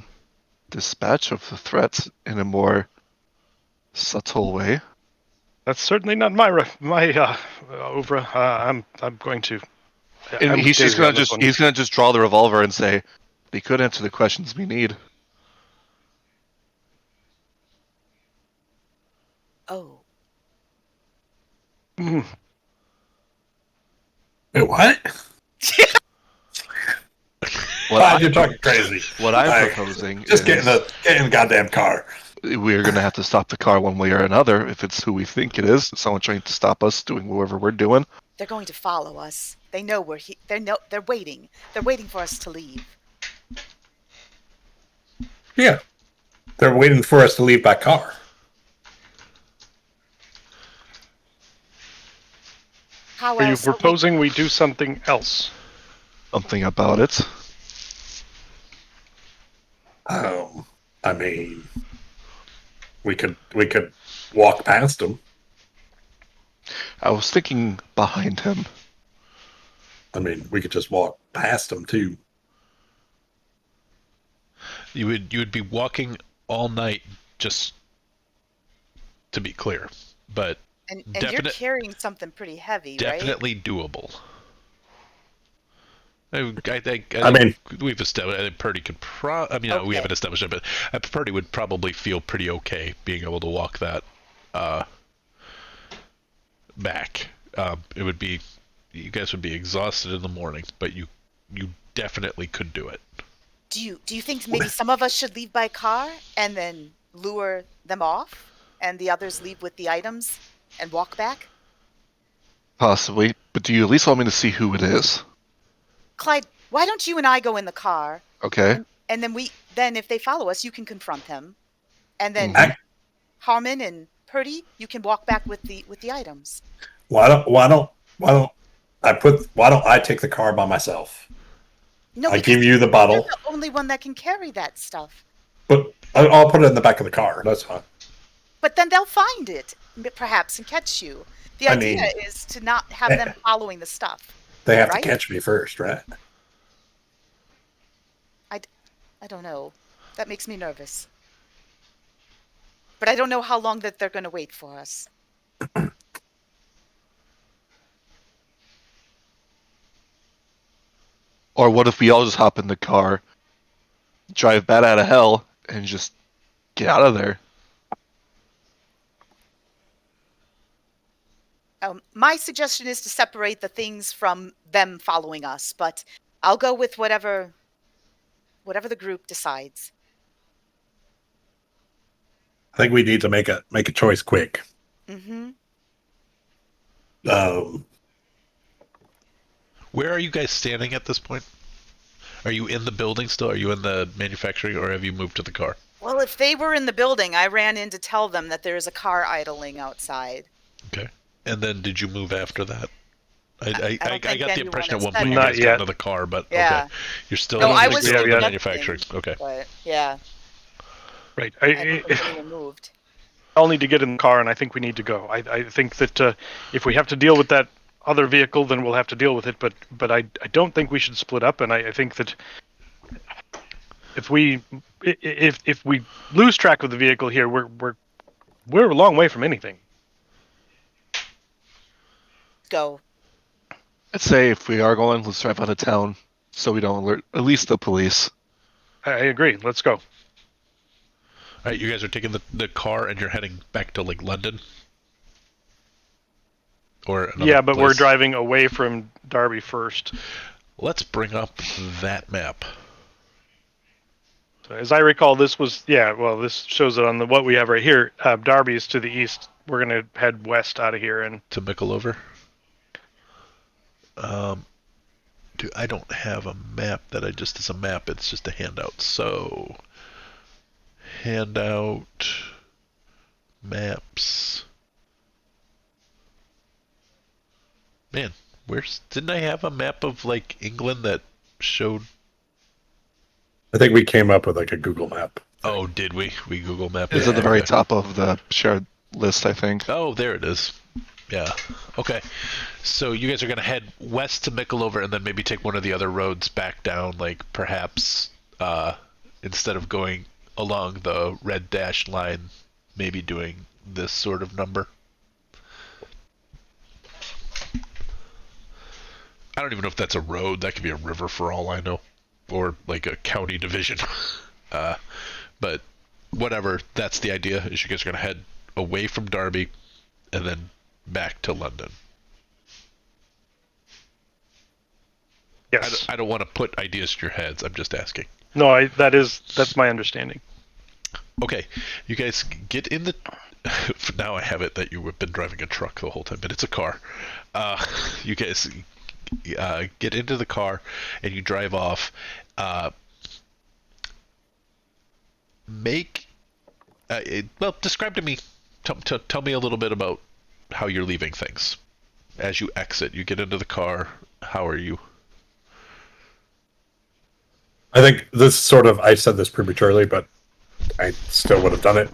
dispatch of the threat in a more subtle way. That's certainly not my Ovra. I'm going to. And I'm with he's just Daisy gonna on this one. he's gonna just draw the revolver and say, "They could answer the questions we need." Oh, Mm. Wait, what? What, You're talking crazy. what I'm Like, proposing Just is get in the goddamn car. we're gonna have to stop the car one way or another if it's who we think it is. Someone trying to stop us doing whatever we're doing. they're going to follow us. They know we're here. They're waiting. They're waiting for us to leave. Yeah. They're waiting for us to leave by car. How Are you else? proposing we do something else? Something about it. I mean, we could walk past them. I was thinking behind him. I mean, we could just walk past them too. You would be walking all night, just to be clear, but and you're carrying something pretty heavy, right? definitely doable. I think we've established. I think Purdy could we haven't established it, but Purdy would probably feel pretty okay being able to walk that back. It would be, you guys would be exhausted in the morning, but you definitely could do it. Do you think maybe some of us should leave by car and then lure them off, and the others leave with the items and walk back? Possibly, but do you at least want me to see who it is? Clyde, why don't you and I go in the car? Okay. And then if they follow us, you can confront them, and then Harmon and Purdy, you can walk back with the items. Why don't I take the car by myself? No, I give you the bottle. You're the only one that can carry that stuff. But I'll put it in the back of the car. That's fine. But then they'll find it, perhaps, and catch you. The idea is to not have them following the stuff. They have to catch me first, right? I don't know. That makes me nervous. But I don't know how long that they're going to wait for us. Or what if we all just hop in the car, drive bat out of hell, and just get out of there? My suggestion is to separate the things from them following us, but I'll go with whatever the group decides. I think we need to make a choice quick. Mm-hmm. Where are you guys standing at this point? Are you in the building still? Are you in the manufacturing, or have you moved to the car? Well, if they were in the building, I ran in to tell them that there is a car idling outside. Okay. And then did you move after that? I got the impression at one said point you Not guys yet. got into the car, but Yeah. okay. You're still No, I in was the Yeah. manufacturing. Okay. But yeah, Right. I haven't moved. I'll need to get in the car, and I think we need to go. I think that if we have to deal with that other vehicle, then we'll have to deal with it. But I don't think we should split up, and I think that if we lose track of the vehicle here, we're a long way from anything. Go. I'd say if we are going, let's drive out of town so we don't alert at least the police. I agree. Let's go. All right, you guys are taking the car and you're heading back to like London, or another Yeah, but we're place? driving away from Derby first. Let's bring up that map. So as I recall, this shows it on what we have right here. Derby is to the east. We're gonna head west out of here, and To Mickleover. I don't have a map that is a map. It's just a handout. So, handout, maps. Man, didn't I have a map of like England that showed? I think we came up with like a Google map. Oh, did we? We Google mapped It's it. at the very Okay. top of the shared list, I think. Oh, there it is. Yeah. Okay. So you guys are gonna head west to Mickleover and then maybe take one of the other roads back down, like perhaps instead of going along the red dashed line, maybe doing this sort of number. I don't even know if that's a road. That could be a river for all I know, or like a county division. But whatever. That's the idea. Is you guys are gonna head away from Derby and then back to London. Yes. I don't want to put ideas in your heads. I'm just asking. No, that's my understanding. Okay, you guys get in the. Now I have it that you have been driving a truck the whole time, but it's a car. You guys get into the car and you drive off. Well, describe to me. Tell me a little bit about how you're leaving things as you exit. You get into the car. How are you? I think this sort of, I said this prematurely, but I still would have done it.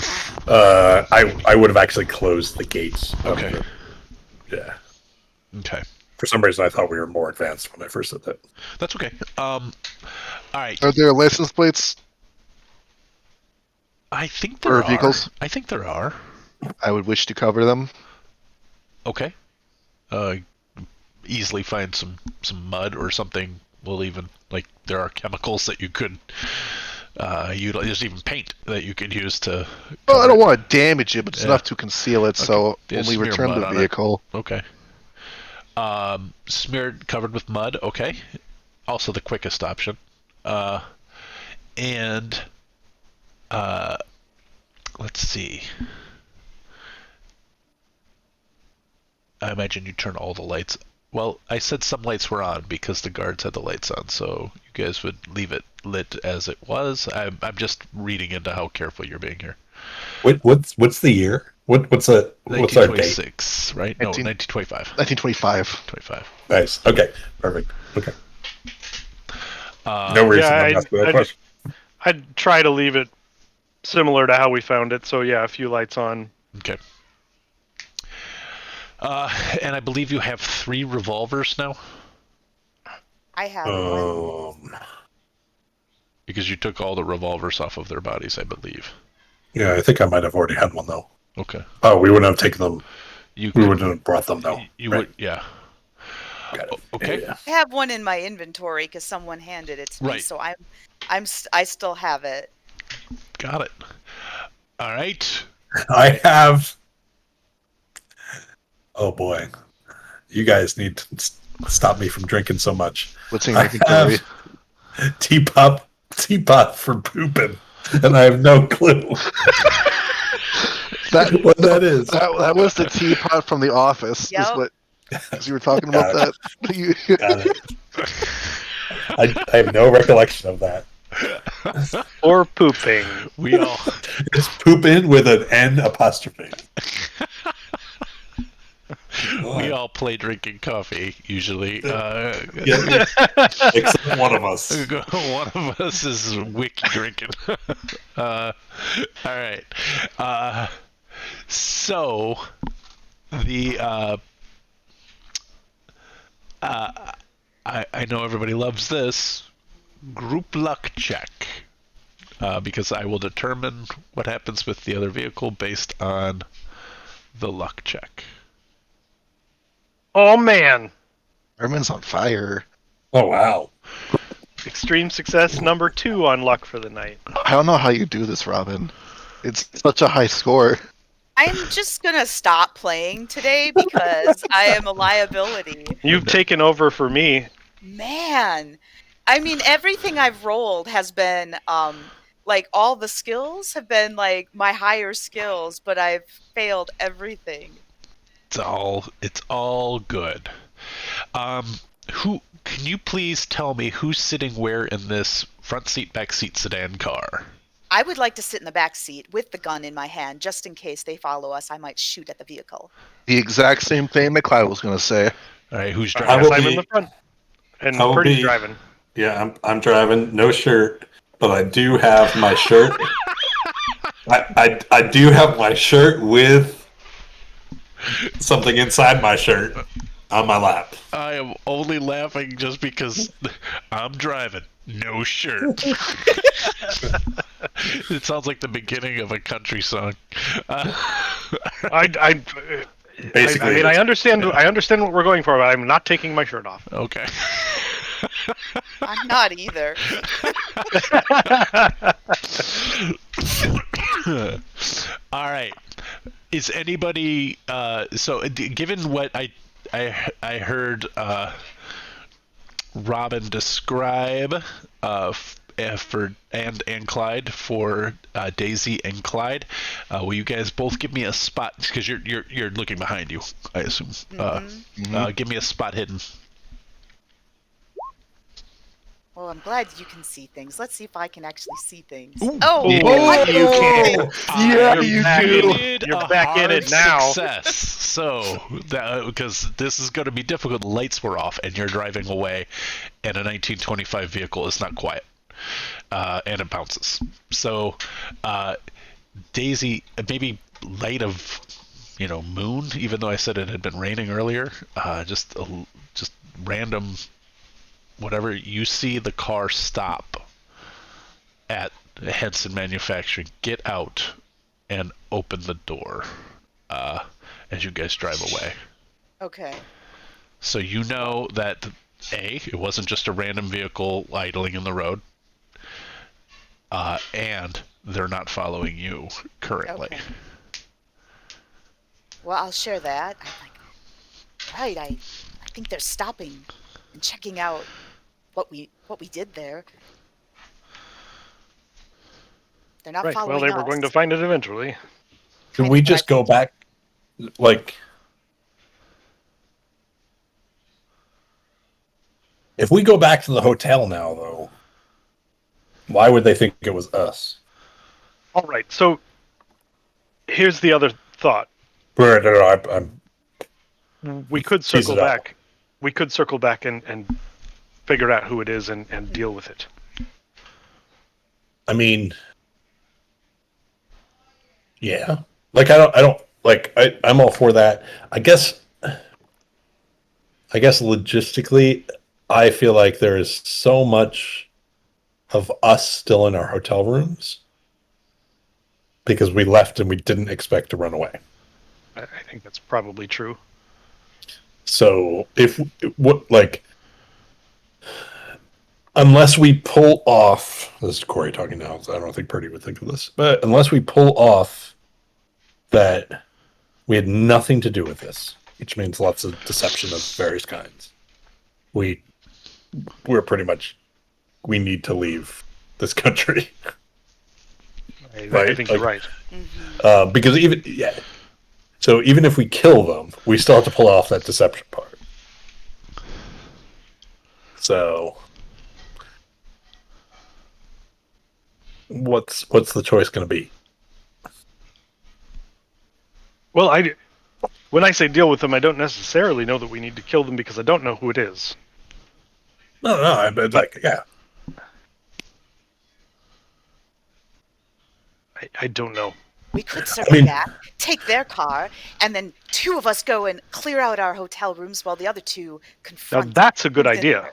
I would have actually closed the gates. Okay. Yeah. Okay. For some reason, I thought we were more advanced when I first said that. That's okay. All right. Are there license plates I think for there are. vehicles? I think there are. I would wish to cover them. Okay. Easily find some mud or something. We'll even there are chemicals that you could utilize. There's even paint that you could use to. Well, I cover don't it. want to damage it, but it's Yeah. enough to conceal it. So Yeah, when we smear return mud the on it. vehicle, Okay. Smeared, covered with mud. Okay. Also the quickest option. And let's see. I imagine you turn all the lights. Well, I said some lights were on because the guards had the lights on, so you guys would leave it lit as it was. I'm just reading into how careful you're being here. What's the year? What's our date? 1926, right? No, 1925. 1925. 25. Nice. Okay. Perfect. Okay. No reason yeah, I'm asking that question. I'd try to leave it similar to how we found it. So yeah, a few lights on. Okay. And I believe you have 3 revolvers now I have one. because you took all the revolvers off of their bodies, I believe. Yeah, I think I might have already had one though. Okay. Oh, we wouldn't have taken them. We wouldn't have brought them though. You Right. would, yeah. Got it. Okay. Yeah. I have one in my inventory because someone handed it to me, Right. so I still have it. Got it. All right. I have. Oh boy, you guys need to stop me from drinking so much. What's in I your inventory? have teapot for pooping, and I have no clue what that is. That was the teapot from The Office. Yep. Is what? Because you were talking about Got that. You- Got it. I have no recollection of that. Or pooping. We all It's pooping with an N apostrophe. we all play drinking coffee usually. Yeah, except one of us. One of us is wiki drinking. All right. So the I know everybody loves this group luck check because I will determine what happens with the other vehicle based on the luck check. Oh man, Herman's on fire. Oh wow. extreme success number 2 on luck for the night. I don't know how you do this, Robin. It's such a high score. I'm just gonna stop playing today because I am a liability. You've taken over for me. Man, I mean, everything I've rolled has been like all the skills have been like my higher skills, but I've failed everything. It's all good. Who can you please tell me who's sitting where in this front seat, back seat sedan car? I would like to sit in the back seat with the gun in my hand, just in case they follow us. I might shoot at the vehicle. The exact same thing McLeod was going to say. All right, who's I driving? guess I'm in the front, and I will Purdy's be- driving. Yeah, I'm driving, no shirt, but I do have my shirt. I do have my shirt with something inside my shirt on my lap. I am only laughing just because I'm driving. No shirt. It sounds like the beginning of a country song. Basically, I mean, I understand what we're going for, but I'm not taking my shirt off. Okay. I'm not either. All right. Is anybody given what I heard Robin describe for and Clyde for Daisy and Clyde, will you guys both give me a spot, because you're looking behind you, I assume. Give me a spot hidden. Well, I'm glad you can see things. Let's see if I can actually see things. Ooh. Oh, Yeah, I can you see can. things. Yeah, You're you back do. in Did You're a back in hard it now. Success. So because this is going to be difficult. The lights were off, and you're driving away, and a 1925 vehicle is not quiet, and it bounces. So, Daisy, maybe light of moon, even though I said it had been raining earlier. Just random, whatever. You see the car stop at Henson Manufacturing. Get out and open the door as you guys drive away. Okay. So you know that it wasn't just a random vehicle idling in the road, and they're not following you currently. Okay. Well, I'll share that. I'm like, right, I think they're stopping and checking out what we did there. They're not Right. following Well, they us. were going to find it eventually. Can Kind we of what just I go back? Like, if we go back to the hotel now, though, why would they think it was us? All right. So here's the other thought. We could Tease circle it out. back. We could circle back and figure out who it is and deal with it. I mean, yeah. Like, I don't like. I'm all for that. I guess logistically, I feel like there is so much of us still in our hotel rooms because we left and we didn't expect to run away. I think that's probably true. So unless we pull off, this is Corey talking now, so I don't think Purdy would think of this, but unless we pull off that we had nothing to do with this, which means lots of deception of various kinds, we're pretty much, we need to leave this country. I Right, think like- you're right. Because so even if we kill them, we still have to pull off that deception part. So what's the choice going to be? Well, when I say deal with them, I don't necessarily know that we need to kill them because I don't know who it is. No, but like, yeah. I don't know. We could circle back, take their car, and then two of us go and clear out our hotel rooms while the other two Now confront. that's a good who's in idea. there.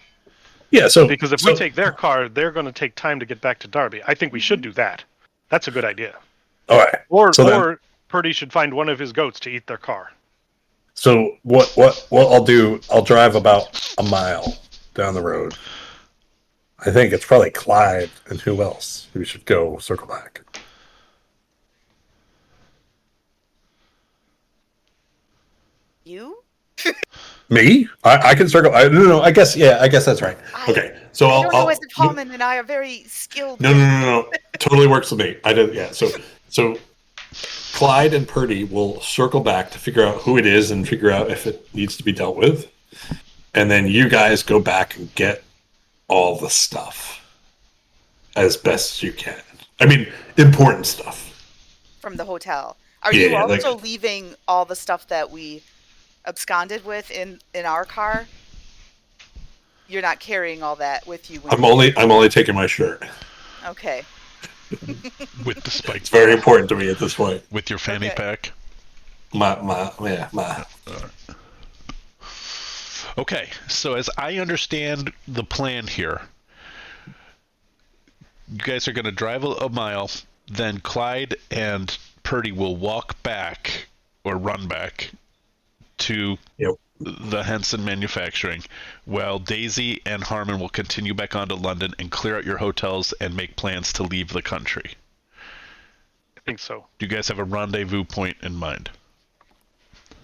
Yeah, so Because if we take their car, they're going to take time to get back to Derby. I think we should do that. That's a good idea. all right. Or So Purdy should find one of his goats to eat their car. So what I'll do, I'll drive about a mile down the road. I think it's probably Clyde and who else we should go circle back. You? Me? I can circle. No. I guess that's right. Okay, so I don't know as if no, Hallman and I are very skilled. no. Totally works with me. I did. Yeah. So Clyde and Purdy will circle back to figure out who it is and figure out if it needs to be dealt with, and then you guys go back and get all the stuff as best as you can. I mean, important stuff. From the hotel. Are Yeah, you also like- leaving all the stuff that we absconded with in our car, you're not carrying all that with you when I'm you only leave. I'm only taking my shirt. Okay. With the spike It's very ball. important to me at this point. With your fanny Okay. pack. My. Okay, so as I understand the plan here, you guys are going to drive a mile, then Clyde and Purdy will walk back or run back to Yep. the Henson manufacturing, while Daisy and Harmon will continue back onto London and clear out your hotels and make plans to leave the country. I think so. Do you guys have a rendezvous point in mind?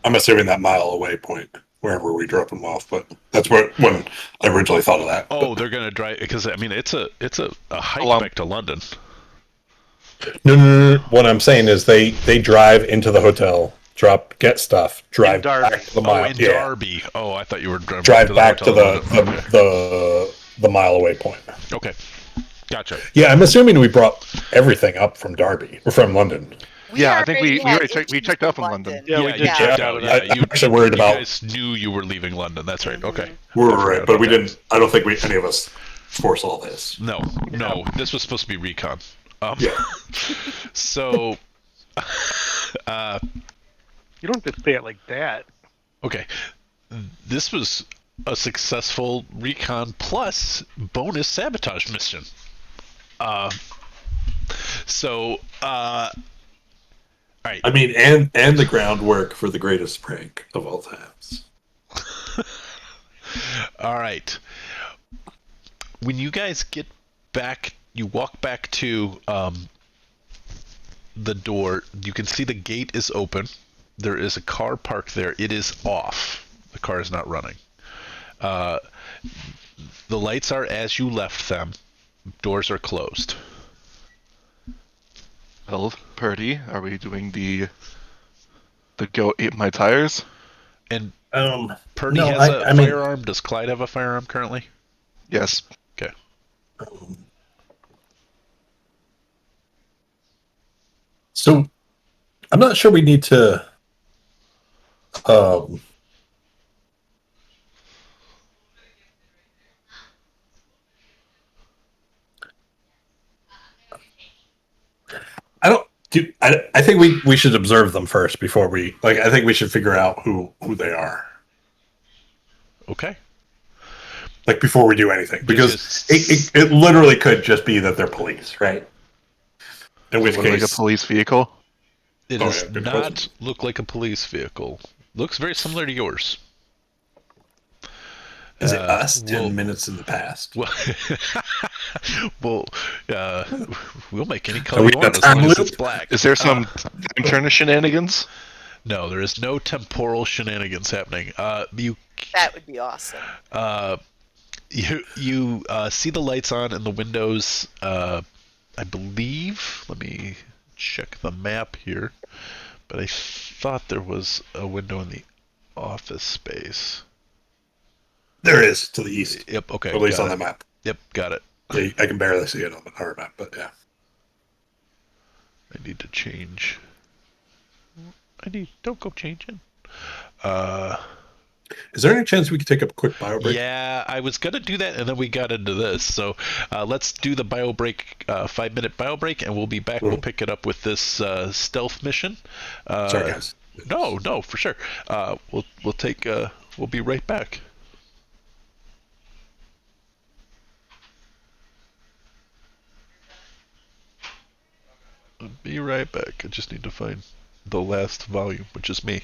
I'm assuming that mile away point, wherever we drop them off, but that's when I originally thought of that. Oh, they're going to drive because I mean it's a hike Well, back to London. No. What I'm saying is they drive into the hotel, get stuff, drive Derby. back to the Oh, mile. in Yeah, Derby. Oh, I thought you were driving drive back to hotel the in London. the mile away point. Okay, gotcha. Yeah, I'm assuming we brought everything up from Derby or from London. Yeah, I think we had already checked out from London. Yeah, we you did checked check out of Yeah, that. you I'm actually worried you about. guys knew you were leaving London. That's right. Okay. We I were forgot right, but about we that. didn't. I don't think any of us foresaw this. No. This was supposed to be recon. Yeah. So, You don't have to say it like that. okay, this was a successful recon plus bonus sabotage mission. All right. I mean, and the groundwork for the greatest prank of all times. All right. When you guys get back, you walk back to the door. You can see the gate is open. There is a car parked there. It is off. The car is not running. The lights are as you left them. Doors are closed. Well, Purdy, are we doing the go eat my tires? And Um, Purdy no, has a I mean- firearm. Does Clyde have a firearm currently? Yes. Okay. So, I'm not sure we need to. Um, I don't. I think we should observe them first before we like. I think we should figure out who they are. Okay. Like before we do anything, because Just- it literally could just be that they're police, right? In which Look like a case, police vehicle. It Oh, does yeah, good not question. look like a police vehicle. Looks very similar to yours. is it us 10 well- minutes in the past? Well, well we'll make any Are color we you in a want as long time as loop? it's black. Is there some time turner shenanigans? No, there is no temporal shenanigans happening. That would be awesome. You see the lights on in the windows. I believe. Let me check the map here. But I thought there was a window in the office space. There is to the east, Yep. Okay. at least got on it. the map. Yep. Got it. Yeah, I can barely see it on our map, but yeah. I need to change. Don't go changing. Is there any chance we could take a quick bio break? Yeah, I was gonna do that, and then we got into this. So let's do the bio break, 5-minute bio break, and we'll be back. We'll pick it up with this stealth mission. Sorry, guys. No, for sure. We'll take. We'll be right back. I'll be right back. I just need to find the last volume, which is me.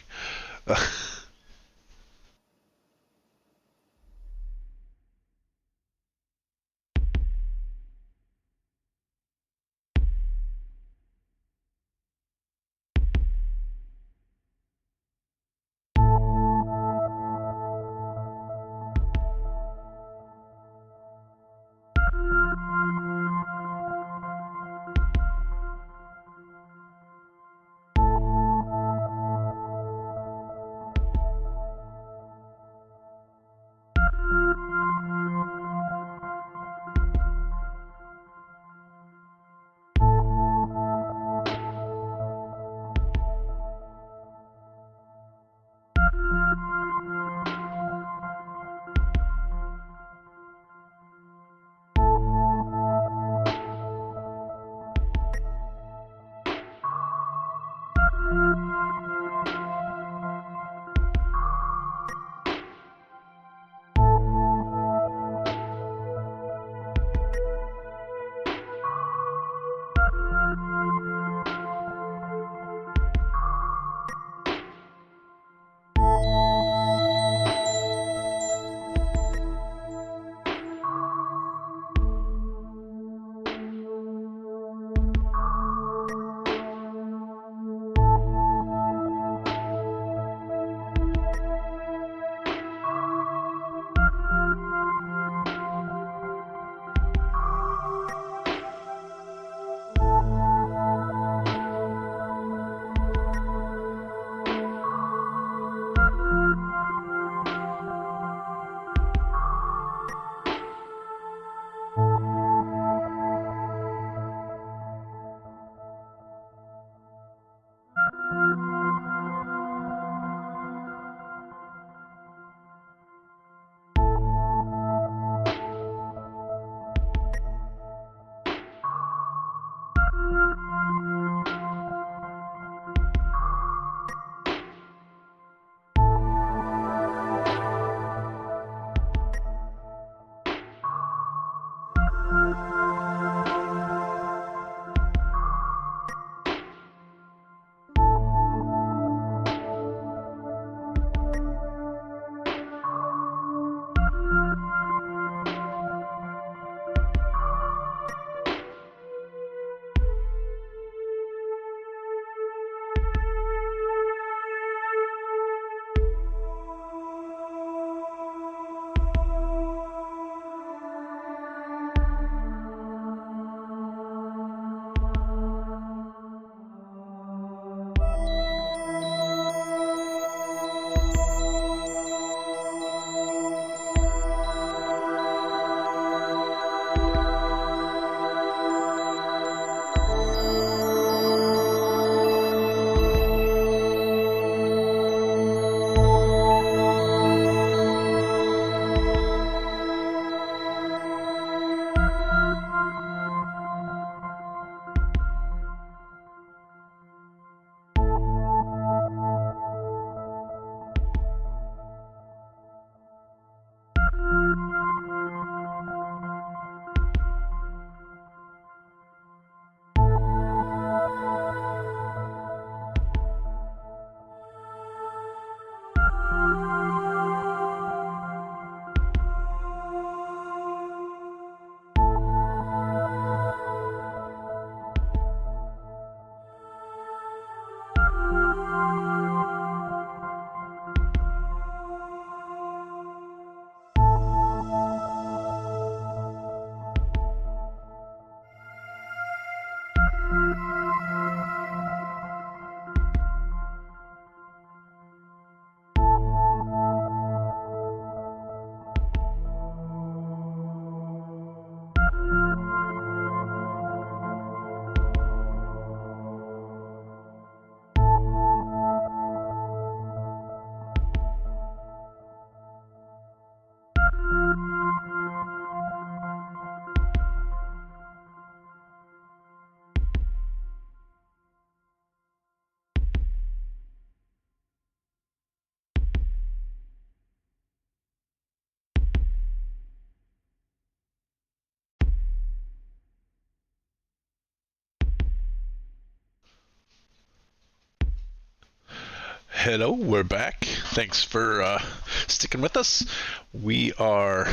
Hello, we're back. Thanks for sticking with us. We are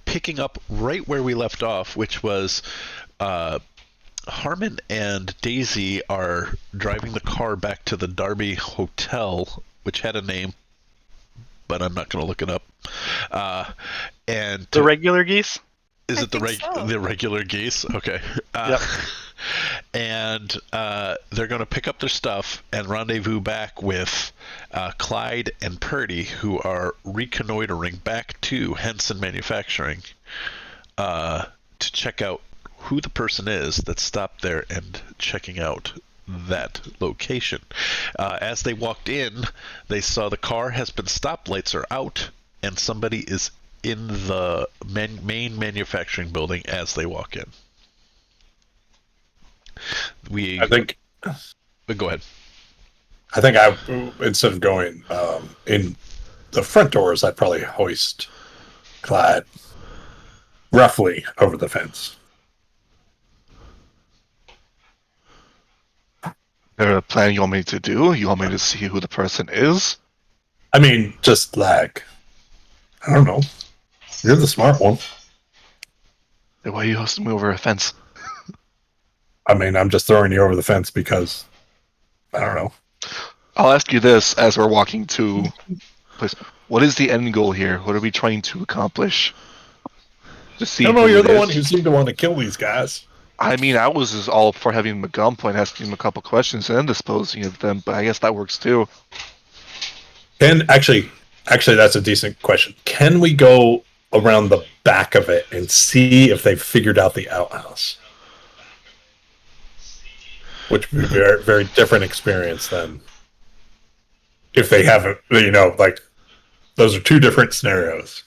picking up right where we left off, which was Harmon and Daisy are driving the car back to the Derby Hotel, which had a name, but I'm not going to look it up. And The regular geese? is I it the think so. the regular geese? Okay. Yep. And they're going to pick up their stuff and rendezvous back with Clyde and Purdy, who are reconnoitering back to Henson Manufacturing to check out who the person is that stopped there and checking out that location. As they walked in, they saw the car has been stopped, lights are out, and somebody is in the main manufacturing building as they walk in. I think Go ahead. I instead of going in the front doors, I'd probably hoist Clyde roughly over the fence. Is there a plan you want me to do? You want me to see who the person is? I mean, just like, I don't know. You're the smart one. Then why are you hosting me over a fence? I mean, I'm just throwing you over the fence because, I don't know. I'll ask you this as we're walking to place. What is the end goal here? What are we trying to accomplish? To see I don't know, who you're it the is? one who seemed to want to kill these guys. I mean, I was just all for having him at gunpoint, asking him a couple questions, and then disposing of them, but I guess that works too. And actually, that's a decent question. Can we go around the back of it and see if they've figured out the outhouse? Which would be a very, very different experience than if they haven't, like, those are two different scenarios.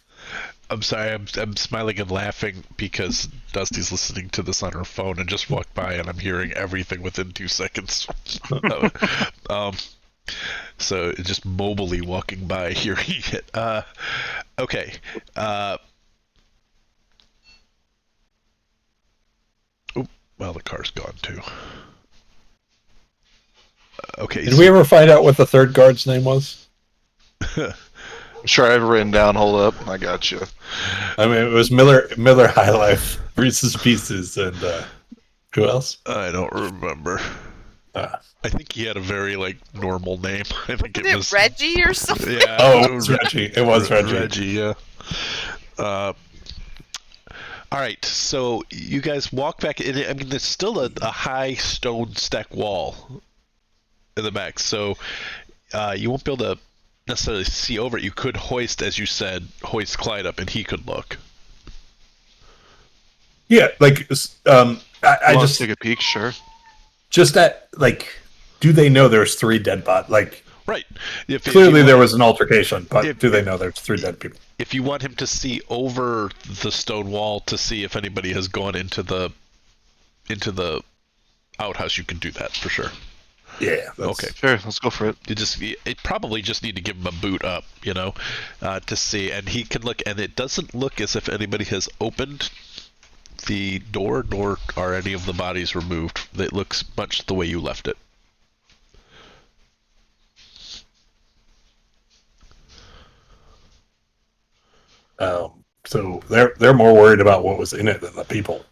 I'm sorry, I'm smiling and laughing because Dusty's listening to this on her phone and just walked by, and I'm hearing everything within 2 seconds. So just mobily walking by, hearing it. Okay. Well, the car's gone too. Okay. Did we ever find out what the third guard's name was? Sure, I've written down. Hold up, I got you. I mean, it was Miller High Life, Reese's Pieces, and who else? I don't remember. I think he had a very normal name. I think Wasn't it Reggie or something? Yeah. Oh, it was Reggie. It was Reggie. Reggie, yeah. All right, so you guys walk back. I mean, there's still a high stone stack wall in the back, so you won't be able to necessarily see over it. You could hoist, as you said, Clyde up, and he could look. Yeah, I Want just to take a peek, sure. just that, do they know there's 3 dead bodies? Right. Clearly there was an altercation, but do they know there's 3 dead people? If you want him to see over the stone wall to see if anybody has gone into the outhouse, you can do that for sure. Yeah. Okay. Sure, let's go for it. It probably just need to give him a boot up, to see, and he can look, and it doesn't look as if anybody has opened the door, nor are any of the bodies removed. It looks much the way you left it. So they're more worried about what was in it than the people.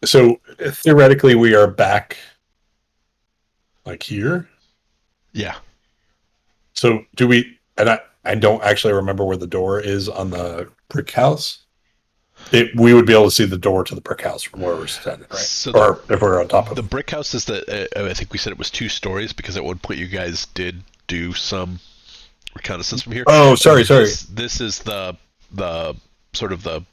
So theoretically, we are back, here. Yeah. So do we? And I don't actually remember where the door is on the brick house. We would be able to see the door to the brick house from where we're standing, right? So or if we're on top of the it. brick house is I think we said it was 2 stories because at one point you guys did do some reconnaissance from here. Oh, sorry. This is the sort of the.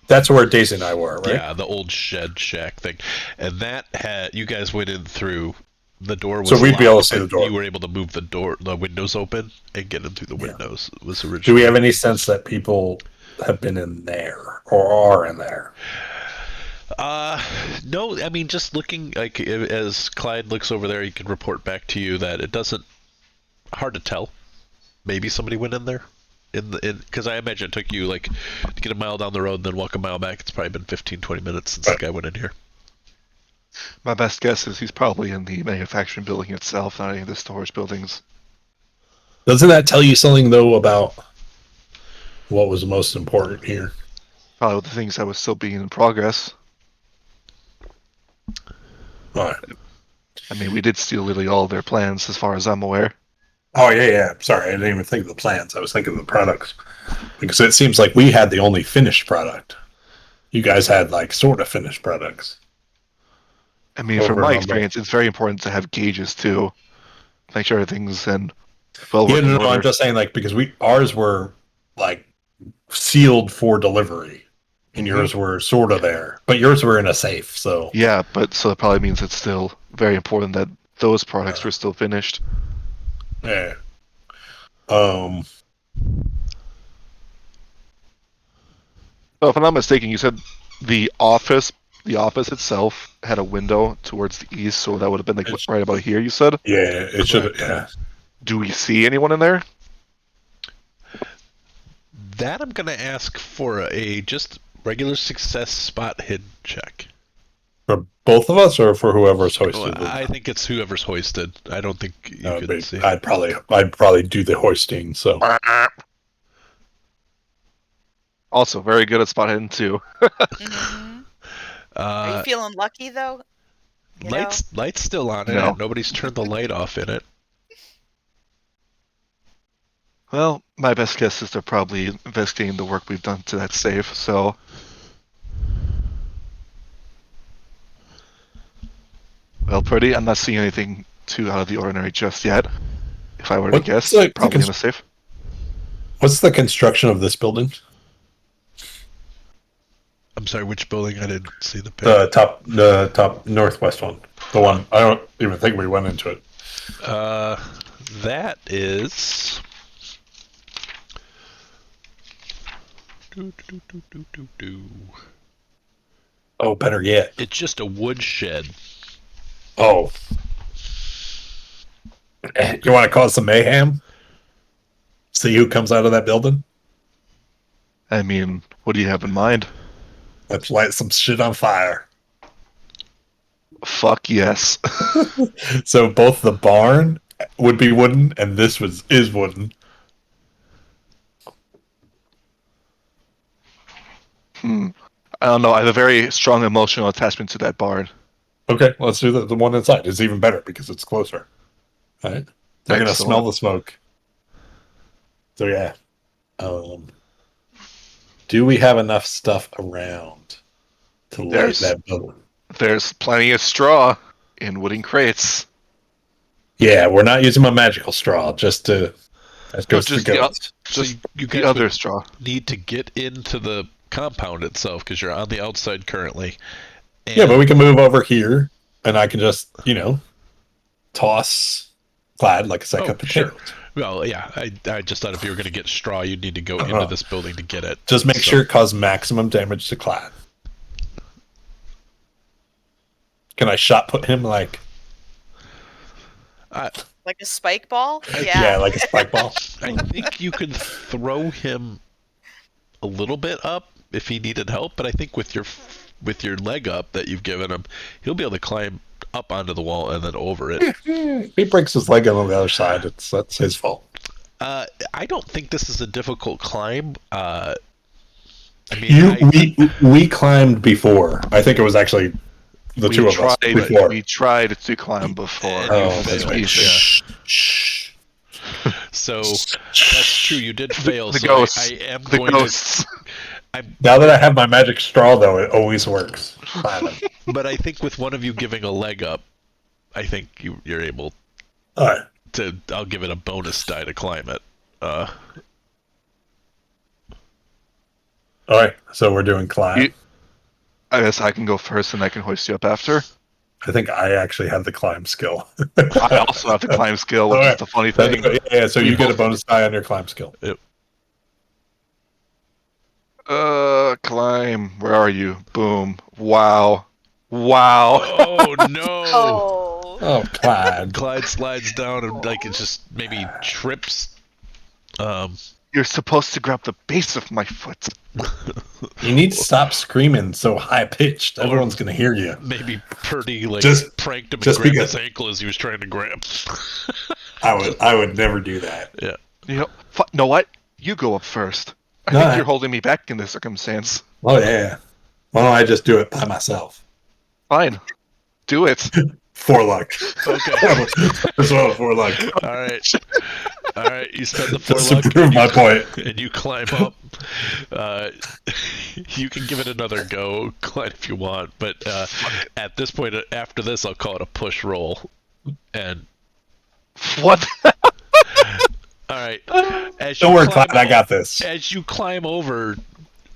That's where Daisy and I were, right? Yeah, the old shed shack thing, and that you guys went in through. The door was so we'd be able to see the locked, door. You were able to move the windows open and get in through the windows. It was originally. Do we have any sense that people have been in there or are in there? No. I mean, just looking as Clyde looks over there, he can report back to you that it doesn't. Hard to tell. Maybe somebody went in there. Because I imagine it took you like to get a mile down the road and then walk a mile back. It's probably been 15, 20 minutes since the guy went in here. My best guess is he's probably in the manufacturing building itself, not any of the storage buildings. Doesn't that tell you something though about what was most important here? Probably with the things that was still being in progress. All right. I mean, we did steal literally all of their plans, as far as I'm aware. Oh yeah. Sorry, I didn't even think of the plans. I was thinking of the products because it seems like we had the only finished product. You guys had like sort of finished products. I mean, Over from my and experience, it's very important to have gauges too. Make sure everything's in Yeah, well-working no, order. I'm just saying like because ours were like sealed for delivery, and yours were sort of there, but yours were in a safe. So Yeah, but so that probably means it's still very important that those products were still finished. yeah. So if I'm not mistaken, you said the office itself had a window towards the east, so that would have been like It's- right about here. You said. Yeah, it should. Correct. Yeah. Do we see anyone in there? That I'm going to ask for a just regular success spot hidden check. For both of us, or for whoever's hoisted. Well, I think it's whoever's hoisted. I don't think you could see. I'd probably do the hoisting. So Also, very good at spot hidden too. Mhm. Are you feeling lucky though? You know? Light's still on in No. it. Nobody's turned the light off in it. Well, my best guess is they're probably investigating the work we've done to that safe. So, well, pretty. I'm not seeing anything too out of the ordinary just yet. If I were to What's guess, the probably in a safe. What's the construction of this building? I'm sorry, which building? I didn't see the pic. The top northwest one. The one I don't even think we went into it. That is. Oh, better yet. It's just a wood shed. Oh, you want to cause some mayhem? See who comes out of that building? I mean, what do you have in mind? Let's light some shit on fire. Fuck yes. So both the barn would be wooden, and this is wooden. I don't know. I have a very strong emotional attachment to that barn. Okay, let's do the one inside. It's even better because it's closer. All right, they're gonna Excellent. smell the smoke. So yeah, do we have enough stuff around to light There's- that building? There's plenty of straw in wooden crates. Yeah, we're not using my magical straw. Just to that goes just to the ghosts. So Just you the guys other would straw. need to get into the compound itself because you're on the outside currently. And Yeah, but we can move over here, and I can just toss Glad like a sack of potatoes. Sure. Well, yeah, I just thought if you were going to get straw, you'd need to go into this building to get it. Just make So- sure it causes maximum damage to Glad. Can I shot put him like Like a spike ball? yeah, like a spike ball? I think you could throw him a little bit up if he needed help, but I think with your leg up that you've given him, he'll be able to climb up onto the wall and then over it. If he breaks his leg on the other side, that's his fault. I don't think this is a difficult climb. I mean, We climbed before. I think it was actually the two of us before. We tried to climb before. And Oh, you that's failed. right. Yeah. Shh. So that's true. You did fail. The so ghosts. I am The going ghosts. Now that I have my magic straw, though, it always works. but I think with one of you giving a leg up, I think you're able All right. to. I'll give it a bonus die to climb it. All right. So we're doing climb. I guess I can go first and I can hoist you up after. I think I actually have the climb skill. I also have the climb skill, which is the funny thing. Yeah, so you get a bonus die on your climb skill. Climb. Where are you? Boom. Wow. Wow. Oh no! Oh. Oh, Clyde. Clyde slides down and like it just maybe trips You're supposed to grab the base of my foot. You need to stop screaming so high pitched. Everyone's gonna hear you. Maybe Purdy Just- pranked him and just grabbed because- his ankle as he was trying to grab. I would never do that. Yeah. Know what? You go up first. I No, think I- you're holding me back in this circumstance. Oh yeah. Why don't I just do it by myself? Fine. Do it. For luck. Okay. As well, for luck. All right. All right. You spend the 4 Just to luck. prove my point. And you climb up. You can give it another go, Clyde, if you want. But at this point, after this, I'll call it a push roll. And What? all right. Don't worry, Clyde. I got this. As you climb over,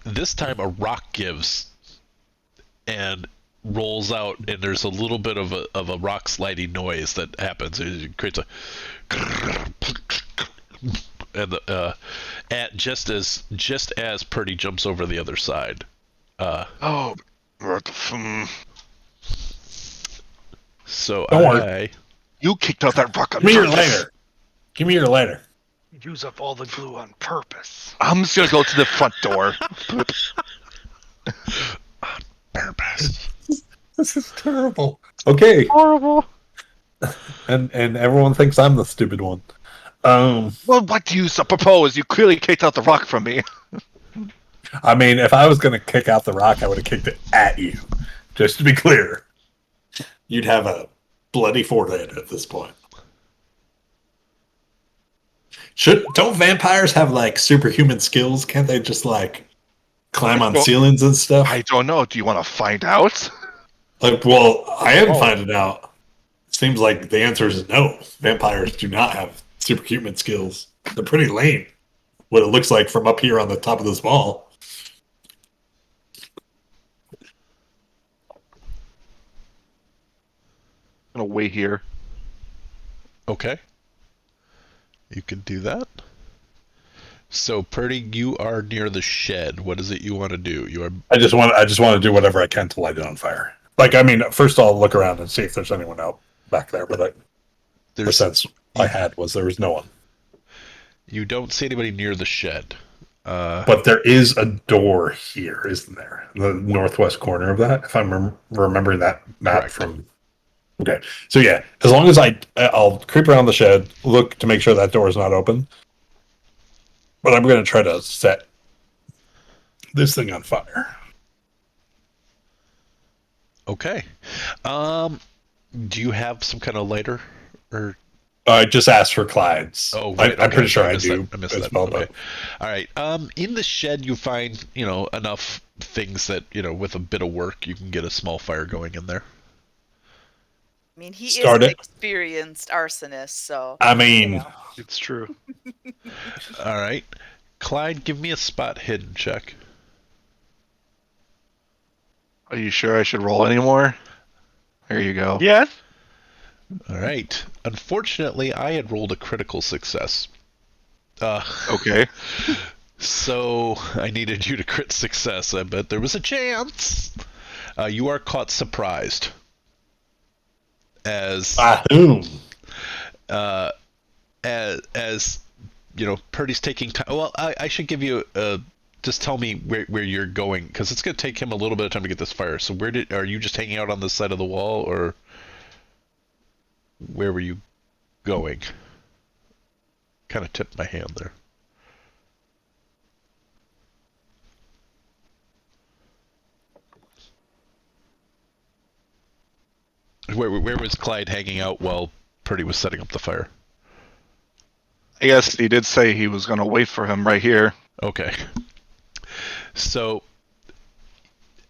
this time a rock gives and rolls out, and there's a little bit of a rock sliding noise that happens. It creates a and just as Purdy jumps over the other side. Oh. So Don't worry. You kicked out that rock on Give me your purpose. lighter. Give me your lighter. Use up all the glue on purpose. I'm just gonna go to the front door. Purpose. This is terrible. Okay. Horrible. And everyone thinks I'm the stupid one. Well, what do you propose? You clearly kicked out the rock from me. I mean, if I was going to kick out the rock, I would have kicked it at you. Just to be clear. You'd have a bloody forehead at this point. Don't vampires have like superhuman skills? Can't they just like climb on ceilings and stuff? I don't know. Do you want to find out? Like, well, I am finding out. Seems like the answer is no. Vampires do not have superhuman skills. They're pretty lame. What it looks like from up here on the top of this wall. I'm gonna wait here. Okay. You can do that. So, Purdy, you are near the shed. What is it you want to do? You are. I just want to do whatever I can to light it on fire. Like, I mean, first I'll look around and see if there's anyone out back there. But the sense I had was there was no one. You don't see anybody near the shed. But there is a door here, isn't there? In the northwest corner of that, if I'm remembering that map Correct. from. Okay, so yeah, as long as I'll creep around the shed, look to make sure that door is not open. But I'm going to try to set this thing on fire. Okay. Do you have some kind of lighter? Or I just asked for Clyde's. oh, right, I'm okay. pretty sure I missed do. That. I missed as that. well, Okay. but All right. In the shed, you find enough things that with a bit of work, you can get a small fire going in there. I mean, he Start is an it. experienced arsonist, so I mean, It's true. All right. Clyde, give me a spot hidden check. Are you sure I should roll anymore? There you go. Yes. All right. Unfortunately, I had rolled a critical success. Okay. So I needed you to crit success. I bet there was a chance. You are caught surprised. As boom. as Purdy's taking time. Well, I should give you just tell me where you're going, because it's going to take him a little bit of time to get this fire. So are you just hanging out on this side of the wall, or where were you going? Kind of tipped my hand there. Where was Clyde hanging out while Purdy was setting up the fire? I guess he did say he was gonna wait for him right here. Okay. So,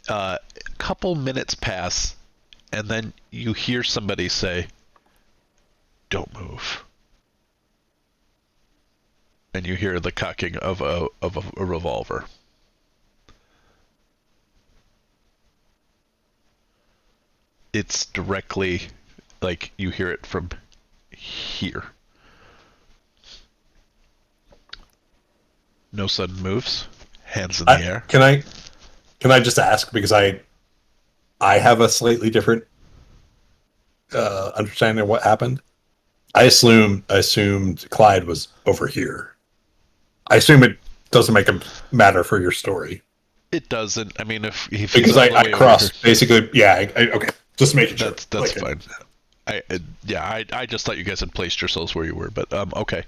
a couple minutes pass, and then you hear somebody say, "Don't move." And you hear the cocking of a revolver. It's directly, like, you hear it from here. No sudden moves. Hands in the air. Can I just ask, because I have a slightly different understanding of what happened. I assumed Clyde was over here. I assume it doesn't make a matter for your story. It doesn't. I mean, if he's Because all the I way over crossed, here, basically, yeah, okay. Just making sure. that's Like, fine. I just thought you guys had placed yourselves where you were, but okay.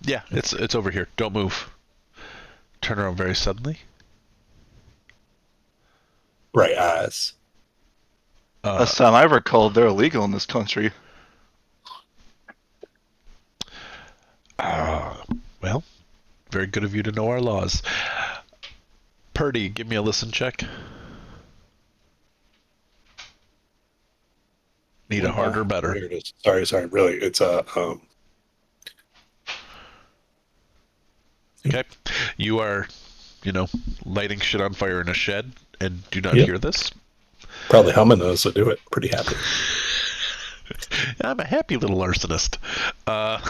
Yeah, it's over here. Don't move. Turn around very suddenly. Right eyes. Last time I recall, they're illegal in this country. Well, very good of you to know our laws. Purdy, give me a listen check. Need a harder, better. Here it is. Sorry. Really, it's a. Okay, you are, lighting shit on fire in a shed, and do not Yep. hear this. Probably humming those to do it. Pretty happy. I'm a happy little arsonist. All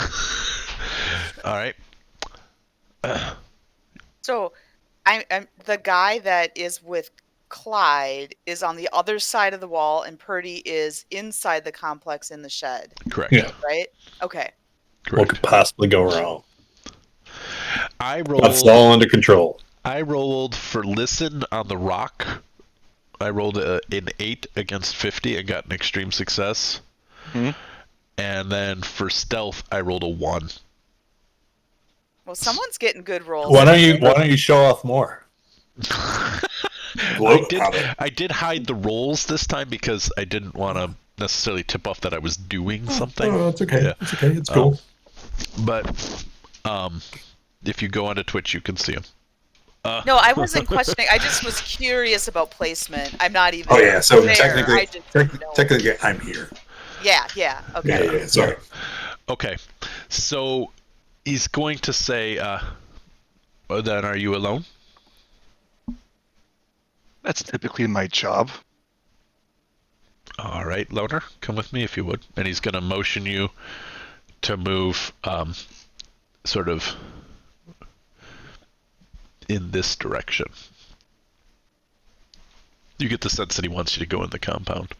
right. So, I'm the guy that is with Clyde is on the other side of the wall, and Purdy is inside the complex in the shed. Correct. Yeah. Right? Okay. What Correct. could possibly go wrong? I That's rolled. all under control. I rolled for listen on the rock. I rolled an 8 against 50 and got an extreme success. Hmm? And then for stealth, I rolled a 1. Well, someone's getting good rolls. Why don't you show off more? I did hide the rolls this time because I didn't want to necessarily tip off that I was doing something. Oh, it's okay. Yeah. It's okay. It's cool. But if you go onto Twitch, you can see them. No, I wasn't questioning. I just was curious about placement. I'm not even. Oh yeah. So there. technically, I just didn't know. technically, I'm here. Yeah. Okay. Yeah. Sorry. Okay. So he's going to say, well, then are you alone? That's typically my job. All right, Loner, come with me if you would. And he's going to motion you to move sort of in this direction. You get the sense that he wants you to go in the compound.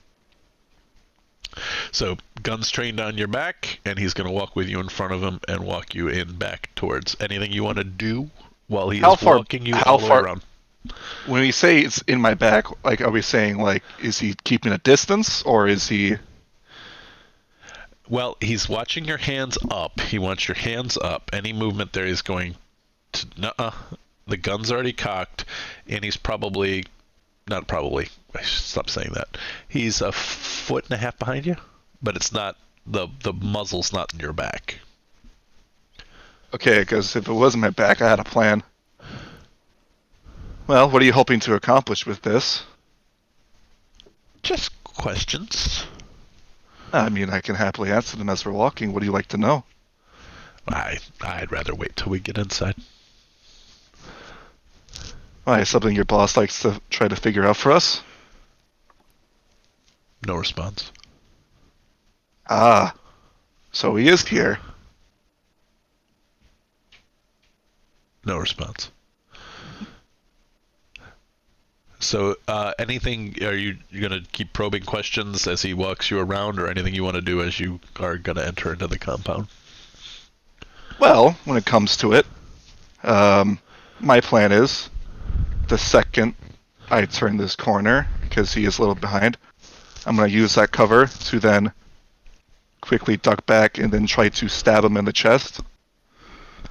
So, guns trained on your back, and he's going to walk with you in front of him and walk you in back towards anything you want to do while he is walking you all the way around. When we say it's in my back, like, are we saying, like, is he keeping a distance, or is he... Well, he's watching your hands up. He wants your hands up. Any movement there is going to... Nuh-uh. The gun's already cocked, and he's probably... Not probably. I should stop saying that. He's a 1.5 feet behind you, but it's not... The muzzle's not in your back. Okay, because if it wasn't my back, I had a plan. Well, what are you hoping to accomplish with this? Just questions. I mean, I can happily answer them as we're walking. What do you like to know? I'd rather wait till we get inside. Why, something your boss likes to try to figure out for us? No response. Ah, so he is here. No response. So, anything, are you going to keep probing questions as he walks you around, or anything you want to do as you are going to enter into the compound? Well, when it comes to it, my plan is, the second I turn this corner, because he is a little behind, I'm going to use that cover to then quickly duck back and then try to stab him in the chest.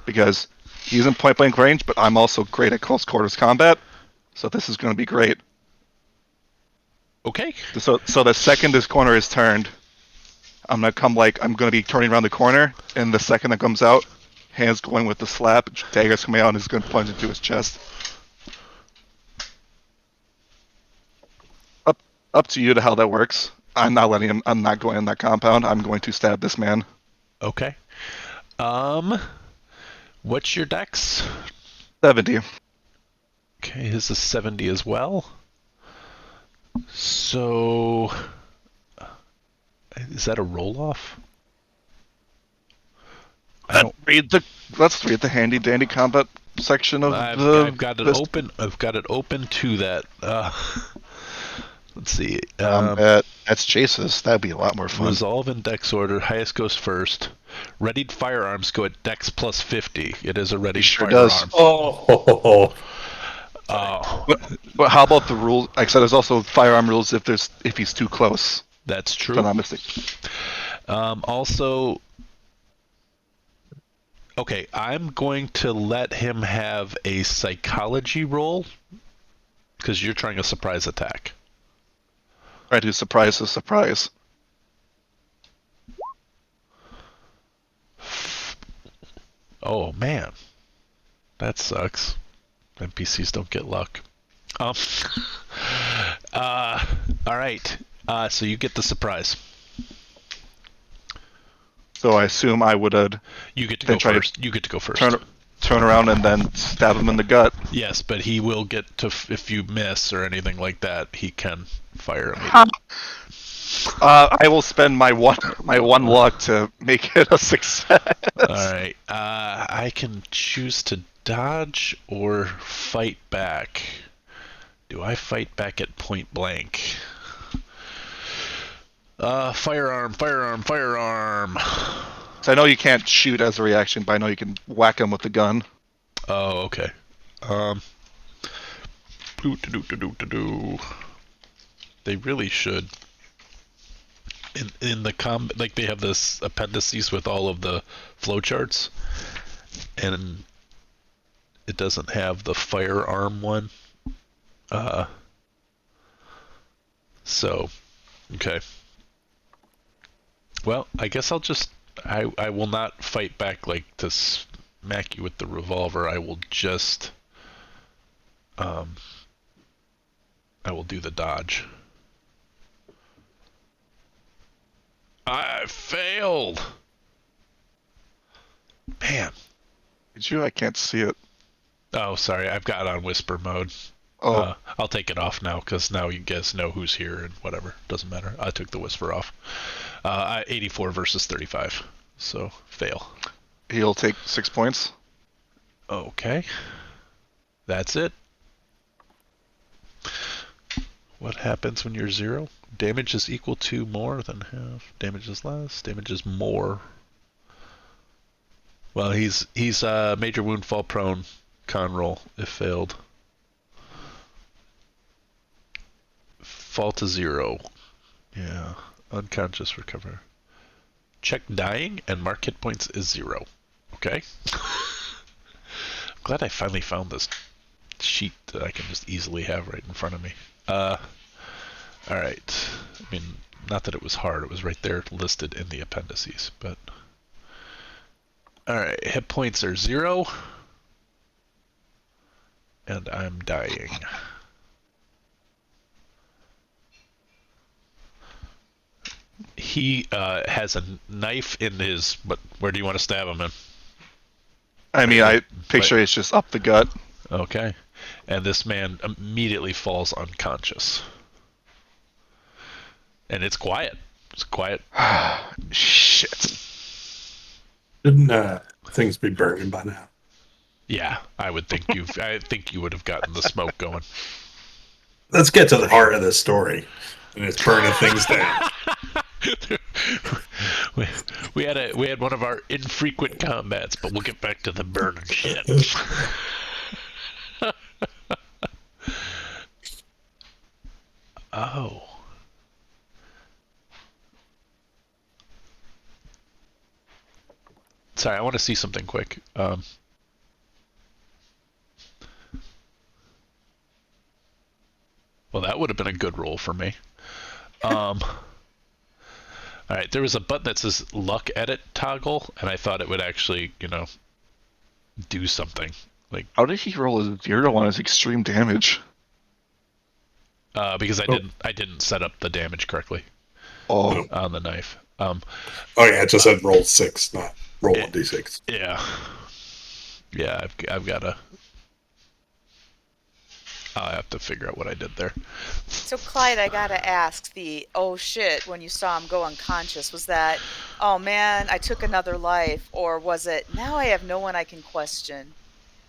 Because he's in point-blank range, but I'm also great at close quarters combat. So this is going to be great. Okay. So the second this corner is turned, I'm going to be turning around the corner, and the second that comes out, hands going with the slap, daggers coming out, and he's going to plunge into his chest. Up to you to how that works. I'm not going in that compound. I'm going to stab this man. Okay. What's your dex? 70. Okay, his is 70 as well. So, is that a roll-off? Let's read the handy dandy combat section of I've got it this. open. I've got it open to that. Let's see. That's Chase's. That'd be a lot more fun. Resolve in Dex order. Highest goes first. Readied firearms go at Dex plus 50. It is a readied sure firearm. does. Oh. But how about the rule? Like I said, there's also firearm rules if he's too close. That's If true. I'm not mistaken. Also, okay, I'm going to let him have a psychology roll because you're trying a surprise attack. Try to surprise the surprise. Oh man, that sucks. NPCs don't get luck. All right. So you get the surprise. So I assume I would You get to Then go try to first. You get to go first. turn around and then stab him in the gut. Yes, but he will get to if you miss or anything like that, he can fire immediately. I will spend my one luck to make it a success. All right. I can choose to dodge or fight back. Do I fight back at point blank? Firearm. So I know you can't shoot as a reaction, but I know you can whack him with the gun. Oh, okay. They really should. In the like they have this appendices with all of the flowcharts, and it doesn't have the firearm one. So, okay. Well, I guess I'll just I will not fight back like to smack you with the revolver. I will just I will do the dodge. I failed. Man. Did you? I can't see it. Oh, sorry. I've got it on whisper mode. Oh, I'll take it off now because now you guys know who's here and whatever. Doesn't matter. I took the whisper off. 84 versus 35. So, fail. he'll take 6 points. Okay. That's it. What happens when you're 0? Damage is equal to more than half. Damage is less. Damage is more. Well, he's major wound, fall prone. Con roll if failed. Fall to 0. Yeah. Unconscious, recover. Check dying and mark hit points is 0. Okay. I'm glad I finally found this sheet that I can just easily have right in front of me. Alright. I mean, not that it was hard, it was right there listed in the appendices, but... Alright, hit points are 0. And I'm dying. He has a knife in his... Where do you want to stab him in? I mean, I picture it's just up the gut. Okay. And this man immediately falls unconscious. And it's quiet. It's quiet. Shit. Shouldn't things be burning by now? Yeah, I would think I think you would have gotten the smoke going. Let's get to the heart of this story. And it's burning things down. we had one of our infrequent combats, but we'll get back to the burning shit. Oh. Sorry, I want to see something quick. Well, that would have been a good roll for me. All right, there was a button that says luck edit toggle, and I thought it would actually, do something. Like, How did he roll a 0 on his extreme damage? because I didn't set up the damage correctly Oh, on the knife. Oh yeah, it just said roll 6, not roll 1d6. Yeah. Yeah, I've got to. I'll have to figure out what I did there. So, Clyde, I gotta ask, the oh shit when you saw him go unconscious, was that, oh man, I took another life, or was it, now I have no one I can question?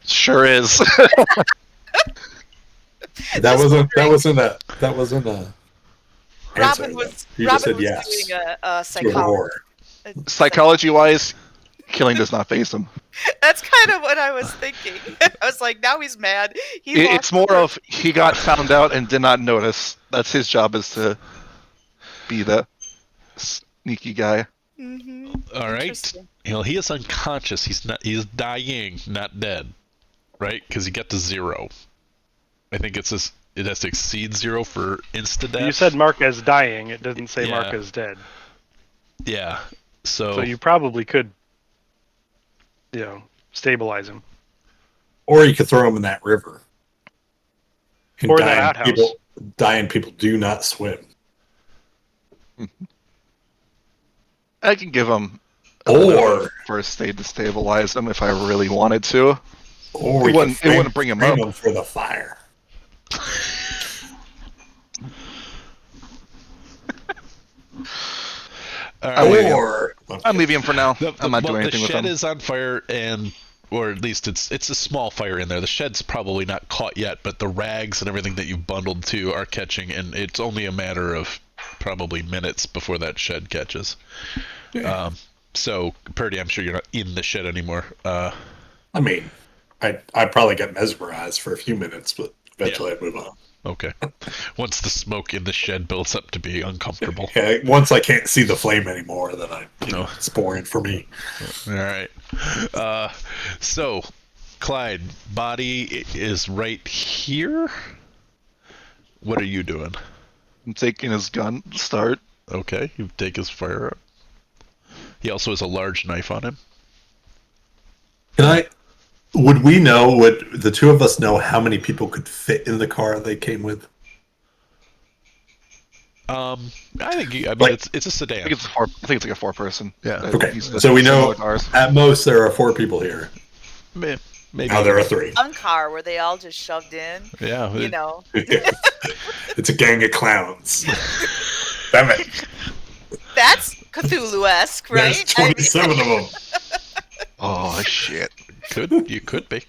sure is. That wasn't a answer. Robin Though. was You just Robin said was yes. doing a To a horror. Psychology-wise, killing does not phase him. That's kind of what I was thinking. I was like, now he's mad. It's more of he got found out and did not notice. That's his job, is to be the sneaky guy. Mm-hmm. All right. He is unconscious. He's dying, not dead. Right? Because he got to 0. I think it has to exceed 0 for insta-death. You said Mark as dying. It didn't say Yeah. Mark as dead. Yeah. So you probably could, stabilize him. Or you could throw him in that river. And Or that outhouse. Dying people do not swim. I can give him Or first aid to stabilize him if I really wanted to. Or it wouldn't bring him up. Him for the fire. I'm leaving him for now. I'm not doing anything with him. The shed is on fire, or at least it's a small fire in there. The shed's probably not caught yet, but the rags and everything that you've bundled to are catching, and it's only a matter of probably minutes before that shed catches. Yeah. So, Purdy, I'm sure you're not in the shed anymore. I mean, I probably get mesmerized for a few minutes, but eventually I move on. Okay. Once the smoke in the shed builds up to be uncomfortable. Yeah, once I can't see the flame anymore, then it's boring for me. All right. So, Clyde, body is right here. What are you doing? I'm taking his gun to start. Okay, you take his firearm. He also has a large knife on him. Would we know, would the two of us know how many people could fit in the car they came with? I think it's a sedan. I think it's like a 4-person. Yeah. Okay. So we know at most there are 4 people here. Maybe. Now there are 3. One car were they all just shoved in? Yeah. It's a gang of clowns. Damn it. That's Cthulhu-esque, right? There's 27 of them. Oh shit. You could be.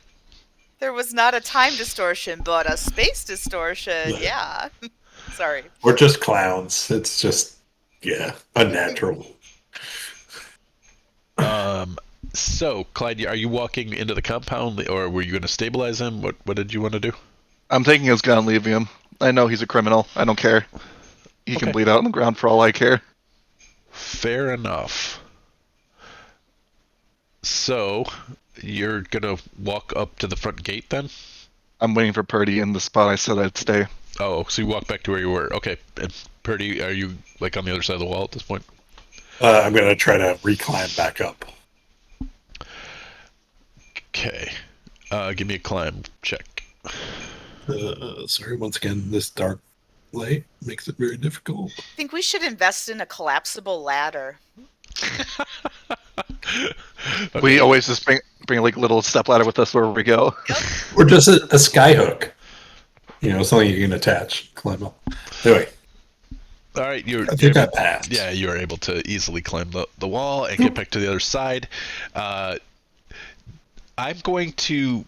There was not a time distortion, but a space distortion. Yeah. Sorry. We're just clowns. It's just, unnatural. So, Clyde, are you walking into the compound, or were you going to stabilize him? What did you want to do? I'm taking his gun and leaving him. I know he's a criminal. I don't care. He can bleed out on the ground for all I care. Fair enough. So, you're going to walk up to the front gate then? I'm waiting for Purdy in the spot I said I'd stay. Oh, so you walk back to where you were. Okay. And Purdy, are you on the other side of the wall at this point? I'm going to try to reclimb back up. Okay. Give me a climb check. Sorry, once again, this dark light makes it very difficult. I think we should invest in a collapsible ladder. Okay. We always just bring like a little step ladder with us wherever we go. Or just a sky hook. Something you can attach, climb up. Anyway. All right, I think I passed. Yeah, you are able to easily climb the wall and get back to the other side. I'm going to,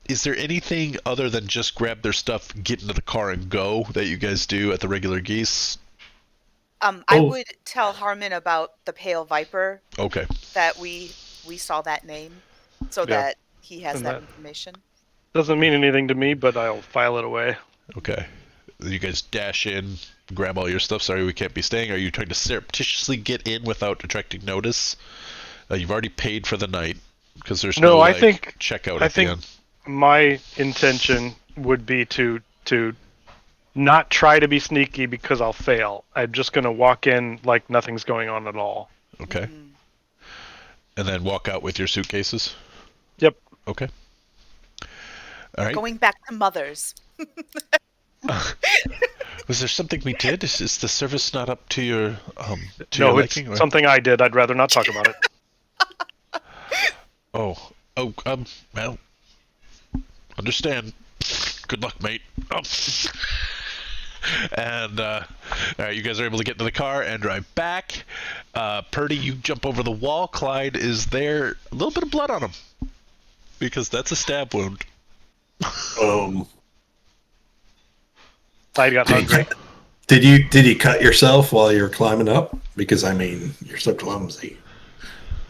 is there anything other than just grab their stuff, get into the car, and go that you guys do at the regular geese? I would tell Harmon about the Pale Viper. Okay. That we saw that name, so that he has that information. Doesn't mean anything to me, but I'll file it away. Okay. You guys dash in, grab all your stuff. Sorry, we can't be staying. Are you trying to surreptitiously get in without attracting notice? You've already paid for the night because there's no checkout at the end. My intention would be to not try to be sneaky because I'll fail. I'm just going to walk in like nothing's going on at all. Okay. Mm-hmm. And then walk out with your suitcases? Yep. Okay. All right. Going back to Mother's. Was there something we did? Is the service not up to your your liking? It's something I did. I'd rather not talk about it. Well, understand. Good luck, mate. And all right, you guys are able to get into the car and drive back. Purdy, you jump over the wall. Clyde is there. A little bit of blood on him because that's a stab wound. I got hungry. Did you cut yourself while you were climbing up? Because I mean, you're so clumsy.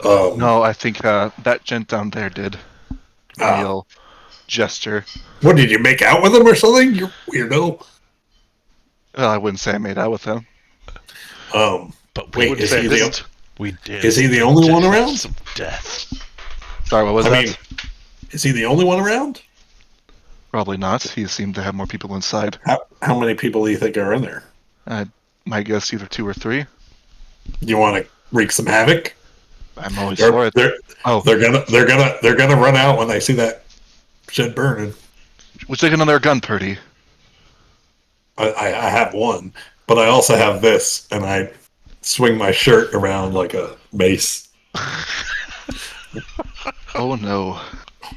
No, I think that gent down there did. And Ah. he'll gesture. What did you make out with him or something? You weirdo. Well, I wouldn't say I made out with him. But we Wait, is say he this- the only one around? Of death. Sorry, what was I that? mean, is he the only one around? Probably not. He seemed to have more people inside. How many people do you think are in there? My guess either 2 or 3. You want to wreak some havoc? I'm always for it. Oh, They're gonna run out when they see that shit burning. we'll take another gun, Purdy. I have one, but I also have this, and I swing my shirt around like a mace. Oh no.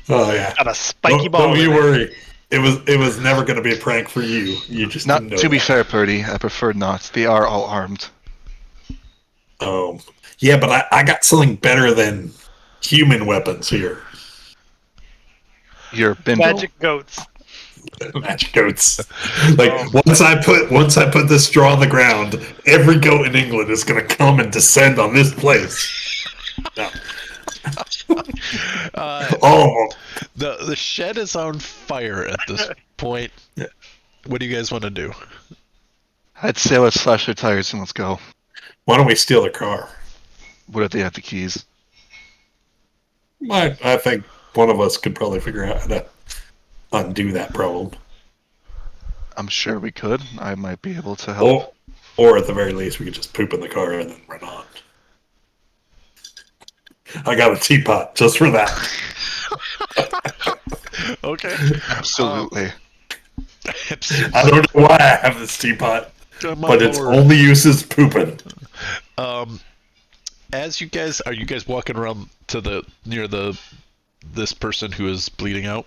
Oh yeah. Got a spiky ball. Don't in you it. worry. It was never going to be a prank for you. You just Not didn't know to be that. fair, Purdy. I prefer not. They are all armed. Yeah, but I got something better than human weapons here. Your bimbo. Magic goats. Magic goats. Like once I put this straw on the ground, every goat in England is going to come and descend on this place. No. All of them. The shed is on fire at this point. Yeah. What do you guys want to do? I'd say let's slash their tires and let's go. Why don't we steal a car? What if they have the keys? I think one of us could probably figure out how to undo that problem. I'm sure we could. I might be able to help. Or at the very least, we could just poop in the car and then run on. I got a teapot just for that. Okay. Absolutely. I don't know why I have this teapot, but its board. only use is pooping. As you guys are you guys walking around to near this person who is bleeding out?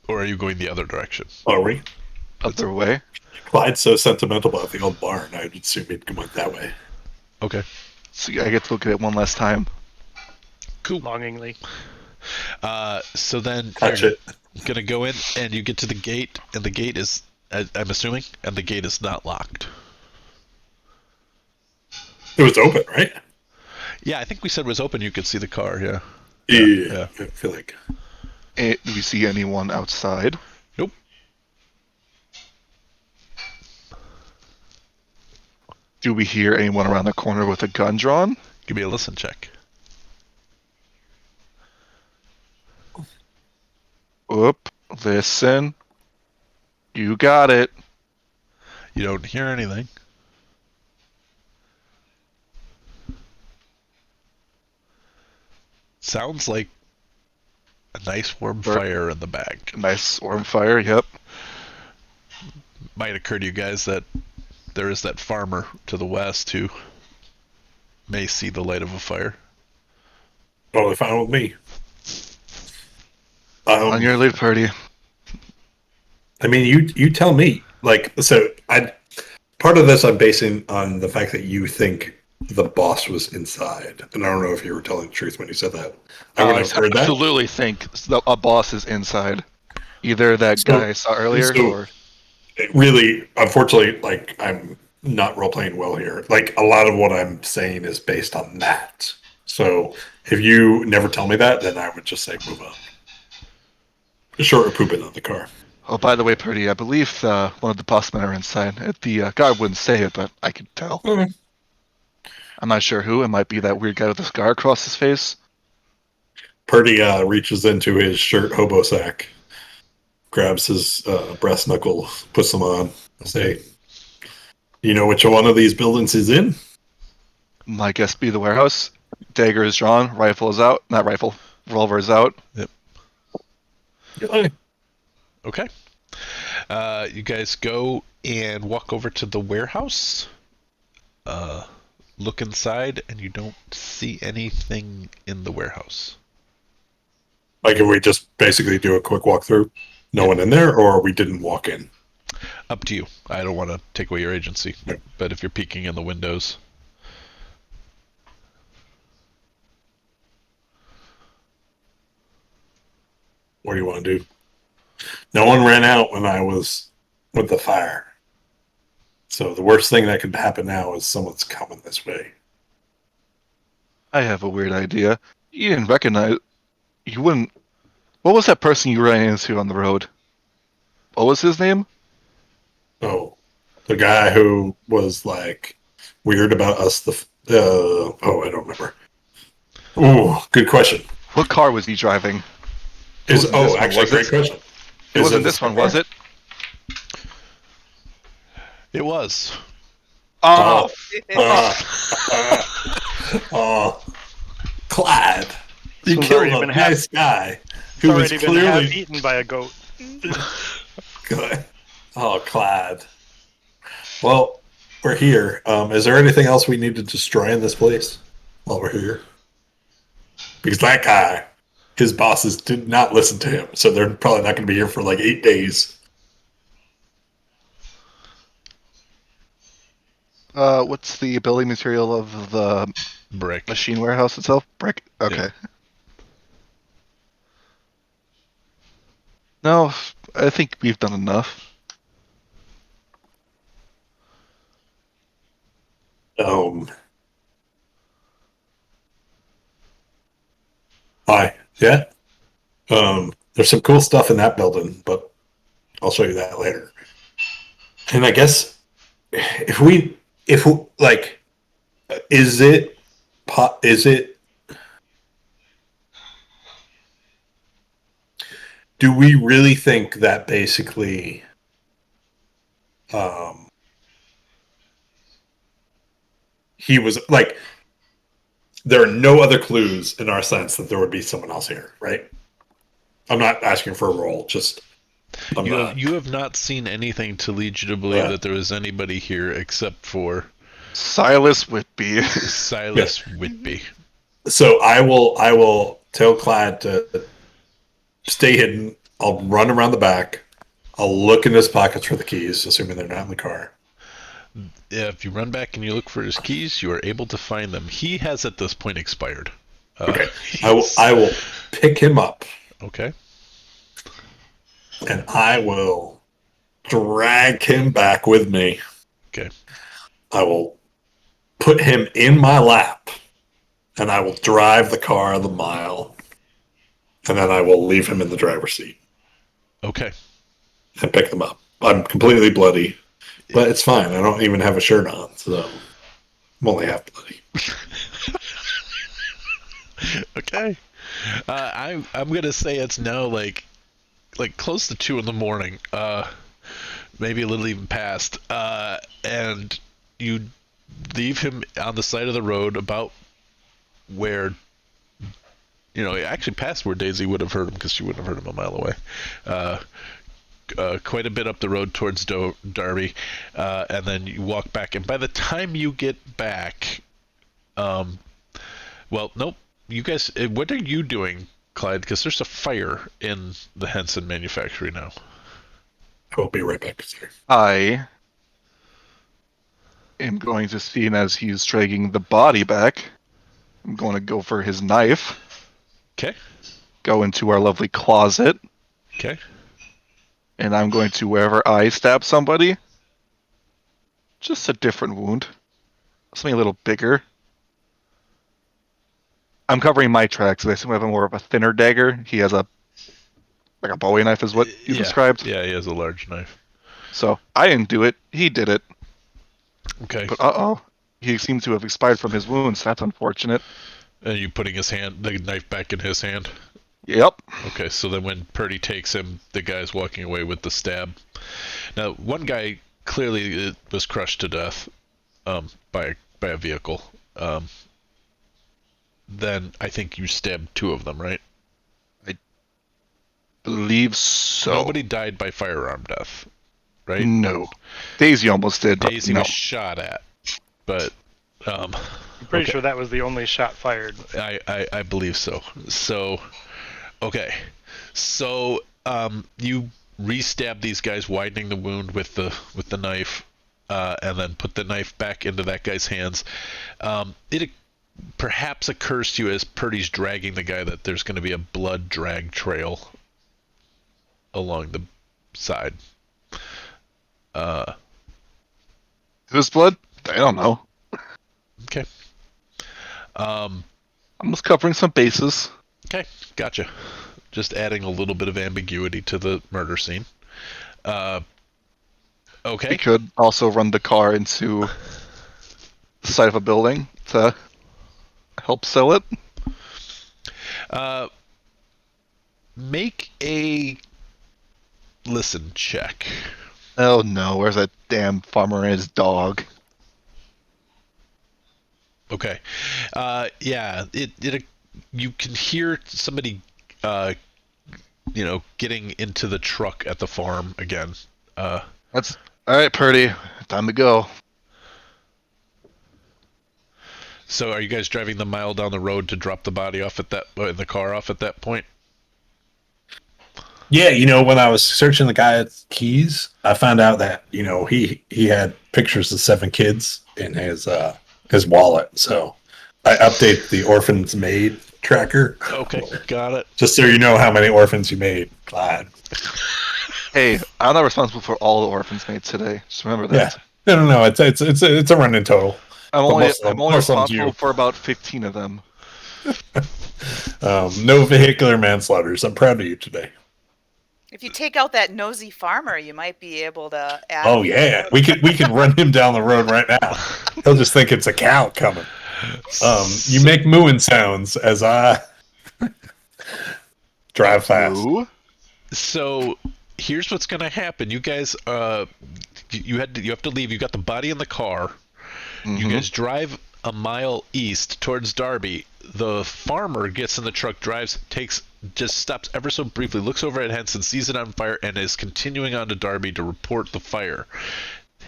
Or are you going the other direction? Are we? Other way. Clyde's so sentimental about the old barn, I'd assume he'd come out that way. Okay. So I get to look at it one last time. Cool. Longingly. So then Touch you're it. gonna go in and you get to the gate, and the gate is, I'm assuming, and the gate is not locked. It was open, right? Yeah, I think we said it was open. You could see the car. Yeah. Yeah. I feel like. Do we see anyone outside? Nope. Do we hear anyone around the corner with a gun drawn? Give me a listen check. Whoop. Listen. You got it. You don't hear anything. Sounds like a nice warm fire in the back. Nice warm fire, yep. Might occur to you guys that there is that farmer to the west who may see the light of a fire. Totally fine with me. On your lead, Purdy. I mean, you tell me. Like, so part of this I'm basing on the fact that you think the boss was inside, and I don't know if you were telling the truth when you said that. I would I have heard that. absolutely think a boss is inside. Either that guy I saw earlier, or Really, unfortunately, like I'm not role playing well here. Like a lot of what I'm saying is based on that. So if you never tell me that, then I would just say move on. Short of pooping on the car. oh, by the way, Purdy, I believe one of the boss men are inside. The guy wouldn't say it, but I could tell. Okay. I'm not sure who. It might be that weird guy with the scar across his face. Purdy reaches into his shirt hobo sack, grabs his brass knuckle, puts them on. Say, you know which one of these buildings is in? My guess be the warehouse. Dagger is drawn. Rifle is out. Not rifle. Revolver is out. Yep. Yeah. Okay. You guys go and walk over to the warehouse. Look inside, and you don't see anything in the warehouse. Like if we just basically do a quick walkthrough, no one in there, or we didn't walk in. Up to you. I don't want to take away your agency, Yep. but if you're peeking in the windows. What do you want to do? No one ran out when I was with the fire. So the worst thing that could happen now is someone's coming this way. I have a weird idea. You didn't recognize. You wouldn't. What was that person you ran into on the road? What was his name? Oh, the guy who was like weird about us. I don't remember. Oh, good question. What car was he driving? Actually, great question. It wasn't this one, was it? It was. Oh, Clyde. You one's killed already a been half- nice guy It's who was already been half clearly eaten by a goat. good. Oh, Clyde. Well, we're here. Is there anything else we need to destroy in this place while we're here? Because that guy, his bosses did not listen to him, so they're probably not going to be here for like 8 days. what's the building material of the Brick. machine warehouse itself? Brick. Okay. Yeah. No, I think we've done enough. Hi. Yeah. There's some cool stuff in that building, but I'll show you that later. And I guess if we like, is it, do we really think that basically, he was like, there are no other clues in our sense that there would be someone else here, right? I'm not asking for a roll, just You have not seen anything to lead you to believe that there was anybody here except for Silas Whitby. Silas Whitby. So I will tell Clyde to stay hidden. I'll run around the back. I'll look in his pockets for the keys, assuming they're not in the car. If you run back and you look for his keys, you are able to find them. He has at this point expired. Okay. I will pick him up. Okay. And I will drag him back with me. Okay. I will put him in my lap, and I will drive the car the mile, and then I will leave him in the driver's seat. Okay. And pick them up. I'm completely bloody, but it's fine. I don't even have a shirt on, so I'm only half bloody. Okay. I'm gonna say it's now like close to 2 a.m. Maybe a little even past. And you leave him on the side of the road about where, actually past where Daisy would have heard him, because she wouldn't have heard him a mile away. Quite a bit up the road towards Darby, and then you walk back. And by the time you get back, nope. You guys, what are you doing, Clyde? Because there's a fire in the Henson manufactory now. I will be right back, sir. I am going to see, and as he's dragging the body back, I'm going to go for his knife. Okay. Go into our lovely closet. Okay. And I'm going to, wherever I stab somebody, just a different wound. Something a little bigger. I'm covering my tracks. I assume I have more of a thinner dagger. He has a Bowie knife is what you described. Yeah, he has a large knife. So I didn't do it. He did it. Okay. But he seems to have expired from his wounds. That's unfortunate. And you putting the knife back in his hand? Yep. Okay, so then when Purdy takes him, the guy's walking away with the stab. Now, one guy clearly was crushed to death by a vehicle. Then I think you stabbed 2 of them, right? I believe so. Nobody died by firearm death, right? No. Daisy almost did. Daisy no. was shot at, but I'm pretty sure that was the only shot fired. I believe so. So, okay. So you re-stab these guys, widening the wound with the knife, and then put the knife back into that guy's hands. It perhaps occurs to you as Purdy's dragging the guy that there's going to be a blood drag trail along the side. Whose blood? I don't know. Okay. I'm just covering some bases. Okay, gotcha. Just adding a little bit of ambiguity to the murder scene. We Okay. could also run the car into the side of a building to help sell it. Make a listen check. Oh no, where's that damn farmer and his dog? Okay. Yeah, it you can hear somebody getting into the truck at the farm again. That's alright, Purdy. Time to go. So are you guys driving the mile down the road to drop the body off at the car off at that point? Yeah, when I was searching the guy's keys, I found out that he had pictures of 7 kids in his wallet. So I update the orphans made tracker. Okay, got it. Just so you know how many orphans you made, Clyde. Hey, I'm not responsible for all the orphans made today. Just remember that. Yeah, no, it's a running total. I'm But only most of them- I'm only most of them's responsible you. for about 15 of them. No vehicular manslaughters. I'm proud of you today. If you take out that nosy farmer, you might be able to add. Oh yeah, we could run him down the road right now. He'll just think it's a cow coming. You make mooing sounds as I drive fast. Moo? So here's what's gonna happen. You guys, you have to leave. You got the body in the car. You guys drive a mile east towards Darby. The farmer gets in the truck, just stops ever so briefly, looks over at Henson, sees it on fire, and is continuing on to Darby to report the fire.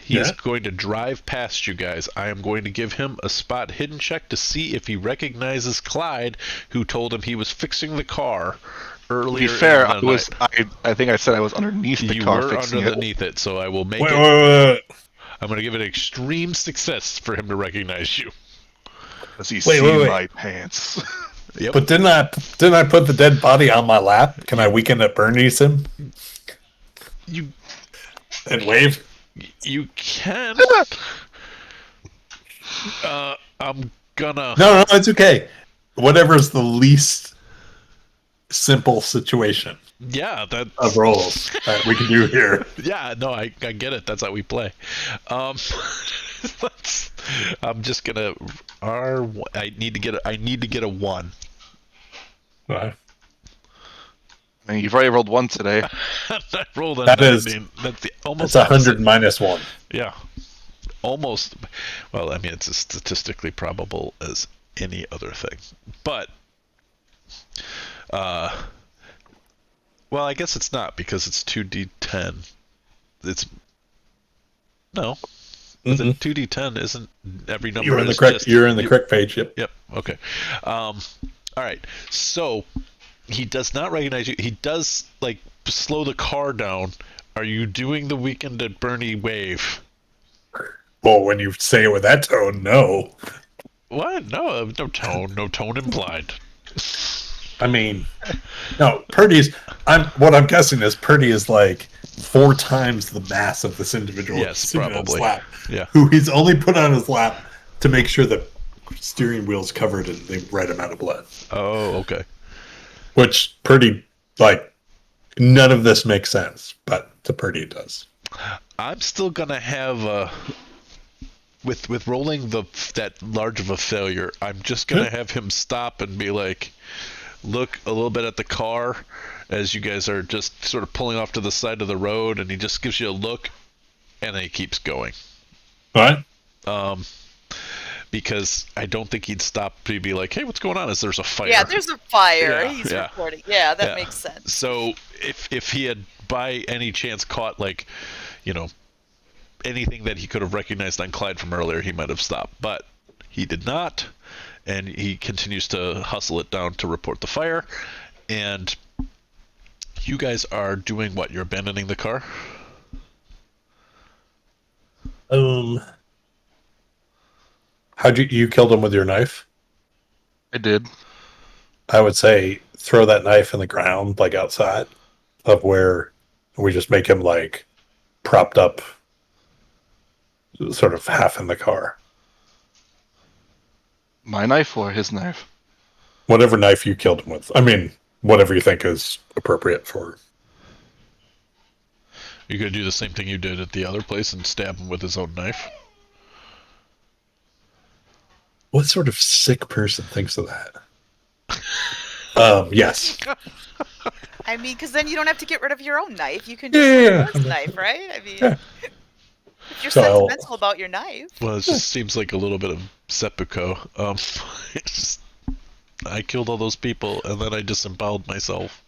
He's going to drive past you guys. I am going to give him a spot hidden check to see if he recognizes Clyde, who told him he was fixing the car earlier. To be fair, in the night. I think I said I was underneath the You car were fixing it. underneath it, so I will make Wait, it. wait. I'm going to give it extreme success for him to recognize you. Does he Wait, see wait. my pants? Yep. But didn't I put the dead body on my lap? Can I weekend at Bernie's him You and wave? you can. I'm gonna. No, it's okay. Whatever's the least simple situation Yeah, that. of roles that we can do here. Yeah, no, I get it. That's how we play. I'm just gonna. I need to get a 1. Right. I mean, you've already rolled one today. I rolled a That is- 19. That's almost It's 100 opposite. minus 1. Yeah, almost. Well, I mean, it's as statistically probable as any other thing, but well, I guess it's not because it's 2d10. It's no. Is it 2d10? Isn't every number? You're in the is correct. just- You're in the correct page. Yep. Yep. Okay. All right. So he does not recognize you. He does slow the car down. Are you doing the weekend at Bernie wave? Well, when you say it with that tone, no. What? No, no tone. No tone implied. I mean, no. What I'm guessing is Purdy is like 4 times the mass of this individual. Yes, sitting on his probably. lap, Yeah. who he's only put on his lap to make sure the steering wheel's covered in the right amount of blood. Oh, okay. Which Purdy, none of this makes sense, but to Purdy it does. I'm still gonna have with rolling that large of a failure. I'm just gonna have him stop and be like, look a little bit at the car as you guys are just sort of pulling off to the side of the road, and he just gives you a look, and then he keeps going. All right. Because I don't think he'd stop to be like, hey, what's going on? There's a fire. Yeah, there's a fire. Yeah, He's yeah. reporting. Yeah, that Yeah. makes sense. So if he had by any chance caught anything that he could have recognized on Clyde from earlier, he might have stopped. But he did not, and he continues to hustle it down to report the fire. And you guys are doing what? You're abandoning the car? How'd you killed him with your knife? I did. I would say throw that knife in the ground, outside of where we just make him propped up sort of half in the car. My knife or his knife? Whatever knife you killed him with. I mean, whatever you think is appropriate for. You're gonna do the same thing you did at the other place and stab him with his own knife? What sort of sick person thinks of that? Yes. I mean, because then you don't have to get rid of your own knife. You can Yeah, just use his knife, right? I mean, Yeah. if you're So- sentimental about your knife. Well, it just seems like a little bit of seppuku. I killed all those people and then I disemboweled myself.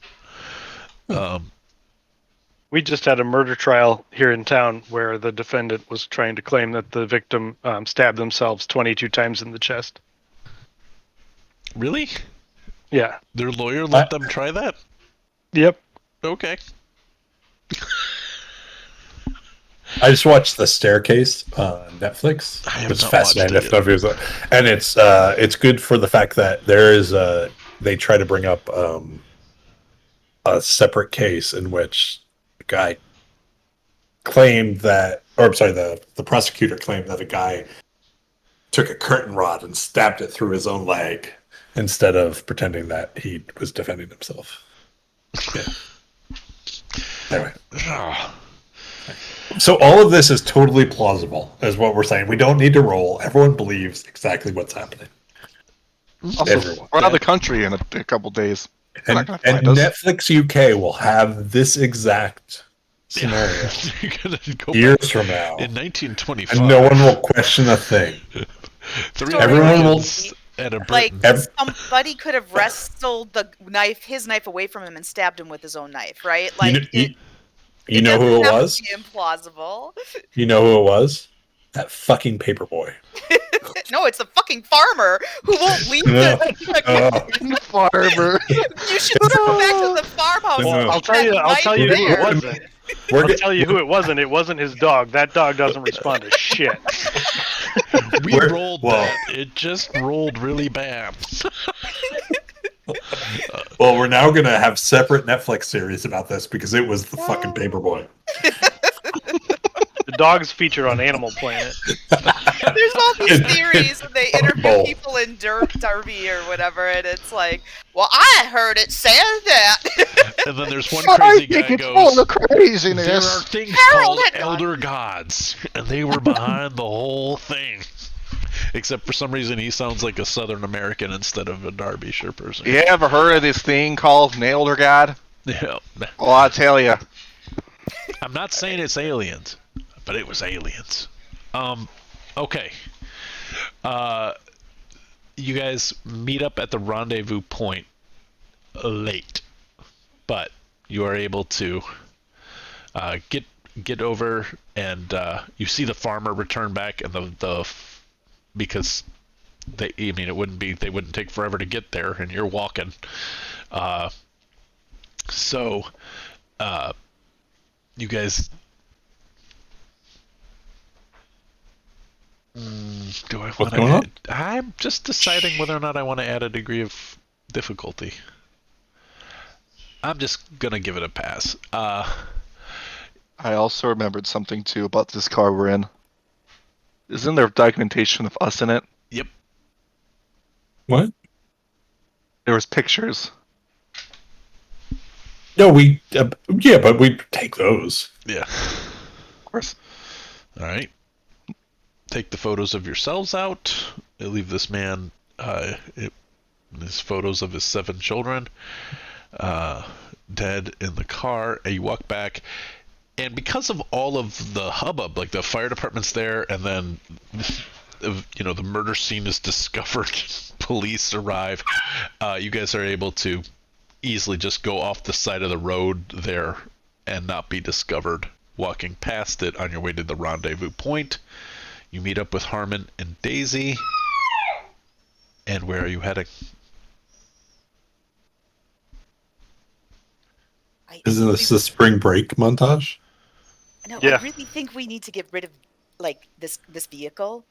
We just had a murder trial here in town where the defendant was trying to claim that the victim stabbed themselves 22 times in the chest. Really? Yeah. Their lawyer let them try that? Yep. Okay. I just watched The Staircase on Netflix. I have It's not fascinating. watched it If none of you- and it's good for the fact that there is they try to bring up a separate case in which a guy claimed that, or I'm sorry, the prosecutor claimed that a guy took a curtain rod and stabbed it through his own leg instead of pretending that he was defending himself. Yeah. Anyway. So all of this is totally plausible, is what we're saying. We don't need to roll. Everyone believes exactly what's happening. Also, Everyone. we're out of the country in a couple days. They're And, not gonna and find us. Netflix UK will have this exact scenario You're gonna go years back from now, in 1925. and no one will question a thing. Three Everyone will- Americans and a Like Briton. somebody could have wrestled his knife away from him and stabbed him with his own knife, right? You Like know, you know doesn't who it have to was? be implausible. You know who it was? That fucking paperboy. No, it's the fucking farmer who won't leave No. the. Farmer. You should go back to the farmhouse. Well, and I'll leave tell that you. I'll knife tell you who there. it wasn't. We're I'll get- tell you who it wasn't. It wasn't his dog. That dog doesn't respond to shit. We We're- rolled well- that. It just rolled really bad. Well, we're now going to have separate Netflix series about this because it was the fucking paperboy. The dog's featured on Animal Planet. There's all these theories, and they interview Both. people in Derby or whatever, and it's like, well, I heard it said that. And then there's one I crazy think guy it's full goes, of there are craziness. things Harold called had gone. elder gods, and they were behind the whole thing. Except for some reason he sounds like a Southern American instead of a Derbyshire person. You ever heard of this thing called Nailed or God? Yeah. Well, I tell you. I'm not saying it's aliens, but it was aliens. Okay. You guys meet up at the rendezvous point late, but you are able to get over, and you see the farmer return back, and the because they they wouldn't take forever to get there, and you're walking. So you guys. Do I What's want going on? to? I'm just deciding whether or not I want to add a degree of difficulty. I'm just gonna give it a pass. I also remembered something too about this car we're in. Isn't there documentation of us in it? Yep. What? There was pictures. No, yeah, but we take those. Yeah. Of course. All right. Take the photos of yourselves out. Leave this man his photos of his 7 children dead in the car. And you walk back, and because of all of the hubbub, like the fire department's there, and then the murder scene is discovered, police arrive. You guys are able to easily just go off the side of the road there and not be discovered walking past it on your way to the rendezvous point. You meet up with Harmon and Daisy. And where are you heading? Isn't this the spring break montage? No, Yeah. I really think we need to get rid of this vehicle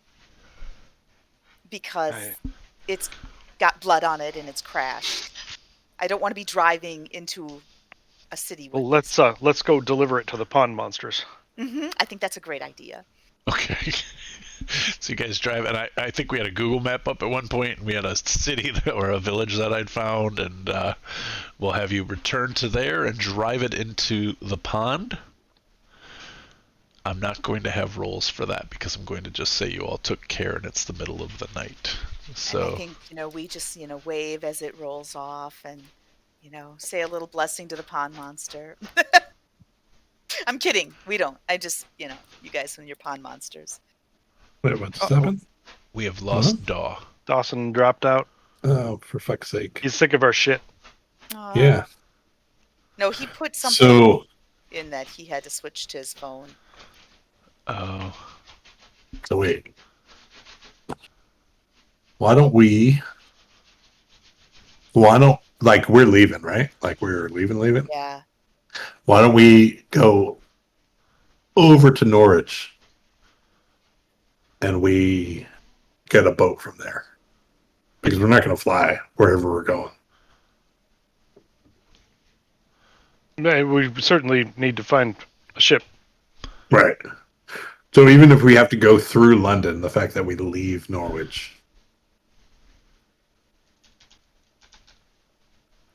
because it's got blood on it and it's crashed. I don't want to be driving into a city with Well, let's go deliver it to the pond monsters. I think that's a great idea. Okay. So you guys drive, and I think we had a Google map up at one point, and we had a city or a village that I'd found, and we'll have you return to there and drive it into the pond. I'm not going to have rolls for that because I'm going to just say you all took care and it's the middle of the night. And I So think, we just, wave as it rolls off and, say a little blessing to the pond monster. I'm kidding. We don't. I just, you guys and your pond monsters. Wait, what's Uh-oh. 7? we have lost Daw. Dawson dropped out. Oh, for fuck's sake. He's sick of our shit. Yeah. No, he put something So, in that he had to switch to his phone. Oh. so wait. Why don't, we're leaving, right? Like we're leaving? Yeah. Why don't we go over to Norwich and we get a boat from there? Because we're not going to fly wherever we're going. We certainly need to find a ship. Right. So even if we have to go through London, the fact that we leave Norwich,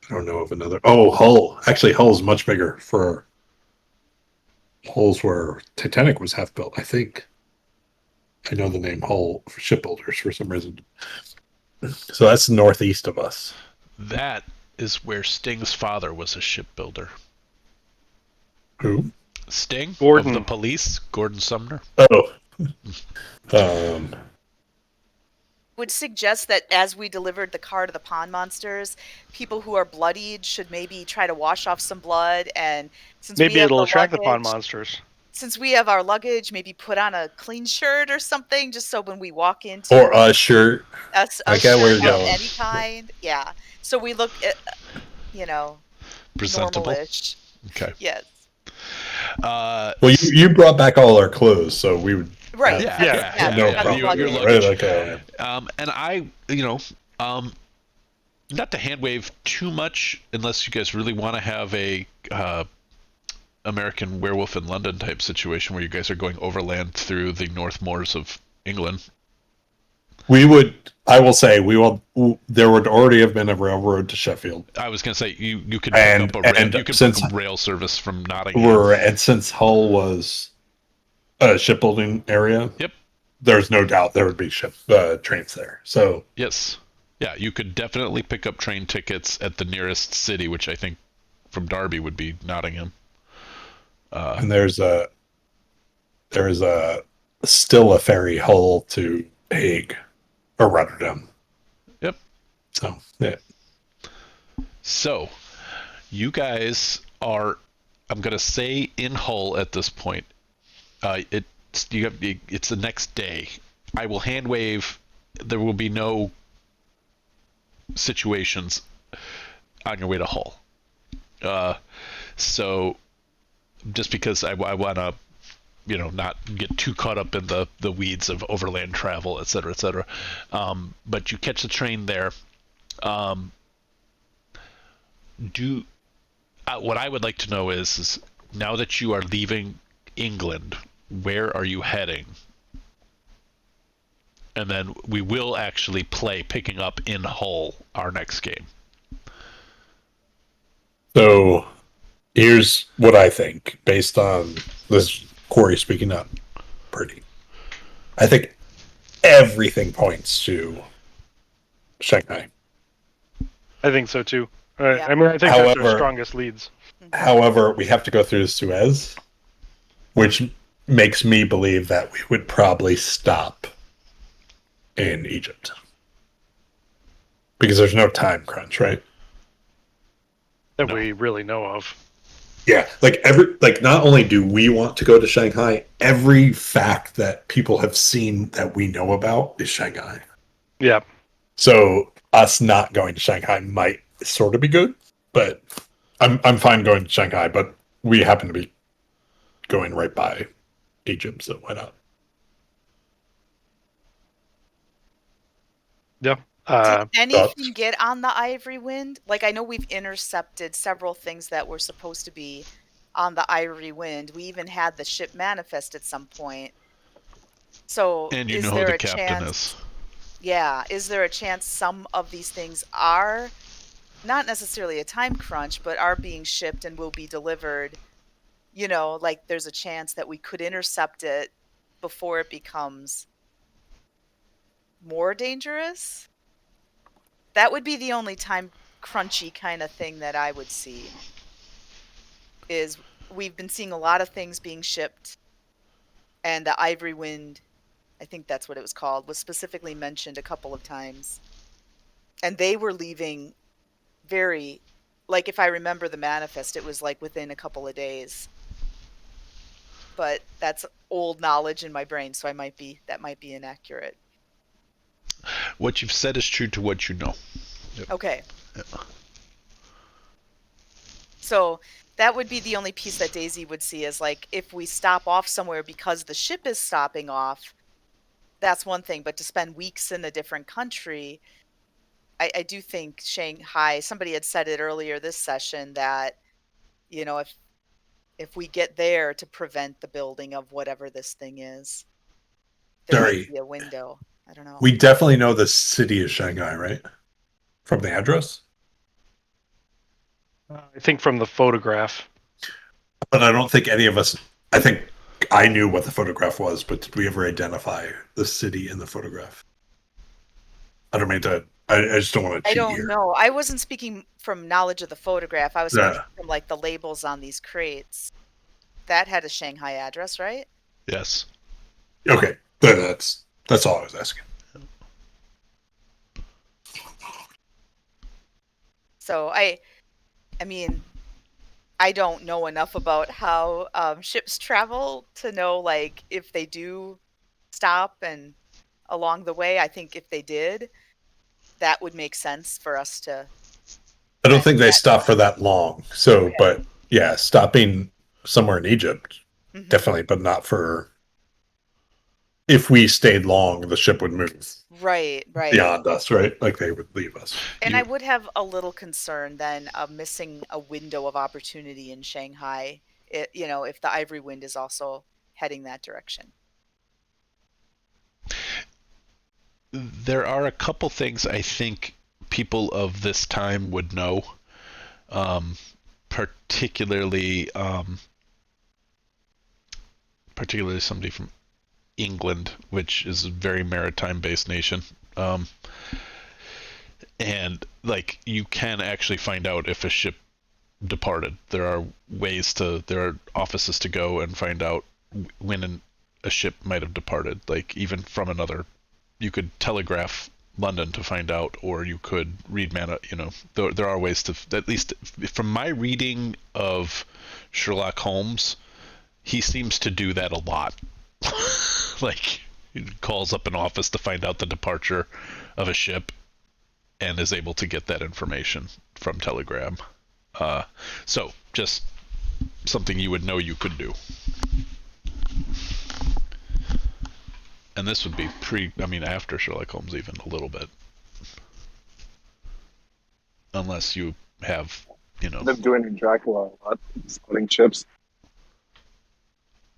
I don't know of another. Oh, Hull. Actually, Hull's much bigger for Hull's where Titanic was half built, I think. I know the name Hull for shipbuilders for some reason. So that's northeast of us. That is where Sting's father was a shipbuilder. Who? Sting? Gordon. Of the police? Gordon Sumner? Oh. Would suggest that as we delivered the car to the pond monsters, people who are bloodied should maybe try to wash off some blood, and since Maybe we have it'll the attract the pond luggage, monsters. since we have our luggage, maybe put on a clean shirt or something, just so when we walk into Or a shirt. a I get where shirt you're of going. any kind, yeah. So we look, Presentable? normal-ish. Okay. Yes. Well, you brought back all our clothes, so we would. Right. have Yeah. no that's problem. luggage. Right? Okay. And I, not to hand wave too much, unless you guys really want to have a American Werewolf in London type situation where you guys are going overland through the North Moors of England. We would. I will say we will. There would already have been a railroad to Sheffield. I was going to say you could pick up a rail service from Nottingham. And since Hull was a shipbuilding area, Yep. There's no doubt there would be trains there. So yes, yeah, you could definitely pick up train tickets at the nearest city, which I think from Derby would be Nottingham. And there is still a ferry Hull to Hague or Rotterdam. Yep. So yeah. So you guys are, I'm gonna say, in Hull at this point. It's the next day. I will hand wave. There will be no situations on your way to Hull. So just because I want to, not get too caught up in the weeds of overland travel, et cetera, et cetera. But you catch the train there. What I would like to know is now that you are leaving England, where are you heading? And then we will actually play picking up in Hull our next game. So here's what I think, based on this Corey speaking up pretty. I think everything points to Shanghai. I think so too. Yeah. I mean, I think that's However- our strongest leads. However, we have to go through Suez, which makes me believe that we would probably stop in Egypt. Because there's no time crunch, right? That No. we really know of. Yeah, not only do we want to go to Shanghai, every fact that people have seen that we know about is Shanghai. Yeah. So us not going to Shanghai might sort of be good, but I'm fine going to Shanghai, but we happen to be going right by Egypt, so why not? Yeah. Did anything thoughts? get on the Ivory Wind? Like, I know we've intercepted several things that were supposed to be on the Ivory Wind. We even had the ship manifest at some point. So And you is know who there the a captain chance? is. Yeah, is there a chance some of these things are not necessarily a time crunch, but are being shipped and will be delivered? Like there's a chance that we could intercept it before it becomes more dangerous? That would be the only time crunchy kind of thing that I would see. Is we've been seeing a lot of things being shipped, and the Ivory Wind, I think that's what it was called, was specifically mentioned a couple of times. And they were leaving very, like if I remember the manifest, it was like within a couple of days. But that's old knowledge in my brain, so that might be inaccurate. What you've said is true to what you know. Yep. Okay. Yep. So that would be the only piece that Daisy would see is like if we stop off somewhere because the ship is stopping off, that's one thing. But to spend weeks in a different country, I do think Shanghai, somebody had said it earlier this session that, if we get there to prevent the building of whatever this thing is, there might Sorry, be a window. I don't know. we definitely know the city is Shanghai, right? From the address, I think from the photograph. but I don't think any of us. I think I knew what the photograph was, but did we ever identify the city in the photograph? I don't mean to. I just don't want to I cheat don't here. know. I wasn't speaking from knowledge of the photograph. I was speaking Yeah. from like the labels on these crates. That had a Shanghai address, right? Yes. Okay. That's all I was asking. So I mean, I don't know enough about how ships travel to know like if they do stop and along the way. I think if they did, that would make sense for us to I don't send think they that. stop for that long. So, Okay. but yeah, stopping somewhere in Egypt, Mhm. definitely, but not for. If we stayed long, the ship would move Right. beyond us, right? Like they would leave us. And I would have a little concern then of missing a window of opportunity in Shanghai, if the Ivory Wind is also heading that direction. There are a couple things I think people of this time would know, particularly particularly somebody from England, which is a very maritime-based nation. And like you can actually find out if a ship departed. There are offices to go and find out when a ship might have departed. Like even from another, you could telegraph London to find out, or you could read mana. There are ways to, at least from my reading of Sherlock Holmes, he seems to do that a lot. Like he calls up an office to find out the departure of a ship and is able to get that information from telegram. So just something you would know you could do. And this would be after Sherlock Holmes even a little bit. Unless you have, Them doing in Dracula a lot, splitting chips.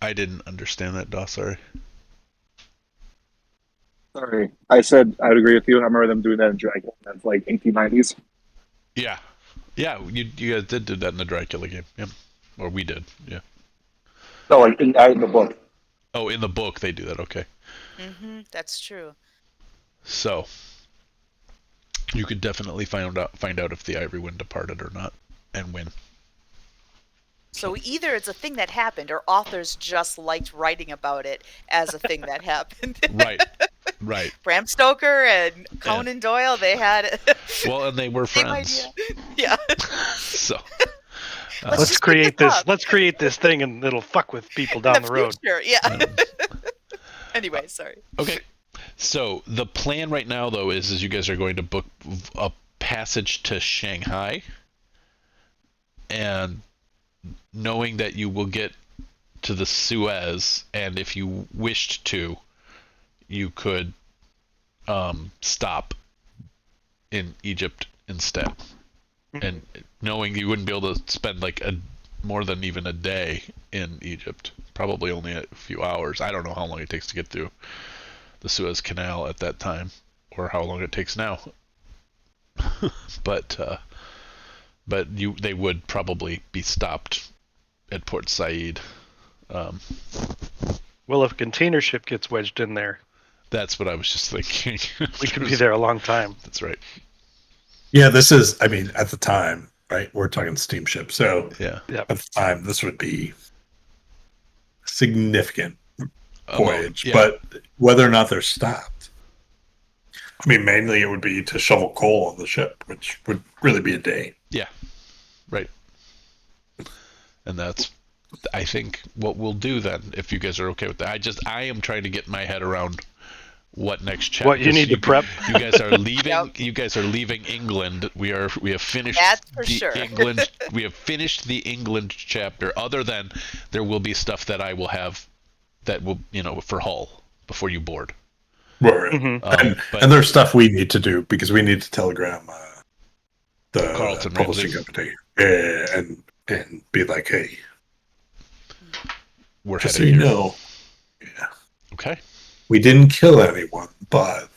I didn't understand that, Doss, sorry. Sorry, I said I'd agree with you. I remember them doing that in Dracula. That's like 1890s. Yeah. Yeah, you guys did do that in the Dracula game. Yeah. Or we did, yeah. No, like in the book. Oh, in the book they do that, okay. That's true. So you could definitely find out if the Ivory Wind departed or not, and when. So either it's a thing that happened, or authors just liked writing about it as a thing that happened. Right. Bram Stoker and Conan Doyle, they had well, and they were same friends. idea. Yeah. So Let's create this. Let's create this thing, and it'll fuck with people down the road. Future, yeah. Anyway, sorry. Okay. So the plan right now, though, is you guys are going to book a passage to Shanghai, and knowing that you will get to the Suez, and if you wished to, you could stop in Egypt instead. And knowing you wouldn't be able to spend like more than even a day in Egypt, probably only a few hours. I don't know how long it takes to get through the Suez Canal at that time, or how long it takes now. but they would probably be stopped at Port Said. Well, if a container ship gets wedged in there, That's what I was just thinking. we could be there a long time. That's right. Yeah, this is. I mean, at the time, right? We're talking steamship, so Yeah. at the time, this would be a significant voyage. Yeah. But whether or not they're stopped, I mean, mainly it would be to shovel coal on the ship, which would really be a day. Yeah. Right. And that's, I think, what we'll do then, if you guys are okay with that. I am trying to get my head around what next chapter. What you need to prep. You guys are leaving. Yep. You guys are leaving England. We have finished. That's for the sure. England. We have finished the England chapter. Other than there will be stuff that I will have, that will for Hull before you board. Right. Mm-hmm. And there's stuff we need to do because we need to telegram the Carlton publishing Ramsey. company and be like, hey, We're just so heading you here. know, yeah, Okay. we didn't kill anyone, but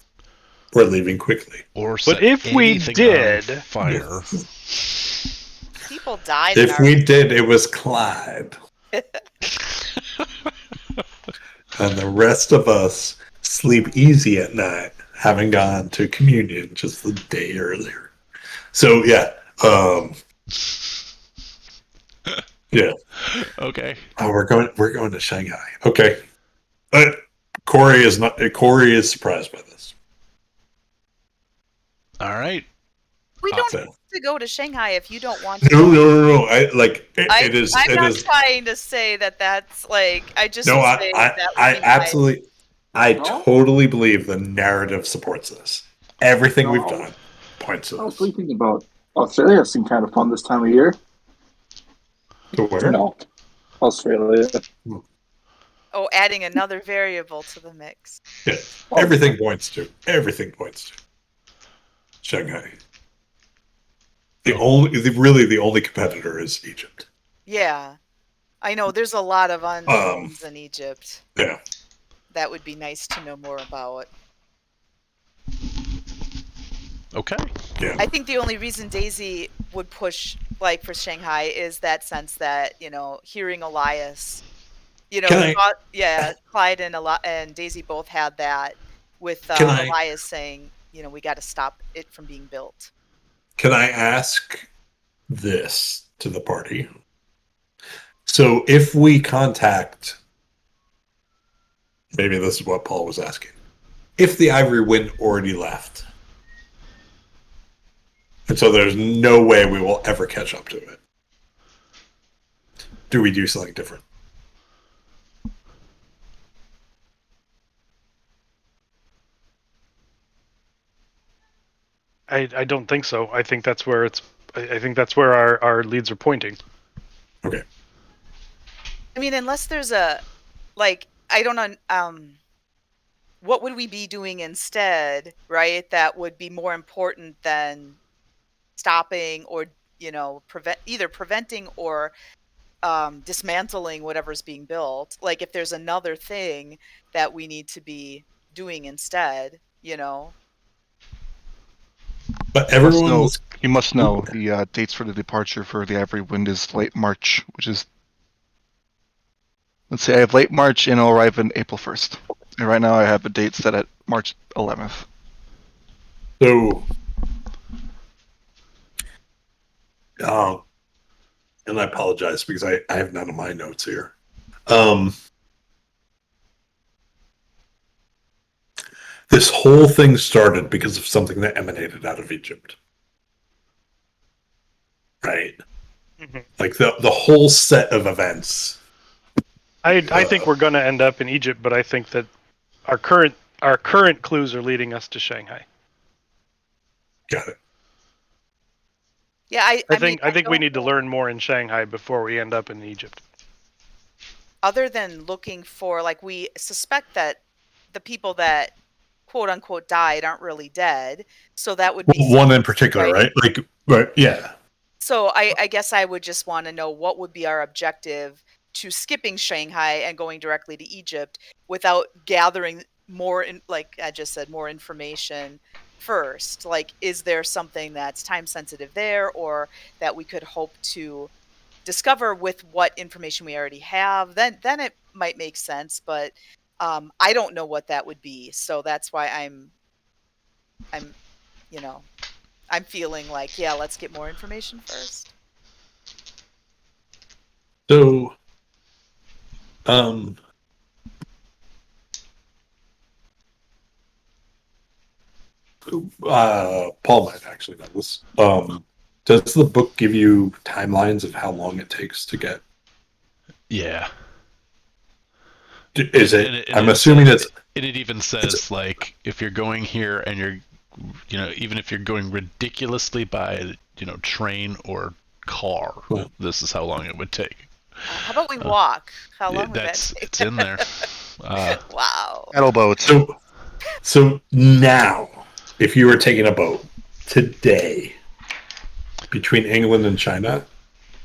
we're leaving quickly. Or But if we anything did- on fire. People died. If we did, it was Clyde. And the rest of us sleep easy at night, having gone to communion just the day earlier. So yeah, yeah. Okay. Oh, we're going to Shanghai. Okay. Corey is surprised by this. All right. We don't So- have to go to Shanghai if you don't want to. No. It is. I'm It not is. trying to say that's like. I just No, say that would I be my- absolutely, I totally believe the narrative supports this. Everything we've done points to I was this. thinking about Australia. Seemed kind of fun this time of year. To where? No, Australia. Oh, adding another variable to the mix. Yeah. Everything points to Shanghai. The only competitor is Egypt. Yeah, I know. There's a lot of unknowns in Egypt. Yeah. That would be nice to know more about. Okay. Yeah. I think the only reason Daisy would push like for Shanghai is that sense that hearing Elias, Can I- Clyde and Daisy both had that with Can I- Elias saying, we got to stop it from being built. Can I ask this to the party? So if we contact, maybe this is what Paul was asking. If the Ivory Wind already left, and so there's no way we will ever catch up to it, do we do something different? I don't think so. I think that's where I think that's where our leads are pointing. Okay. I mean, unless there's I don't know, what would we be doing instead, right? That would be more important than stopping or, preventing or dismantling whatever's being built. Like if there's another thing that we need to be doing instead, But everyone You must know the dates for the departure for the Ivory Wind is late March, which is. Let's say I have late March and I'll arrive in April 1st. And right now I have a date set at March 11th. So, and I apologize because I have none of my notes here. This whole thing started because of something that emanated out of Egypt. Right? Mhm. Like the whole set of events. I think we're going to end up in Egypt, but I think that our current clues are leading us to Shanghai. Got it. Yeah, I think we don't need to know. learn more in Shanghai before we end up in Egypt. Other than looking for, like, we suspect that the people that quote unquote died aren't really dead. So that would be One in particular, right? right? Like, right? Yeah. So I guess I would just want to know what would be our objective to skipping Shanghai and going directly to Egypt without gathering more, like I just said, more information first. Like, is there something that's time sensitive there, or that we could hope to discover with what information we already have? Then it might make sense, but I don't know what that would be. So that's why I'm you know, I'm feeling like, yeah, let's get more information first. So, Paul might actually know this. Does the book give you timelines of how long it takes to get? Yeah. Is it? And I'm assuming it's. And it even says, like, if you're going here and you're, even if you're going ridiculously by, train or car, Well, this is how long it would take. How about we walk? How long would that take? It's in there. Wow. Paddle boats. So now, if you were taking a boat today between England and China,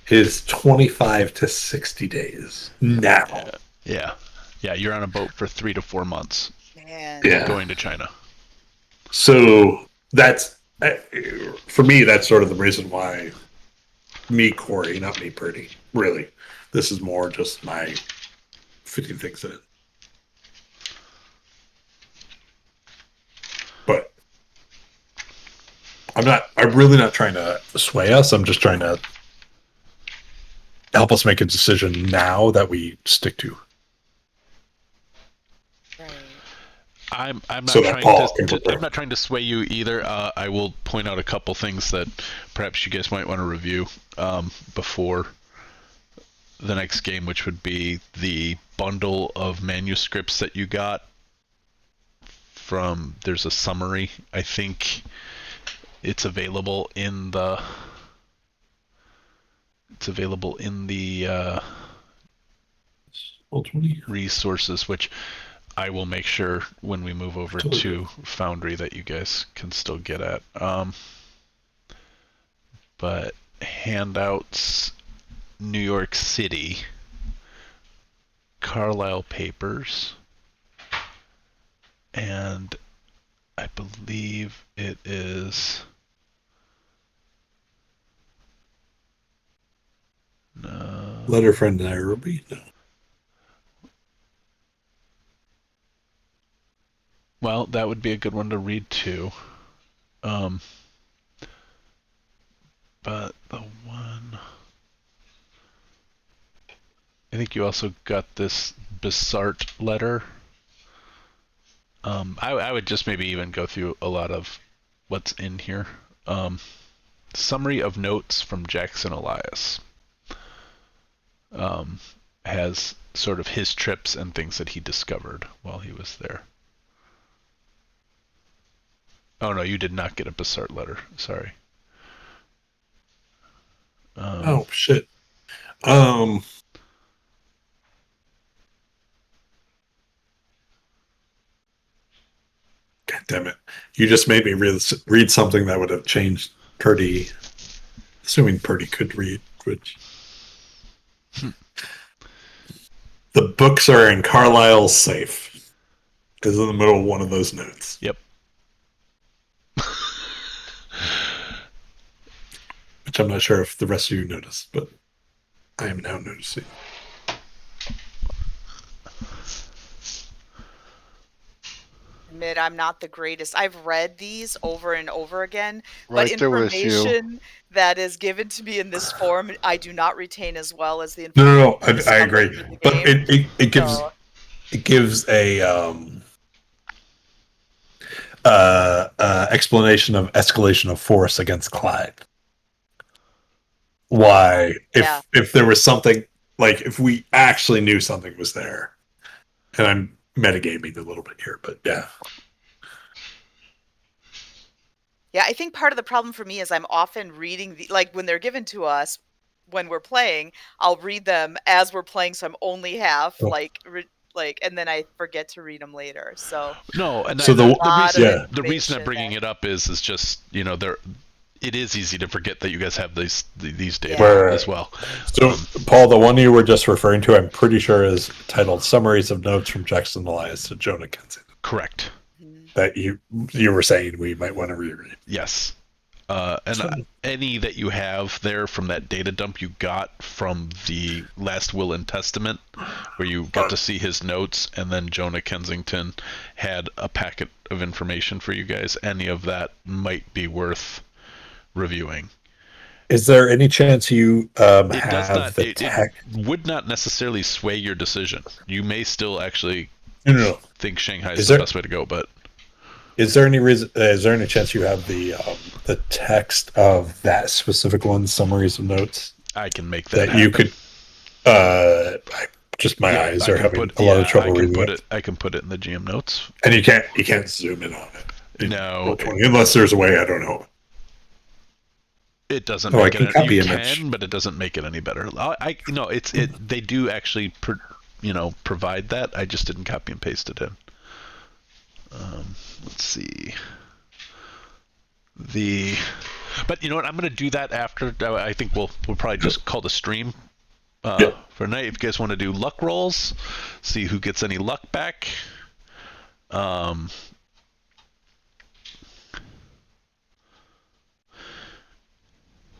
is 25 to 60 days now. Yeah, you're on a boat for 3 to 4 months. Man. Yeah. Going to China. So that's, for me, that's sort of the reason why me, Corey, not me, Purdy, really. This is more just my fitting things in. But I'm really not trying to sway us. I'm just trying to help us make a decision now that we stick to. I'm not So trying to I'm not trying to sway you either. I will point out a couple things that perhaps you guys might want to review before the next game, which would be the bundle of manuscripts that you got from. There's a summary. I think it's available in the. It's available in the resources, which I will make sure when we move over to Foundry that you guys can still get at. But handouts, New York City, Carlisle Papers, and I believe it is... No. Letter from Nairobi? No. Well, that would be a good one to read too. But the one... I think you also got this Bissart letter. I would just maybe even go through a lot of what's in here. Summary of notes from Jackson Elias. Has sort of his trips and things that he discovered while he was there. Oh no, you did not get a Bissart letter. Sorry. Oh shit. God damn it! You just made me read something that would have changed Purdy, assuming Purdy could read. Which the books are in Carlisle's safe. Is in the middle of one of those notes. Yep. Which I'm not sure if the rest of you noticed, but I am now noticing. Admit I'm not the greatest. I've read these over and over again, but Right there with you. information that is given to me in this form, I do not retain as well as the No. information. I agree, but it gives a explanation of escalation of force against Clyde. Why, if there was something, like if we actually knew something was there, and I'm metagaming a little bit here, but yeah. Yeah, I think part of the problem for me is I'm often reading like when they're given to us when we're playing, I'll read them as we're playing, so I'm only half and then I forget to read them later. So no, and so the reason I'm bringing it up is just it is easy to forget that you guys have these data Yeah. as well. So, Paul, the one you were just referring to, I'm pretty sure is titled "Summaries of Notes from Jackson Elias to Jonah Kensington." Correct. That you were saying we might want to reread. Yes. And any that you have there from that data dump you got from the last will and testament, where you got to see his notes, and then Jonah Kensington had a packet of information for you guys. Any of that might be worth reviewing. Is there any chance you It does have not. the It would not necessarily sway your decision. You may still actually No. think Shanghai Is is the there- best way to go, but Is there any reason? Is there any chance you have the text of that specific one, summaries of notes, I can make that that you happen. could? Just my Yeah, eyes I are can having put- a lot yeah, of trouble I can reading put it. I can put it in the GM notes. And you can't zoom in on it. No. Roll20, unless there's a way. I don't know. It doesn't Oh, I make can it. copy You image. can, but it doesn't make it any better. They do actually, provide that. I just didn't copy and paste it in. Let's see. But you know what? I'm going to do that after. I think we'll probably just call the stream for tonight. If you guys want to do luck rolls, see who gets any luck back.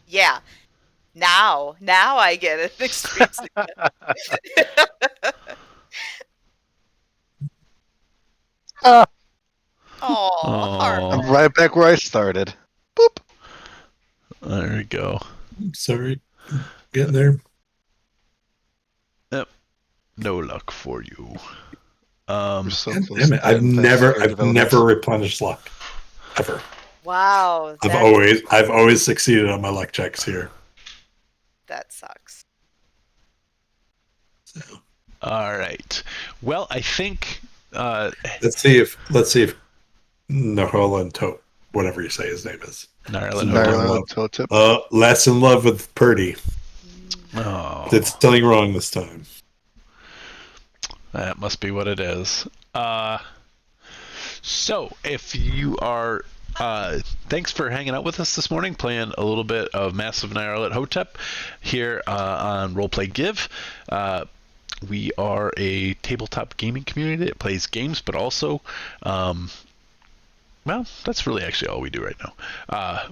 Yeah. Now I get it. Extreme success. Ah, Oh, I'm right back where I started. Boop. There we go. Sorry, getting there. Yep. No luck for you. We're so God close damn to it! I've getting past never character development. replenished luck, ever. wow. I've always succeeded on my luck checks here. That sucks. All right. Well, I think. Let's see if Nyarlathotep, whatever you say his name is, Nyarlathotep. less in love with Purdy. Oh, Did something wrong this time. that must be what it is. So, if you are, thanks for hanging out with us this morning, playing a little bit of Massive Nyarlathotep here on Roleplay Give. We are a tabletop gaming community that plays games, but also, well, that's really actually all we do right now.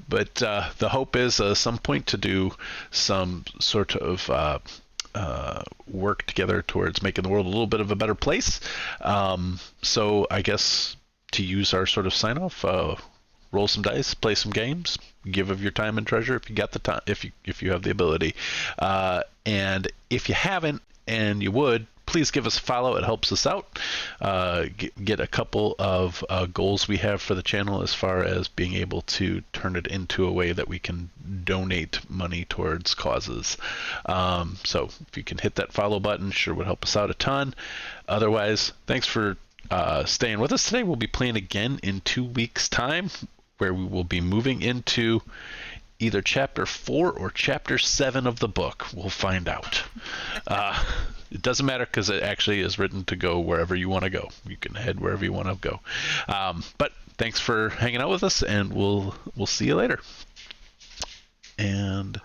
But the hope is at some point to do some sort of work together towards making the world a little bit of a better place. So I guess to use our sort of sign off, roll some dice, play some games, give of your time and treasure if you got the time, if you have the ability, and if you haven't and you would, please give us a follow. It helps us out. Get a couple of goals we have for the channel as far as being able to turn it into a way that we can donate money towards causes. So if you can hit that follow button, sure would help us out a ton. Otherwise, thanks for staying with us today. We'll be playing again in 2 weeks' time, where we will be moving into either chapter 4 or chapter 7 of the book. We'll find out. It doesn't matter because it actually is written to go wherever you want to go. You can head wherever you want to go. But thanks for hanging out with us, and we'll see you later. And